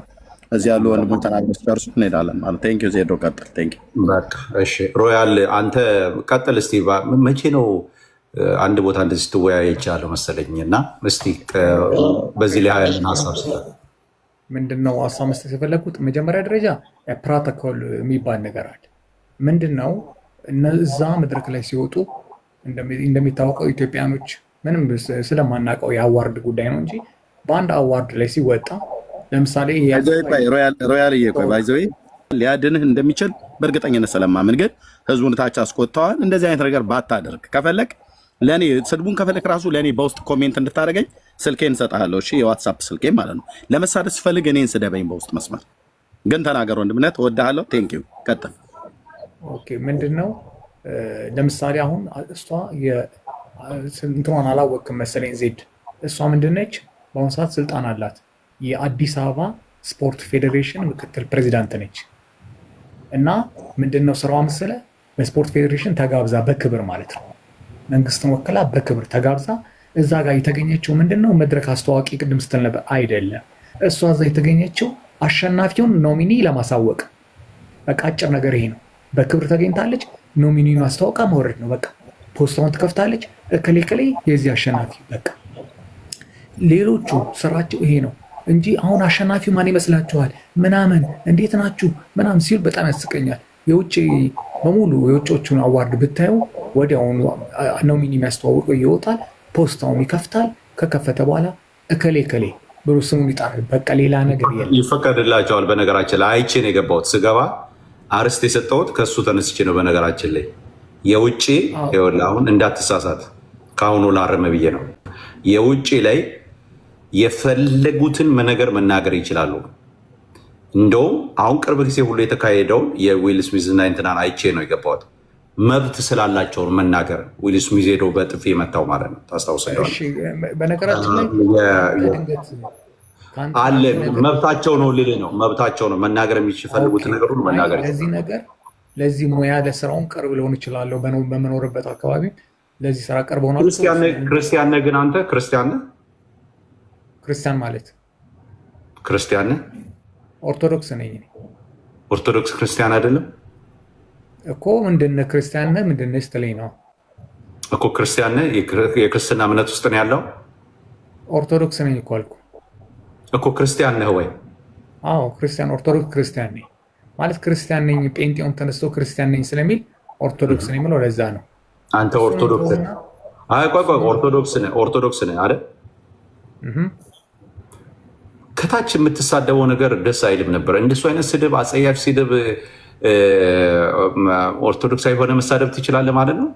እዚህ ያሉ ወንድሞች ተናግረው ሲጨርሱ እንሄዳለን ማለት። ቴንክ ዩ ዜዶ፣ ቀጥል። ቴንክ ዩ። በቃ እሺ ሮያል አንተ ቀጥል እስቲ። መቼ ነው አንድ ቦታ እንደዚህ ስትወያይ ይቻለው መሰለኝ እና እስቲ በዚህ ላይ ያለን ሀሳብ ስለ ምንድነው ሀሳብ መስጠት የፈለግኩት መጀመሪያ ደረጃ ፕሮቶኮል የሚባል ነገር አለ። ምንድነው እነዛ መድረክ ላይ ሲወጡ እንደሚታወቀው ኢትዮጵያኖች ምንም ስለማናውቀው የአዋርድ ጉዳይ ነው እንጂ በአንድ አዋርድ ላይ ሲወጣ ለምሳሌ ሮያል እየቆይ ባይዘዌ ሊያድንህ እንደሚችል በእርግጠኝነት ስለማምን ግን ህዝቡን ታች አስቆጥተዋል። እንደዚህ አይነት ነገር ባታደርግ ከፈለግ ለኔ ስድቡን ከፈለክ ራሱ ለኔ በውስጥ ኮሜንት እንድታደርገኝ ስልኬን እሰጥሃለሁ። እሺ የዋትስአፕ ስልኬን ማለት ነው። ለመሳደብ ስፈልግ እኔን ስደበኝ በውስጥ መስመር ግን ተናገር ወንድምነት እወድሃለሁ። ቴንክ ዩ ቀጥል። ኦኬ ምንድነው ለምሳሌ አሁን እሷ እንትኗን አላወቅም መሰለኝ ዜድ እሷ ምንድነች በአሁኑ ሰዓት ስልጣን አላት የአዲስ አበባ ስፖርት ፌዴሬሽን ምክትል ፕሬዚዳንት ነች እና ምንድነው ስራዋ መሰለ በስፖርት ፌዴሬሽን ተጋብዛ በክብር ማለት ነው መንግስትን ወክላ በክብር ተጋብዛ እዛ ጋር የተገኘችው ምንድነው መድረክ አስተዋቂ ቅድም ስትል ነበር አይደለም እሷ እዛ የተገኘችው አሸናፊውን ኖሚኒ ለማሳወቅ በቃ አጭር ነገር ይሄ ነው በክብር ተገኝታለች ኖሚኒውን አስተዋውቃ መውረድ ነው በቃ ፖስታውን ትከፍታለች እከሌ የዚህ አሸናፊ በቃ ሌሎቹ ስራቸው ይሄ ነው እንጂ አሁን አሸናፊው ማን ይመስላችኋል ምናምን እንዴት ናችሁ ምናምን ሲል በጣም ያስቀኛል የውጭ በሙሉ የውጮቹን አዋርድ ብታዩ ወዲያውኑ ኖሚኒ የሚያስተዋውቀው ይወጣል ፖስታውን ይከፍታል ከከፈተ በኋላ እከሌ ብሎ ስሙን ይጣራል በቃ ሌላ ነገር የለም ይፈቀድላቸዋል በነገራችን ላይ አይቼ ነው የገባሁት ስገባ አርስት የሰጠሁት ከሱ ተነስቼ ነው በነገራችን ላይ የውጭ አሁን እንዳትሳሳት ካሁኑ ላረመ ብዬ ነው የውጭ ላይ የፈለጉትን ነገር መናገር ይችላሉ እንደውም አሁን ቅርብ ጊዜ ሁሉ የተካሄደውን የዊል ስሚዝ እና እንትናን አይቼ ነው የገባሁት መብት ስላላቸው መናገር ዊል ስሚዝ ሄዶ በጥፊ መታው ማለት ነው ታስታውሳለህ በነገራችን ላይ አለ መብታቸው ነው ልልህ ነው መብታቸው ነው መናገር የሚፈልጉት ነገር ሁሉ መናገር ለዚህ ነገር ለዚህ ሙያ ለስራውን ቅርብ ሊሆን ይችላል በመኖርበት አካባቢ ለዚህ ስራ ቅርብ ሆኗል ክርስቲያን ነህ ግን አንተ ክርስቲያን ማለት ክርስቲያን ነህ ኦርቶዶክስ ነኝ ኦርቶዶክስ ክርስቲያን አይደለም እኮ ምንድነው ክርስቲያን ነህ ምንድነው ስትለኝ ነው እኮ ክርስቲያን ነህ የክርስትና እምነት ውስጥ ነው ያለው ኦርቶዶክስ ነኝ እኮ አልኩ እኮ ክርስቲያን ነህ ወይ አዎ ክርስቲያን ኦርቶዶክስ ክርስቲያን ነኝ ማለት ክርስቲያን ነኝ ጴንጤውን ተነስቶ ክርስቲያን ነኝ ስለሚል ኦርቶዶክስ ነኝ ማለት ለዛ ነው አንተ ኦርቶዶክስ ነህ ቆይ ኦርቶዶክስ ነህ አይደል ከታች የምትሳደበው ነገር ደስ አይልም ነበር እንደሱ አይነት ስድብ አጸያፍ ስድብ ኦርቶዶክሳዊ ሆነ መሳደብ ትችላለህ ማለት ነው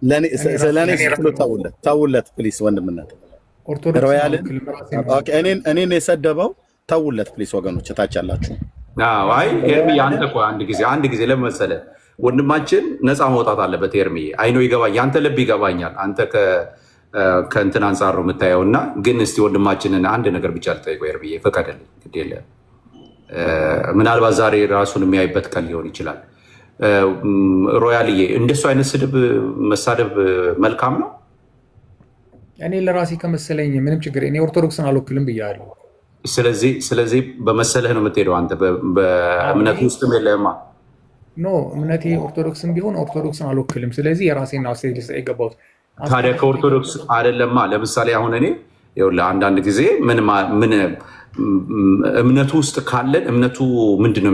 ለኔ ተውለት ፕሊስ ወንድምነት እኔን የሰደበው ተውለት ፕሊስ ወገኖች ታች ያላችሁ አይ ኤርሚ አንተ እኮ አንድ ጊዜ ለመሰለ ወንድማችን ነፃ መውጣት አለበት ኤርሚ አይኖ ይገባኝ ያንተ ልብ ይገባኛል አንተ ከእንትን አንጻር ነው የምታየውና ግን እስቲ ወንድማችንን አንድ ነገር ብቻ ልጠይቀው ኤርሚ ፈቀደልኝ ግድ የለም ምናልባት ዛሬ ራሱን የሚያይበት ቀን ሊሆን ይችላል ሮያልዬ እንደሱ አይነት ስድብ መሳደብ መልካም ነው እኔ ለራሴ ከመሰለኝ ምንም ችግር እኔ ኦርቶዶክስን አልወክልም ብያለሁ ስለዚህ በመሰለህ ነው የምትሄደው አንተ በእምነት ውስጥም የለህማ ኖ እምነቴ ኦርቶዶክስም ቢሆን ኦርቶዶክስን አልወክልም ስለዚህ የራሴን አስተያየት ልሰጥ የገባሁት ታዲያ ከኦርቶዶክስ አይደለማ ለምሳሌ አሁን እኔ አንዳንድ ጊዜ ምን እምነቱ ውስጥ ካለን እምነቱ ምንድነው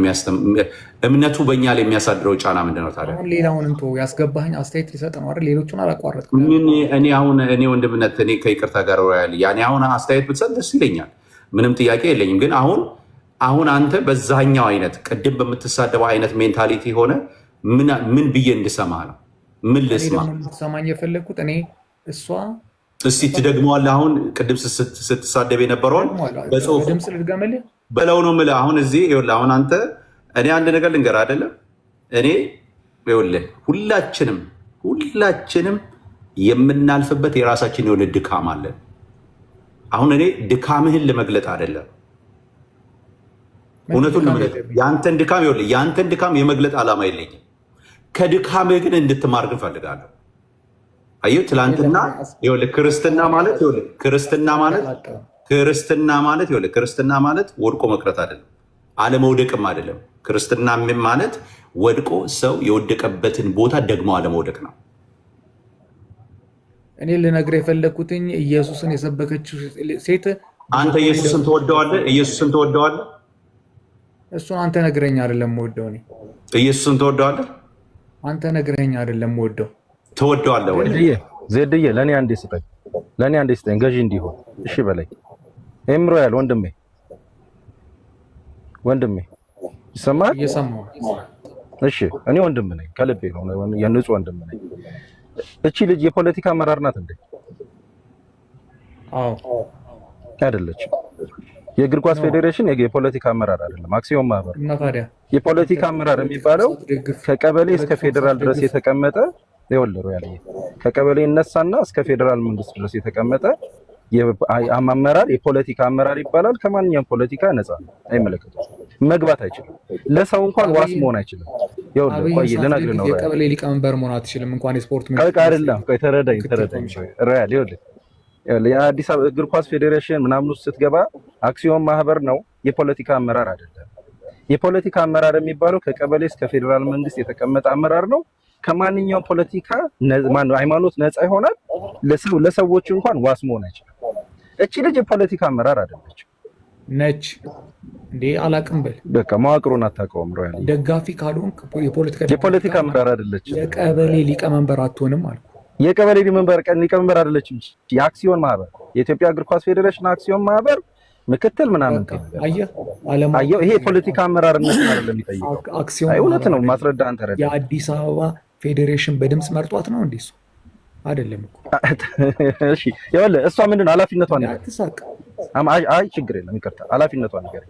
እምነቱ በእኛ ላይ የሚያሳድረው ጫና ምንድነው ታዲያ አሁን ሌላውን እንቶ ያስገባኝ አስተያየት ሊሰጥ ነው አይደል ሌሎቹን አላቋረጥኩም እኔ ወንድምነት እኔ ከይቅርታ ጋር ያለ ያኔ አሁን አስተያየት ብትሰጥ ደስ ይለኛል ምንም ጥያቄ የለኝም ግን አሁን አንተ በዛኛው አይነት ቅድም በምትሳደበው አይነት ሜንታሊቲ ሆነ ምን ብዬ እንድሰማ ነው ምን ልስማ ሰማኝ የፈለኩት እኔ እሷ እስቲ ትደግመዋለህ አሁን ቅድም ስትሳደብ የነበረውን በጽሁፍ ድምፅ ልድገምልህ በለው ነው የምልህ አሁን እዚህ ይኸውልህ አሁን አንተ እኔ አንድ ነገር ልንገርህ አይደለም እኔ ይኸውልህ ሁላችንም የምናልፍበት የራሳችን የሆነ ድካም አለን አሁን እኔ ድካምህን ለመግለጥ አይደለም እውነቱን ለመግለጥ ያንተን ድካም የመግለጥ ዓላማ የለኝም ከድካምህ ግን እንድትማር ግን እፈልጋለሁ አየሁ ትላንትና ክርስትና ማለት ወድቆ መቅረት አይደለም አለመውደቅም አይደለም ክርስትና ማለት ወድቆ ሰው የወደቀበትን ቦታ ደግሞ አለመውደቅ ነው እኔ ልነግርህ የፈለኩትኝ ኢየሱስን የሰበከችው ሴት አንተ ኢየሱስን ትወደዋለህ እሱን አንተ ነግረኝ አይደለም ወደው እኔ ኢየሱስን ትወደዋለህ አንተ ነግረኝ አይደለም ወደው ትወደዋለህ ወይ ዜድዬ ለኔ አንዴ ስጠኝ ገዢ እንዲሆን እሺ በላይ ኤምሮያል ወንድሜ ይሰማል እየሰማሁ እሺ እኔ ወንድም ነኝ ከልቤ ነው የንጹህ ወንድም ነኝ እቺ ልጅ የፖለቲካ አመራር ናት እንዴ? አዎ አይደለችም። የእግር ኳስ ፌዴሬሽን የፖለቲካ አመራር አይደለም፣ አክሲዮን ማህበር። እና ታዲያ የፖለቲካ አመራር የሚባለው ከቀበሌ እስከ ፌዴራል ድረስ የተቀመጠ ይወልሩ ያለ ከቀበሌ እነሳና እስከ ፌዴራል መንግስት ድረስ የተቀመጠ አመራር የፖለቲካ አመራር ይባላል። ከማንኛውም ፖለቲካ ነፃ አይመለከቱም፣ መግባት አይችልም። ለሰው እንኳን ዋስ መሆን አይችልም። ይወልሩ ቆይ ልነግርህ ነው። የቀበሌ ሊቀመንበር መሆን አትችልም እንኳን የስፖርት ምን አይደለም። ቆይ ተረዳኝ ሪያል ይወልሩ የአዲስ አበባ እግር ኳስ ፌዴሬሽን ምናምን ውስጥ ስትገባ አክሲዮን ማህበር ነው፣ የፖለቲካ አመራር አይደለም። የፖለቲካ አመራር የሚባለው ከቀበሌ እስከ ፌዴራል መንግስት የተቀመጠ አመራር ነው። ከማንኛውም ፖለቲካ ሃይማኖት ነፃ ይሆናል። ለሰዎች እንኳን ዋስ መሆን አይችልም። እቺ ልጅ የፖለቲካ አመራር አይደለች ነች እንዴ? አላቅም በል በቃ መዋቅሩን አታውቀውም። ሮያል ደጋፊ ካልሆንክ የፖለቲካ አመራር አይደለች። የቀበሌ ሊቀመንበር አትሆንም አልኩ። የቀበሌ ሊቀመንበር አይደለችም። የአክሲዮን ማህበር የኢትዮጵያ እግር ኳስ ፌዴሬሽን አክሲዮን ማህበር ምክትል ምናምን አየሁ። ይሄ የፖለቲካ አመራርነት አይደለም የሚጠይቀው። አክሲዮን እውነት ነው። ማስረዳ አንተ ረዳ። የአዲስ አበባ ፌዴሬሽን በድምጽ መርጧት ነው እንዴ? እሱ አይደለም እኮ። እሺ ይኸውልህ፣ እሷ ምንድን ነው ኃላፊነቷን ነገር አትሳቅ። አይ ችግር የለም ይቅርታ፣ ኃላፊነቷን ነገር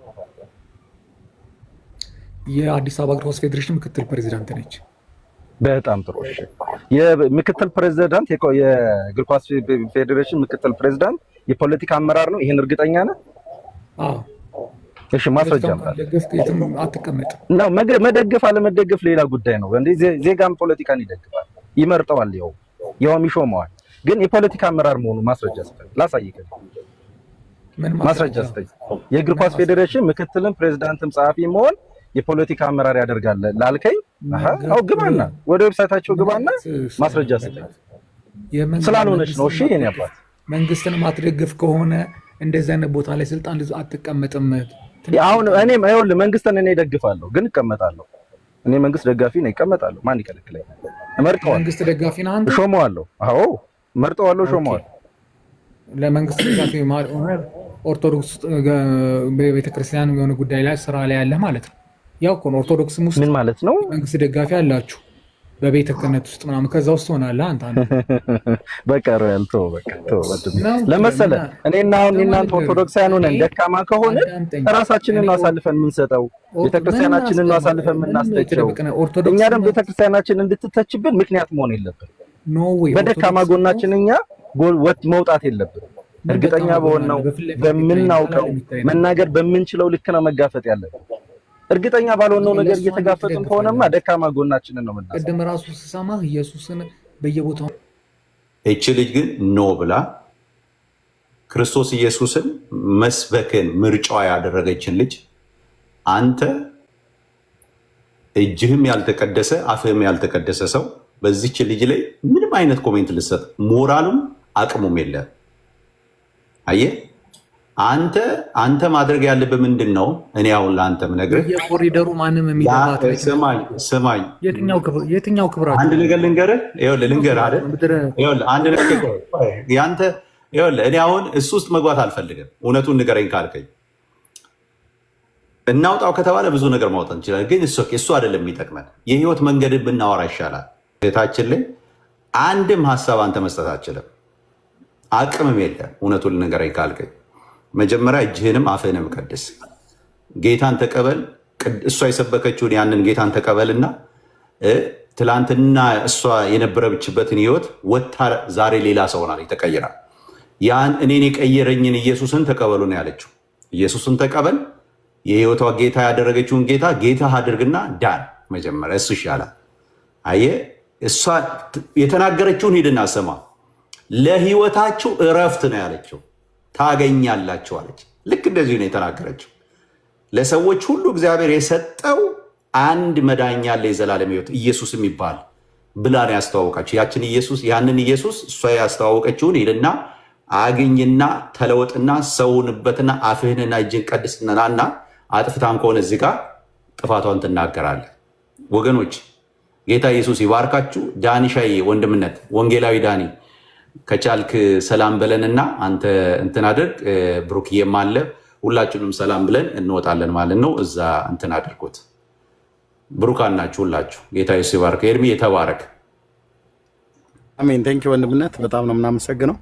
የአዲስ አበባ እግር ኳስ ፌዴሬሽን ምክትል ፕሬዚዳንት ነች። በጣም ጥሩ። እሺ የምክትል ፕሬዚዳንት የእግር ኳስ ፌዴሬሽን ምክትል ፕሬዚዳንት የፖለቲካ አመራር ነው። ይሄን እርግጠኛ ነህ? አዎ። እሺ ማስረጃ አትቀመጥም ነው። መደገፍ አለመደገፍ ሌላ ጉዳይ ነው። እንዴ ዜጋም ፖለቲካን ይደግፋል፣ ይመርጠዋል፣ ይኸውም ይሾመዋል። ግን የፖለቲካ አመራር መሆኑ ማስረጃ ስጠኝ፣ ላሳይህ። ማስረጃ ስጠኝ። የእግር ኳስ ፌዴሬሽን ምክትልም ፕሬዚዳንትም ጸሐፊ መሆን የፖለቲካ አመራር ያደርጋል ላልከኝ፣ አዎ ግባና ወደ ዌብሳይታቸው ግባና ማስረጃ ስጠኝ። ስላልሆነች ነው። እሺ የኔ አባት መንግስትን ማትደግፍ ከሆነ እንደዚህ አይነት ቦታ ላይ ስልጣን አትቀመጥም። አሁን እኔም ይኸውልህ መንግስትን እኔ እደግፋለሁ፣ ግን እቀመጣለሁ። እኔ መንግስት ደጋፊ ነኝ፣ እቀመጣለሁ። ማን ይከለክለኛል? እመርጠዋለሁ። መንግስት ደጋፊ ነህ አንተ? እሾመዋለሁ። አዎ እመርጠዋለሁ፣ እሾመዋለሁ። ለመንግስት ደጋፊ ኦርቶዶክስ ቤተክርስቲያን የሆነ ጉዳይ ላይ ስራ ላይ ያለ ማለት ነው። ያው እኮ ነው። ኦርቶዶክስም ውስጥ ምን ማለት ነው? መንግስት ደጋፊ አላችሁ በቤተ ክህነት ውስጥ ምናምን፣ ከዛ ውስጥ ሆናለህ አንተ። በቃ ሮያል ተው፣ በቃ ተው። ለመሰለ እኔና አሁን እናንተ ኦርቶዶክሳውያን ሆነን ደካማ ከሆነ ራሳችንን አሳልፈን የምንሰጠው ቤተክርስቲያናችንን አሳልፈን የምናስተቸው፣ እኛ ደግሞ ቤተክርስቲያናችን እንድትተችብን ምክንያት መሆን የለብን። በደካማ ጎናችን እኛ መውጣት የለብን። እርግጠኛ በሆነው በምናውቀው መናገር በምንችለው ልክ ነው መጋፈጥ ያለብን። እርግጠኛ ባልሆነው ነገር እየተጋፈጥን ከሆነማ ደካማ ጎናችንን ነው የምናስበው። ቅድም ራሱ ስሰማህ ኢየሱስን በየቦታው እቺ ልጅ ግን ኖ ብላ ክርስቶስ ኢየሱስን መስበክን ምርጫዋ ያደረገችን ልጅ አንተ እጅህም ያልተቀደሰ አፍህም ያልተቀደሰ ሰው በዚች ልጅ ላይ ምንም አይነት ኮሜንት ልሰጥ ሞራሉም አቅሙም የለም። አየህ አንተ ማድረግ ያለብህ ምንድን ነው? እኔ አሁን ለአንተ ምነግርህ የኮሪደሩ ማንም የሚገባት ስማኝ፣ የትኛው ክብራት አንድ ነገር ልንገርህ አይደል? አንድ ነገር ያንተ እኔ አሁን እሱ ውስጥ መግባት አልፈልግም። እውነቱን ንገረኝ ካልከኝ እናውጣው ከተባለ ብዙ ነገር ማውጣት እንችላለን። ግን እሱ አይደለም የሚጠቅመን። የህይወት መንገድን ብናወራ ይሻላል። ቤታችን ላይ አንድም ሀሳብ አንተ መስጠት አችልም፣ አቅምም የለም። እውነቱን ንገረኝ ካልከኝ መጀመሪያ እጅህንም አፍህንም ቀድስ፣ ጌታን ተቀበል። እሷ የሰበከችውን ያንን ጌታን ተቀበልና ትላንትና እሷ የነበረችበትን ህይወት ወታ ዛሬ ሌላ ሰው ሆናለች፣ ተቀይራል። ያን እኔን የቀየረኝን ኢየሱስን ተቀበሉ ነው ያለችው። ኢየሱስን ተቀበል፣ የህይወቷ ጌታ ያደረገችውን ጌታ አድርግና ዳን። መጀመሪያ እሱ ይሻላል። አየህ እሷ የተናገረችውን ሂድና ስማ። ለህይወታችሁ እረፍት ነው ያለችው፣ ታገኛላችሁ አለች። ልክ እንደዚሁ ነው የተናገረችው። ለሰዎች ሁሉ እግዚአብሔር የሰጠው አንድ መዳኛ አለ፣ የዘላለም ህይወት ኢየሱስ የሚባል ብላ ነው ያስተዋወቃችሁ። ያንን ኢየሱስ እሷ ያስተዋወቀችውን ሂድና አግኝና ተለወጥና ሰውንበትና አፍህንና እጅን ቀድስናና አጥፍታም ከሆነ እዚህ ጋር ጥፋቷን ትናገራለህ። ወገኖች ጌታ ኢየሱስ ይባርካችሁ። ዳኒሻዬ ወንድምነት ወንጌላዊ ዳኒ ከቻልክ ሰላም በለንና አንተ እንትን አድርግ። ብሩክዬም አለ፣ ሁላችንም ሰላም ብለን እንወጣለን ማለት ነው። እዛ እንትን አድርጎት። ብሩካን ናችሁ ሁላችሁ። ጌታ ኢየሱስ ይባርክ። ኤርሚ የተባረክ። አሜን። ቴንክ ዩ ወንድምነት፣ በጣም ነው የምናመሰግነው።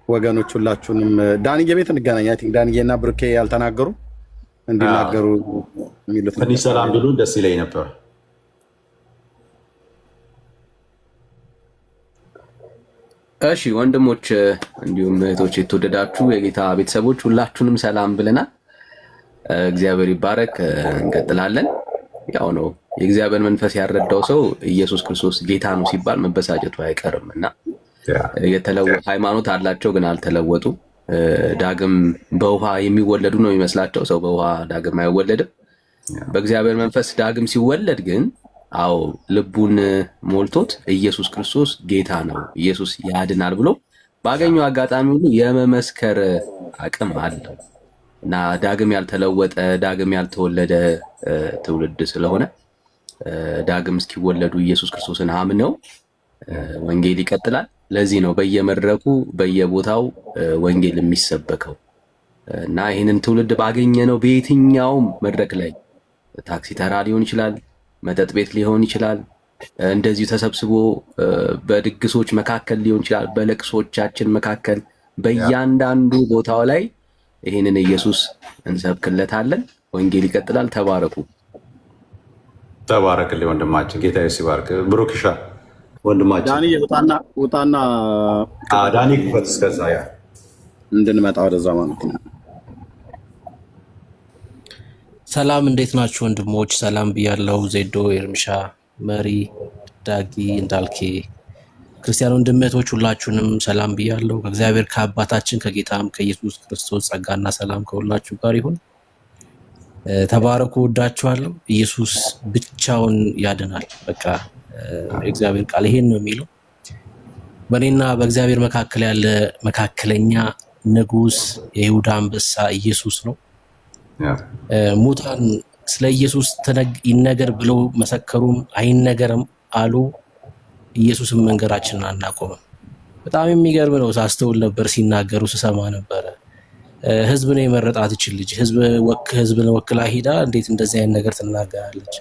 ወገኖች ሁላችሁንም ዳንዬ ቤት እንገናኝ። አይ ቲንክ ዳንዬ እና ብሩኬ ያልተናገሩ እንዲናገሩ የሚሉት ትንሽ ሰላም ቢሉ ደስ ይለኝ ነበር። እሺ ወንድሞች እንዲሁም እህቶች የተወደዳችሁ የጌታ ቤተሰቦች ሁላችሁንም ሰላም ብለናል። እግዚአብሔር ይባረክ። እንቀጥላለን። ያው ነው የእግዚአብሔር መንፈስ ያረዳው ሰው ኢየሱስ ክርስቶስ ጌታ ነው ሲባል መበሳጨቱ አይቀርም እና የተለወጡ ሃይማኖት አላቸው ግን አልተለወጡ። ዳግም በውሃ የሚወለዱ ነው የሚመስላቸው። ሰው በውሃ ዳግም አይወለድም። በእግዚአብሔር መንፈስ ዳግም ሲወለድ ግን አዎ ልቡን ሞልቶት ኢየሱስ ክርስቶስ ጌታ ነው፣ ኢየሱስ ያድናል ብሎ ባገኘው አጋጣሚ ሁሉ የመመስከር አቅም አለው እና ዳግም ያልተለወጠ ዳግም ያልተወለደ ትውልድ ስለሆነ ዳግም እስኪወለዱ ኢየሱስ ክርስቶስን አምነው ወንጌል ይቀጥላል። ለዚህ ነው በየመድረኩ በየቦታው ወንጌል የሚሰበከው እና ይህንን ትውልድ ባገኘነው በየትኛውም መድረክ ላይ ታክሲ ተራ ሊሆን ይችላል፣ መጠጥ ቤት ሊሆን ይችላል፣ እንደዚሁ ተሰብስቦ በድግሶች መካከል ሊሆን ይችላል፣ በለቅሶቻችን መካከል በእያንዳንዱ ቦታው ላይ ይህንን ኢየሱስ እንሰብክለታለን። ወንጌል ይቀጥላል። ተባረኩ። ተባረክልኝ ወንድማችን። ጌታ ይባርክ። ብሩክሻ ወንድማችን ዳኒ ውጣና ዳኒ ክፈት እስከዛ ያ እንድንመጣ ወደዛ ማለት ነው። ሰላም እንዴት ናችሁ ወንድሞች? ሰላም ብያለው። ዜዶ፣ ኤርምሻ፣ መሪ፣ ዳጊ፣ እንዳልኬ ክርስቲያን ወንድሞች ሁላችሁንም ሰላም ብያለው። ከእግዚአብሔር ከአባታችን ከጌታም ከኢየሱስ ክርስቶስ ጸጋና ሰላም ከሁላችሁ ጋር ይሁን። ተባረኩ። ወዳችኋለሁ። ኢየሱስ ብቻውን ያድናል። በቃ እግዚአብሔር ቃል ይሄን ነው የሚለው። በእኔና በእግዚአብሔር መካከል ያለ መካከለኛ ንጉስ የይሁዳ አንበሳ ኢየሱስ ነው። ሙታን ስለ ኢየሱስ ይነገር ብለው መሰከሩም አይነገርም አሉ። ኢየሱስን መንገራችንን አናቆምም። በጣም የሚገርም ነው። ሳስተውል ነበር፣ ሲናገሩ ስሰማ ነበረ። ህዝብ ነው የመረጣት ይችል ልጅ ህዝብን ወክላ ሂዳ እንዴት እንደዚህ አይነት ነገር ትናገራለች?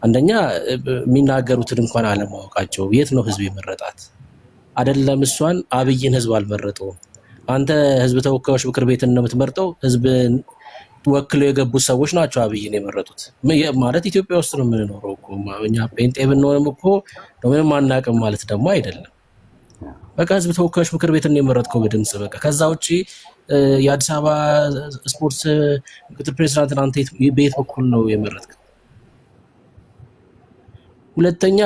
አንደኛ የሚናገሩትን እንኳን አለማወቃቸው። የት ነው ህዝብ የመረጣት? አይደለም እሷን አብይን ህዝብ አልመረጠውም። አንተ ህዝብ ተወካዮች ምክር ቤትን ነው የምትመርጠው። ህዝብን ወክለው የገቡት ሰዎች ናቸው አብይን የመረጡት። ማለት ኢትዮጵያ ውስጥ ነው የምንኖረው እኮ እኛ ጴንጤ ብንሆንም እኮ ምንም አናውቅም ማለት ደግሞ አይደለም። በቃ ህዝብ ተወካዮች ምክር ቤትን የመረጥከው በድምጽ በቃ። ከዛ ውጪ የአዲስ አበባ ስፖርት ምክትል ፕሬዝዳንት አንተ በየት በኩል ነው የመረጥከው? ሁለተኛ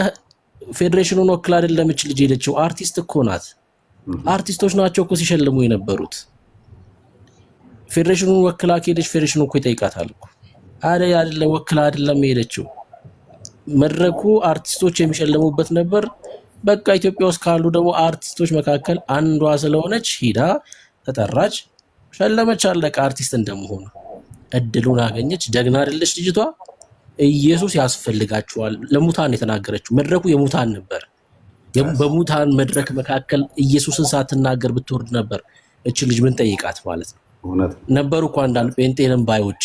ፌዴሬሽኑን ወክላ አይደለም እች ልጅ ሄደችው። አርቲስት እኮ ናት። አርቲስቶች ናቸው እኮ ሲሸልሙ የነበሩት። ፌዴሬሽኑን ወክላ ከሄደች ፌዴሬሽኑ እኮ ይጠይቃታል እኮ አይደለም ወክላ አይደለም ሄደችው። መድረኩ አርቲስቶች የሚሸልሙበት ነበር። በቃ ኢትዮጵያ ውስጥ ካሉ ደግሞ አርቲስቶች መካከል አንዷ ስለሆነች ሂዳ ተጠራች፣ ሸለመች፣ አለቀ። አርቲስት እንደመሆኑ እድሉን አገኘች። ደግና አይደለች ልጅቷ? ኢየሱስ ያስፈልጋቸዋል ለሙታን የተናገረችው። መድረኩ የሙታን ነበር። በሙታን መድረክ መካከል ኢየሱስን ሳትናገር ብትወርድ ነበር እቺ ልጅ ምን ጠይቃት ማለት ነው? ነበሩ እኮ አንዳንድ ጴንጤንም ባዮች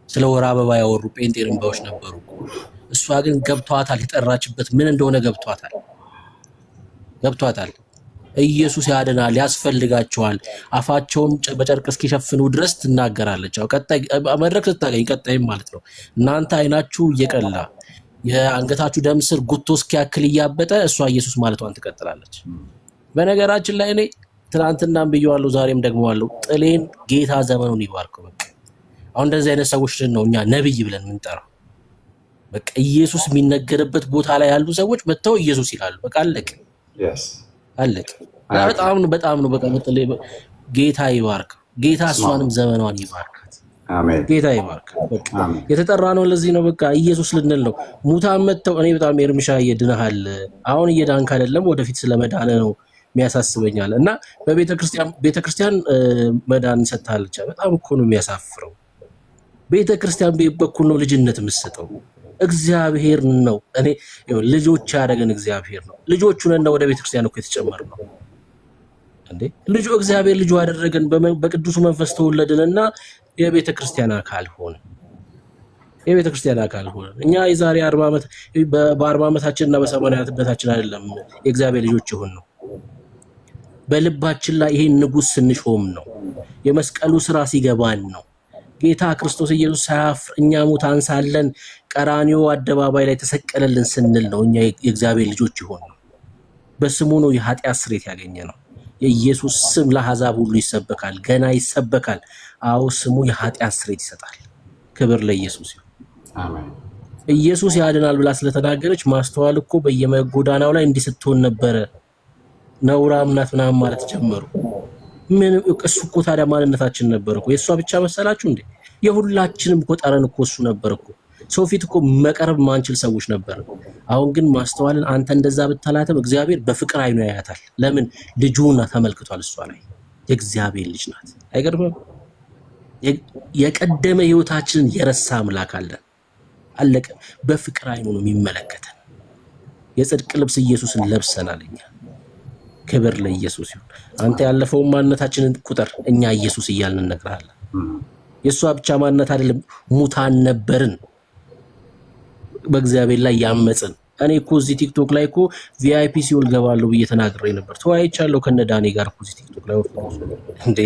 ስለ ወር አበባ ያወሩ ጴንጤንም ባዮች ነበሩ። እሷ ግን ገብቷታል። የጠራችበት ምን እንደሆነ ገብቷታል። ኢየሱስ ያድናል፣ ያስፈልጋቸዋል። አፋቸውን በጨርቅ እስኪሸፍኑ ድረስ ትናገራለች። አው ቀጣይ መድረክ ስታገኝ ቀጣይም ማለት ነው እናንተ አይናችሁ እየቀላ የአንገታችሁ ደም ስር ጉቶ እስኪያክል እያበጠ እሷ ኢየሱስ ማለቷን ትቀጥላለች። በነገራችን ላይ እኔ ትናንትናም ብየዋለሁ፣ ዛሬም ደግመዋለሁ። ጥሌን ጌታ ዘመኑን ይባርከው። በቃ አሁን እንደዚህ አይነት ሰዎች ነው እኛ ነብይ ብለን የምንጠራው። በቃ ኢየሱስ የሚነገርበት ቦታ ላይ ያሉ ሰዎች መጥተው ኢየሱስ ይላሉ። በቃ አለቀ። በጣም ነው በቃ ጌታ ይባርክ። ጌታ እሷንም ዘመኗን ይባርካት። አሜን። ጌታ ይባርክ። በቃ የተጠራ ነው ለዚህ ነው በቃ ኢየሱስ ልንል ነው። ሙታን መጥተው እኔ በጣም ኤርምሻ እየድነሃል አሁን እየዳንክ አይደለም ወደፊት ስለመዳነ ነው የሚያሳስበኛል። እና ቤተክርስቲያን መዳን ሰጥታለች። በጣም እኮ ነው የሚያሳፍረው። ቤተክርስቲያን በኩል ነው ልጅነት የምትሰጠው። እግዚአብሔር ነው እኔ ልጆች ያደረገን እግዚአብሔር ነው። ልጆቹ ነን ወደ ቤተክርስቲያን እኮ የተጨመርነው እንዴ። ልጁ እግዚአብሔር ልጁ ያደረገን በቅዱሱ መንፈስ ተወለድንና የቤተክርስቲያን አካል ሆነ። የቤተ ክርስቲያን አካል ሆነ። እኛ የዛሬ 40 ዓመት በ40 ዓመታችንና በ80 ዓመታችን አይደለም የእግዚአብሔር ልጆች ይሆን ነው። በልባችን ላይ ይሄን ንጉስ ስንሾም ነው። የመስቀሉ ስራ ሲገባን ነው። ጌታ ክርስቶስ ኢየሱስ ሳያፍር እኛ ሙታን ሳለን ቀራንዮ አደባባይ ላይ ተሰቀለልን ስንል ነው እኛ የእግዚአብሔር ልጆች ይሆን ነው። በስሙ ነው የኃጢአት ስርየት ያገኘ ነው። የኢየሱስ ስም ለአሕዛብ ሁሉ ይሰበካል፣ ገና ይሰበካል። አዎ ስሙ የኃጢአት ስርየት ይሰጣል። ክብር ለኢየሱስ ይሁን። አሜን። ኢየሱስ ያድናል ብላ ስለተናገረች ማስተዋል እኮ በየጎዳናው ላይ እንዲህ ስትሆን ነበረ። ነውራም ናት ምናምን ማለት ጀመሩ። ምን እሱ እኮ ታዲያ ማንነታችን ነበር እኮ። የእሷ ብቻ መሰላችሁ እንዴ? የሁላችንም እኮ ጠረን እኮ እሱ ነበር እኮ። ሰው ፊት እኮ መቀረብ ማንችል ሰዎች ነበር። አሁን ግን ማስተዋልን አንተ እንደዛ ብታላትም እግዚአብሔር በፍቅር አይኑ ያያታል። ለምን? ልጁና ተመልክቷል እሷ ላይ። የእግዚአብሔር ልጅ ናት። አይገርምም? የቀደመ ህይወታችንን የረሳ አምላክ አለን። አለቀ። በፍቅር አይኑ ነው የሚመለከተን። የጽድቅ ልብስ ኢየሱስን ለብሰናል እኛ። ክብር ለኢየሱስ ይሁን። አንተ ያለፈውን ማንነታችንን ቁጥር፣ እኛ ኢየሱስ እያልን እንነግርሃለን። የእሷ ብቻ ማንነት አይደለም፣ ሙታን ነበርን በእግዚአብሔር ላይ ያመፅን። እኔ እኮ እዚህ ቲክቶክ ላይ እኮ ቪአይፒ ሲኦል ገባለሁ ብዬ ተናግሬ ነበር። ተወያይቻለሁ ከነ ዳኔ ጋር እኮ እዚህ ቲክቶክ ላይ እንዴ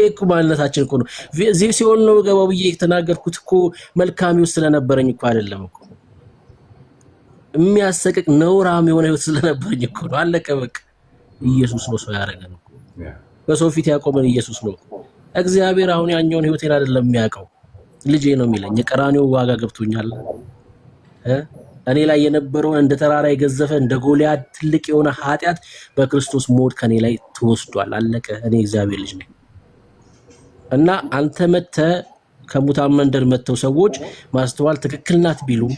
እኮ ማንነታችን እኮ ነው። እዚህ ሲኦል ነው ገባው ብዬ የተናገርኩት እኮ መልካም ህይወት ስለነበረኝ እኮ አይደለም እኮ፣ የሚያሰቅቅ ነውራም የሆነ ህይወት ስለነበረኝ እኮ ነው። አለቀ በቃ። ኢየሱስ ነው ሰው ያደረገን እኮ። በሰው ፊት ያቆመን ኢየሱስ ነው። እግዚአብሔር አሁን ያኛውን ህይወቴን አይደለም የሚያውቀው፣ ልጄ ነው የሚለኝ። የቀራንዮው ዋጋ ገብቶኛል። እኔ ላይ የነበረውን እንደ ተራራ የገዘፈ እንደ ጎልያድ ትልቅ የሆነ ኃጢአት በክርስቶስ ሞት ከኔ ላይ ተወስዷል። አለቀ። እኔ እግዚአብሔር ልጅ ነኝ። እና አንተ መተህ ከሙታን መንደር መተው ሰዎች ማስተዋል ትክክል ናት ቢሉም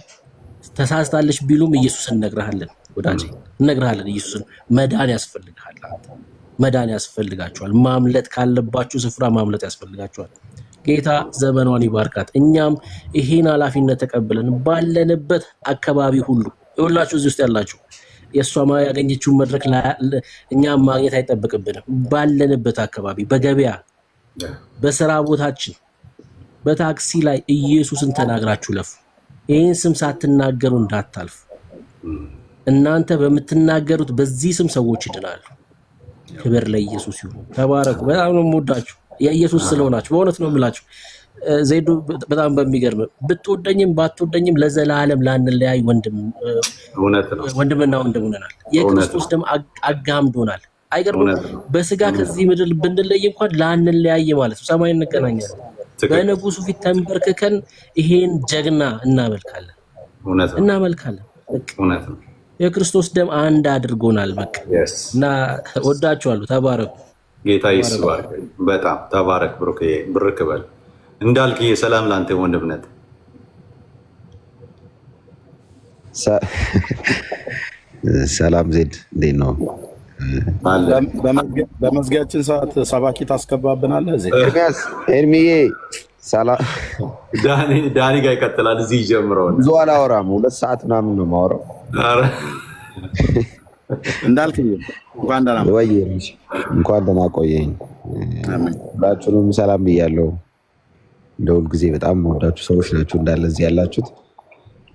ተሳስታለች ቢሉም ኢየሱስን እነግርሃለን ወዳጄ፣ እነግርሃለን። ኢየሱስን መዳን ያስፈልግሃል። መዳን ያስፈልጋቸዋል። ማምለጥ ካለባችሁ ስፍራ ማምለጥ ያስፈልጋቸዋል። ጌታ ዘመኗን ይባርካት። እኛም ይሄን ኃላፊነት ተቀብለን ባለንበት አካባቢ ሁሉ ይኸውላችሁ፣ እዚህ ውስጥ ያላችሁ የእሷ ያገኘችውን መድረክ እኛም ማግኘት አይጠበቅብንም። ባለንበት አካባቢ፣ በገበያ፣ በስራ ቦታችን፣ በታክሲ ላይ ኢየሱስን ተናግራችሁ ለፉ። ይህን ስም ሳትናገሩ እንዳታልፉ። እናንተ በምትናገሩት በዚህ ስም ሰዎች ይድናሉ። ክብር ለኢየሱስ ይሁን። ተባረኩ። በጣም ነው የምወዳችሁ የኢየሱስ ስለሆናችሁ። በእውነት ነው የምላችሁ። ዜዶ በጣም በሚገርም ብትወደኝም ባትወደኝም ለዘላለም ላንለያይ ወንድምና ወንድም ሆነናል። የክርስቶስ ደም አጋምዶናል። አይገርምም? በስጋ ከዚህ ምድር ብንለይ እንኳን ላንለያይ ማለት ነው። ሰማይ እንገናኛለን። በንጉሱ ፊት ተንበርክከን ይሄን ጀግና እናመልካለን። የክርስቶስ ደም አንድ አድርጎናል። በቃ እና ወዳችኋለሁ። ተባረኩ። ጌታ ይስባርክ። በጣም ተባረክ። ብርክ በል እንዳልክ። ሰላም ላንተ ወንድምነት። ሰላም ዜድ፣ እንዴት ነው? በመዝጊያችን ሰዓት ሰባኪ ታስገባብናለህ። ኤርሚዬ ሰላም። ዳኒ ጋር ይቀጥላል። እዚህ ይጀምረው። ብዙ አላወራም፣ 2 ሰዓት ምናምን ነው የማወራው። እንዳልክ እንኳን ደህና ቆየኝ። ሁላችሁንም ሰላም ብያለሁ። እንደ ሁልጊዜ በጣም የምወዳችሁ ሰዎች ናችሁ እንዳለ እዚህ ያላችሁት።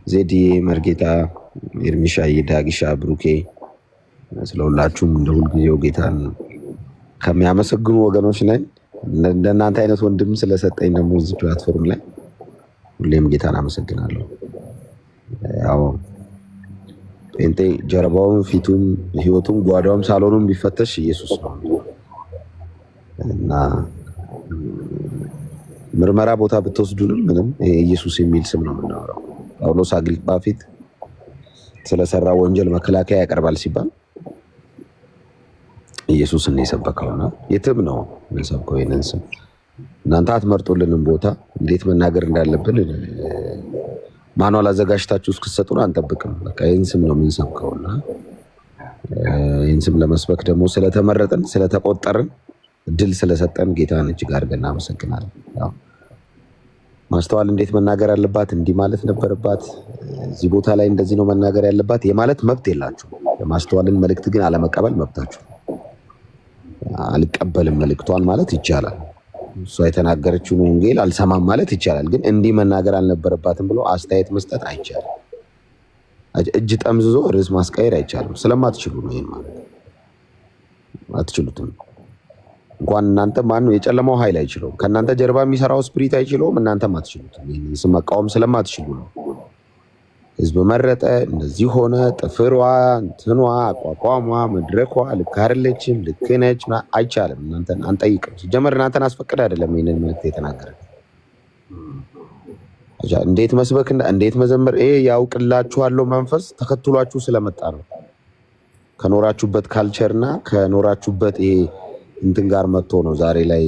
ዜድዬ፣ መርጌታ፣ ኤርሚሻዬ፣ ዳጊሻ፣ ብሩኬ፣ ስለሁላችሁም እንደ ሁልጊዜው ጌታን ከሚያመሰግኑ ወገኖች ነኝ። እንደናንተ አይነት ወንድም ስለሰጠኝ ደግሞ እዚህ ፕላትፎርም ላይ ሁሌም ጌታን አመሰግናለሁ። ያው ጴንጤ ጀርባውም ፊቱም ህይወቱም ጓዳውም ሳሎኑም ቢፈተሽ ኢየሱስ ነው እና ምርመራ ቦታ ብትወስዱንም ምንም ኢየሱስ የሚል ስም ነው የምናወራው። ጳውሎስ አግሪጳ ፊት ስለሰራ ወንጀል መከላከያ ያቀርባል ሲባል ኢየሱስን ነው የሰበከውና የትም ነው የምንሰብከው ይህንን ስም። እናንተ አትመርጡልንም ቦታ እንዴት መናገር እንዳለብን ማኗል አዘጋጅታችሁ እስክትሰጡን አንጠብቅም። በቃ ይህን ስም ነው የምንሰብከውና ይህን ስም ለመስበክ ደግሞ ስለተመረጥን ስለተቆጠርን እድል ስለሰጠን ጌታን እጅግ አድርገን እናመሰግናለን። ማስተዋል እንዴት መናገር አለባት፣ እንዲህ ማለት ነበረባት፣ እዚህ ቦታ ላይ እንደዚህ ነው መናገር ያለባት የማለት መብት የላችሁ። የማስተዋልን መልእክት ግን አለመቀበል መብታችሁ። አልቀበልም መልእክቷን ማለት ይቻላል። እሷ የተናገረችውን ወንጌል አልሰማም ማለት ይቻላል። ግን እንዲህ መናገር አልነበረባትም ብሎ አስተያየት መስጠት አይቻልም። እጅ ጠምዝዞ ርዕስ ማስቀየር አይቻልም። ስለማትችሉ ነው። ይሄን ማለት አትችሉትም። እንኳን እናንተ ማን ነው የጨለማው ኃይል አይችለውም። ከእናንተ ጀርባ የሚሰራው ስፒሪት አይችለውም። እናንተም አትችሉትም። ይሄን ስም መቃወም ስለማትችሉ ነው። ህዝብ መረጠ፣ እንደዚህ ሆነ፣ ጥፍሯ፣ እንትኗ፣ አቋቋሟ፣ መድረኳ ልክ አይደለችም፣ ልክ ነች አይቻልም። እናንተን አንጠይቅም። ሲጀመር እናንተን አስፈቅድ አይደለም ይሄንን መልእክት የተናገረ። እንዴት መስበክ እንዴት መዘመር ይሄ ያውቅላችኋለሁ መንፈስ ተከትሏችሁ ስለመጣ ነው። ከኖራችሁበት ካልቸርና ከኖራችሁበት ይሄ እንትን ጋር መጥቶ ነው ዛሬ ላይ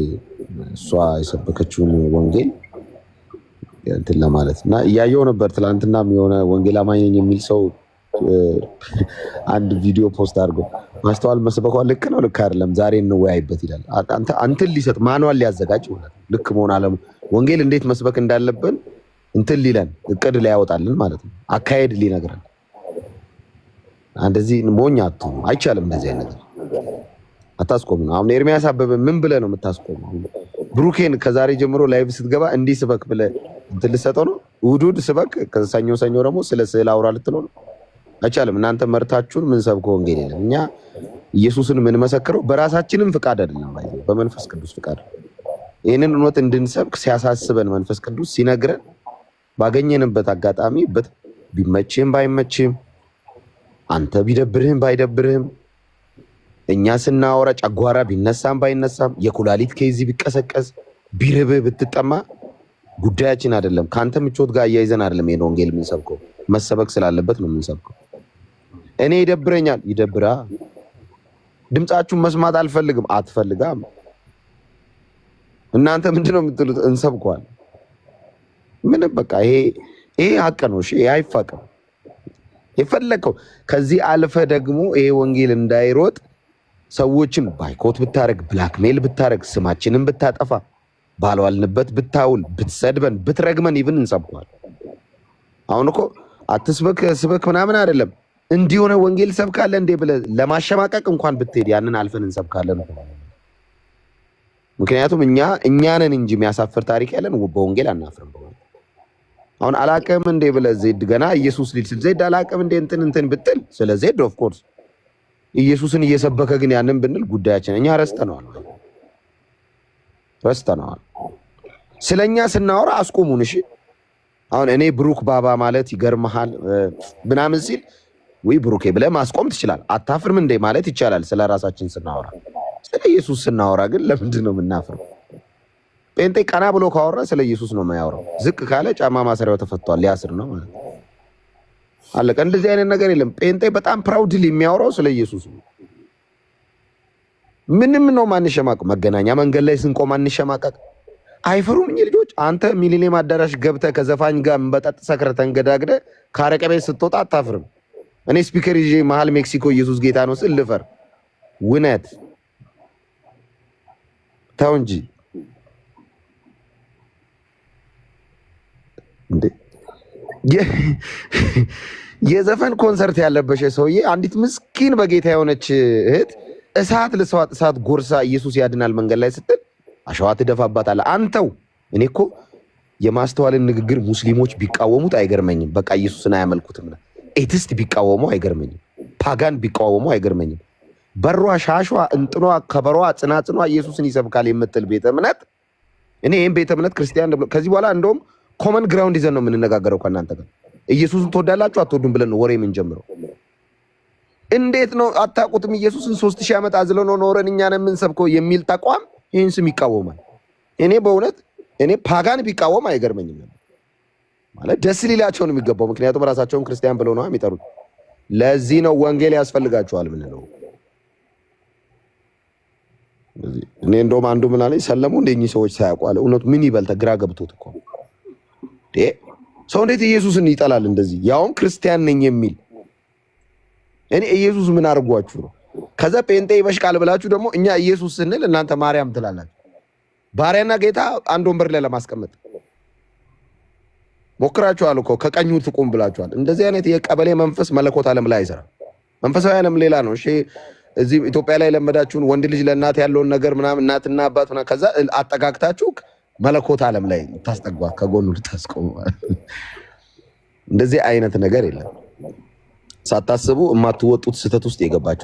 እሷ የሰበከችውን ወንጌል እንትን ለማለት እና እያየው ነበር። ትላንትና የሆነ ወንጌል አማኝ ነኝ የሚል ሰው አንድ ቪዲዮ ፖስት አድርጎ ማስተዋል መስበኳ ልክ ነው ልክ አይደለም ዛሬ እንወያይበት ይላል። አንተን ሊሰጥ ማንዋል ሊያዘጋጅ ማለት ነው። ልክ መሆን አለም ወንጌል እንዴት መስበክ እንዳለብን እንትን ሊለን እቅድ ሊያወጣልን ማለት ነው። አካሄድ ሊነግረን። እንደዚህ ሞኝ አትሁኑ። አይቻልም። እንደዚህ አይነት ነገር አታስቆሙ። አሁን ኤርሚያስ አበበ ምን ብለህ ነው የምታስቆሙ? ብሩኬን ከዛሬ ጀምሮ ላይቭ ስትገባ እንዲህ ስበክ ብለህ እንትን ልትሰጠው ነው? እሑድ ስበክ፣ ከሰኞ ደግሞ ስለ ስዕል አውራ ልትለው ነው? አይቻልም። እናንተ መርታችሁን ምን ሰብከው ወንጌል የለም። እኛ ኢየሱስን ምን መሰክረው በራሳችንም ፍቃድ አይደለም፣ በመንፈስ ቅዱስ ፍቃድ። ይህንን እውነት እንድንሰብክ ሲያሳስበን መንፈስ ቅዱስ ሲነግረን ባገኘንበት አጋጣሚ ቢመችህም ባይመችህም አንተ ቢደብርህም ባይደብርህም እኛ ስናወራ ጨጓራ ቢነሳም ባይነሳም የኩላሊት ኬዝ ቢቀሰቀስ ቢርብህ ብትጠማ ጉዳያችን አይደለም። ከአንተ ምቾት ጋር እያይዘን አይደለም ይሄን ወንጌል የምንሰብከው። መሰበክ ስላለበት ነው የምንሰብከው። እኔ ይደብረኛል፣ ይደብራ። ድምጻችሁን መስማት አልፈልግም፣ አትፈልጋም። እናንተ ምንድነው የምትሉት? እንሰብከዋል። ምንም በቃ ይሄ ሀቅ ነው። እሺ አይፋቅም። የፈለከው ከዚህ አልፈ ደግሞ ይሄ ወንጌል እንዳይሮጥ ሰዎችን ባይኮት ብታረግ፣ ብላክሜል ብታረግ፣ ስማችንን ብታጠፋ፣ ባልዋልንበት ብታውል፣ ብትሰድበን፣ ብትረግመን ይብን እንሰብከዋል። አሁን እኮ አትስበክ ስበክ ምናምን አይደለም። እንዲሆነ ወንጌል ሰብካለ እንዴ ብለህ ለማሸማቀቅ እንኳን ብትሄድ ያንን አልፈን እንሰብካለን። ምክንያቱም እኛንን እንጂ የሚያሳፍር ታሪክ ያለን በወንጌል አናፍርም። አሁን አላቀም እንዴ ብለህ ዜድ ገና ኢየሱስ ሊል ስል ዜድ አላቀም እንዴ እንትን ብትል ስለ ዜድ ኦፍ ኮርስ ኢየሱስን እየሰበከ ግን ያንን ብንል ጉዳያችን እኛ ረስተነዋል። ስለኛ ስናወራ አስቆሙን። እሺ አሁን እኔ ብሩክ ባባ ማለት ይገርመሃል ምናምን ሲል ወይ ብሩኬ ብለህ ማስቆም ትችላል። አታፍርም እንዴ ማለት ይቻላል። ስለ ራሳችን ስናወራ፣ ስለ ኢየሱስ ስናወራ ግን ለምንድን ነው የምናፍረው? ጴንጤ ቀና ብሎ ካወራ ስለ ኢየሱስ ነው የማያወራው። ዝቅ ካለ ጫማ ማሰሪያው ተፈቷል፣ ሊያስር ነው ማለት ነው። አለቀ። እንደዚህ አይነት ነገር የለም። ጴንጤ በጣም ፕራውድሊ የሚያወራው ስለ ኢየሱስ ነው። ምንም ነው ማንሸማቀቅ። መገናኛ መንገድ ላይ ስንቆም አንሸማቀቅ። አይፈሩም እኚህ ልጆች። አንተ ሚሊኒየም አዳራሽ ገብተህ ከዘፋኝ ጋር በጠጥ ሰክረህ ተንገዳግደህ ከአረቄ ቤት ስትወጣ አታፍርም? እኔ ስፒከር ይዤ መሀል ሜክሲኮ ኢየሱስ ጌታ ነው ስል ልፈር? ውነት ተው እንጂ እንዴ! የዘፈን ኮንሰርት ያለበሽ ሰውዬ አንዲት ምስኪን በጌታ የሆነች እህት እሳት ልሰዋት እሳት ጎርሳ ኢየሱስ ያድናል መንገድ ላይ ስትል አሸዋ ትደፋባታለህ አንተው። እኔ እኮ የማስተዋልን ንግግር ሙስሊሞች ቢቃወሙት አይገርመኝም። በቃ ኢየሱስን አያመልኩትም። ኤቲስት ቢቃወሙ አይገርመኝም። ፓጋን ቢቃወሙ አይገርመኝም። በሯ፣ ሻሿ፣ እንጥኗ፣ ከበሯ፣ ጽናጽኗ ኢየሱስን ይሰብካል የምትል ቤተ እምነት እኔ ይህም ቤተ እምነት ክርስቲያን ከዚህ በኋላ እንደውም ኮመን ግራውንድ ይዘን ነው የምንነጋገረው ከእናንተ ጋር። ኢየሱስን ትወዳላችሁ አትወዱም ብለን ነው ወሬ የምንጀምረው። እንዴት ነው አታውቁትም? ኢየሱስን 3000 ዓመት አዝለው ነው ኖረን እኛ ነን የምንሰብከው የሚል ተቋም ይህን ስም ይቃወማል። እኔ በእውነት ፓጋን ቢቃወም አይገርመኝም ማለት ደስ ሊላቸው ነው የሚገባው። ምክንያቱም ራሳቸውን ክርስቲያን ብለው ነው የሚጠሩት። ለዚህ ነው ወንጌል ያስፈልጋቸዋል ምንለው። እኔ እንደውም አንዱ ምን አለኝ ሰለሙ እንደኚህ ሰዎች ሳያውቋል እውነቱ ምን ይበልተ ግራ ገብቶት እኮ ሰው እንዴት ኢየሱስን ይጠላል እንደዚህ ያውም ክርስቲያን ነኝ የሚል። እኔ ኢየሱስ ምን አድርጓችሁ ነው? ከዛ ጴንጤ ይበሽቃል ብላችሁ ደግሞ እኛ ኢየሱስ ስንል እናንተ ማርያም ትላላችሁ። ባሪያና ጌታ አንድ ወንበር ላይ ለማስቀመጥ ሞክራችኋል እኮ ከቀኙ ትቁም ብላችኋል። እንደዚህ አይነት የቀበሌ መንፈስ መለኮት ዓለም ላይ አይሰራም። መንፈሳዊ ዓለም ሌላ ነው። እሺ እዚህ ኢትዮጵያ ላይ ለመዳችሁን ወንድ ልጅ ለእናት ያለውን ነገር ምናምን እናትና አባት ምናምን ከዛ አጠጋግታችሁ መለኮት ዓለም ላይ ታስጠጓ ከጎኑ ልታስቆሙ እንደዚህ አይነት ነገር የለም። ሳታስቡ የማትወጡት ስህተት ውስጥ የገባችሁ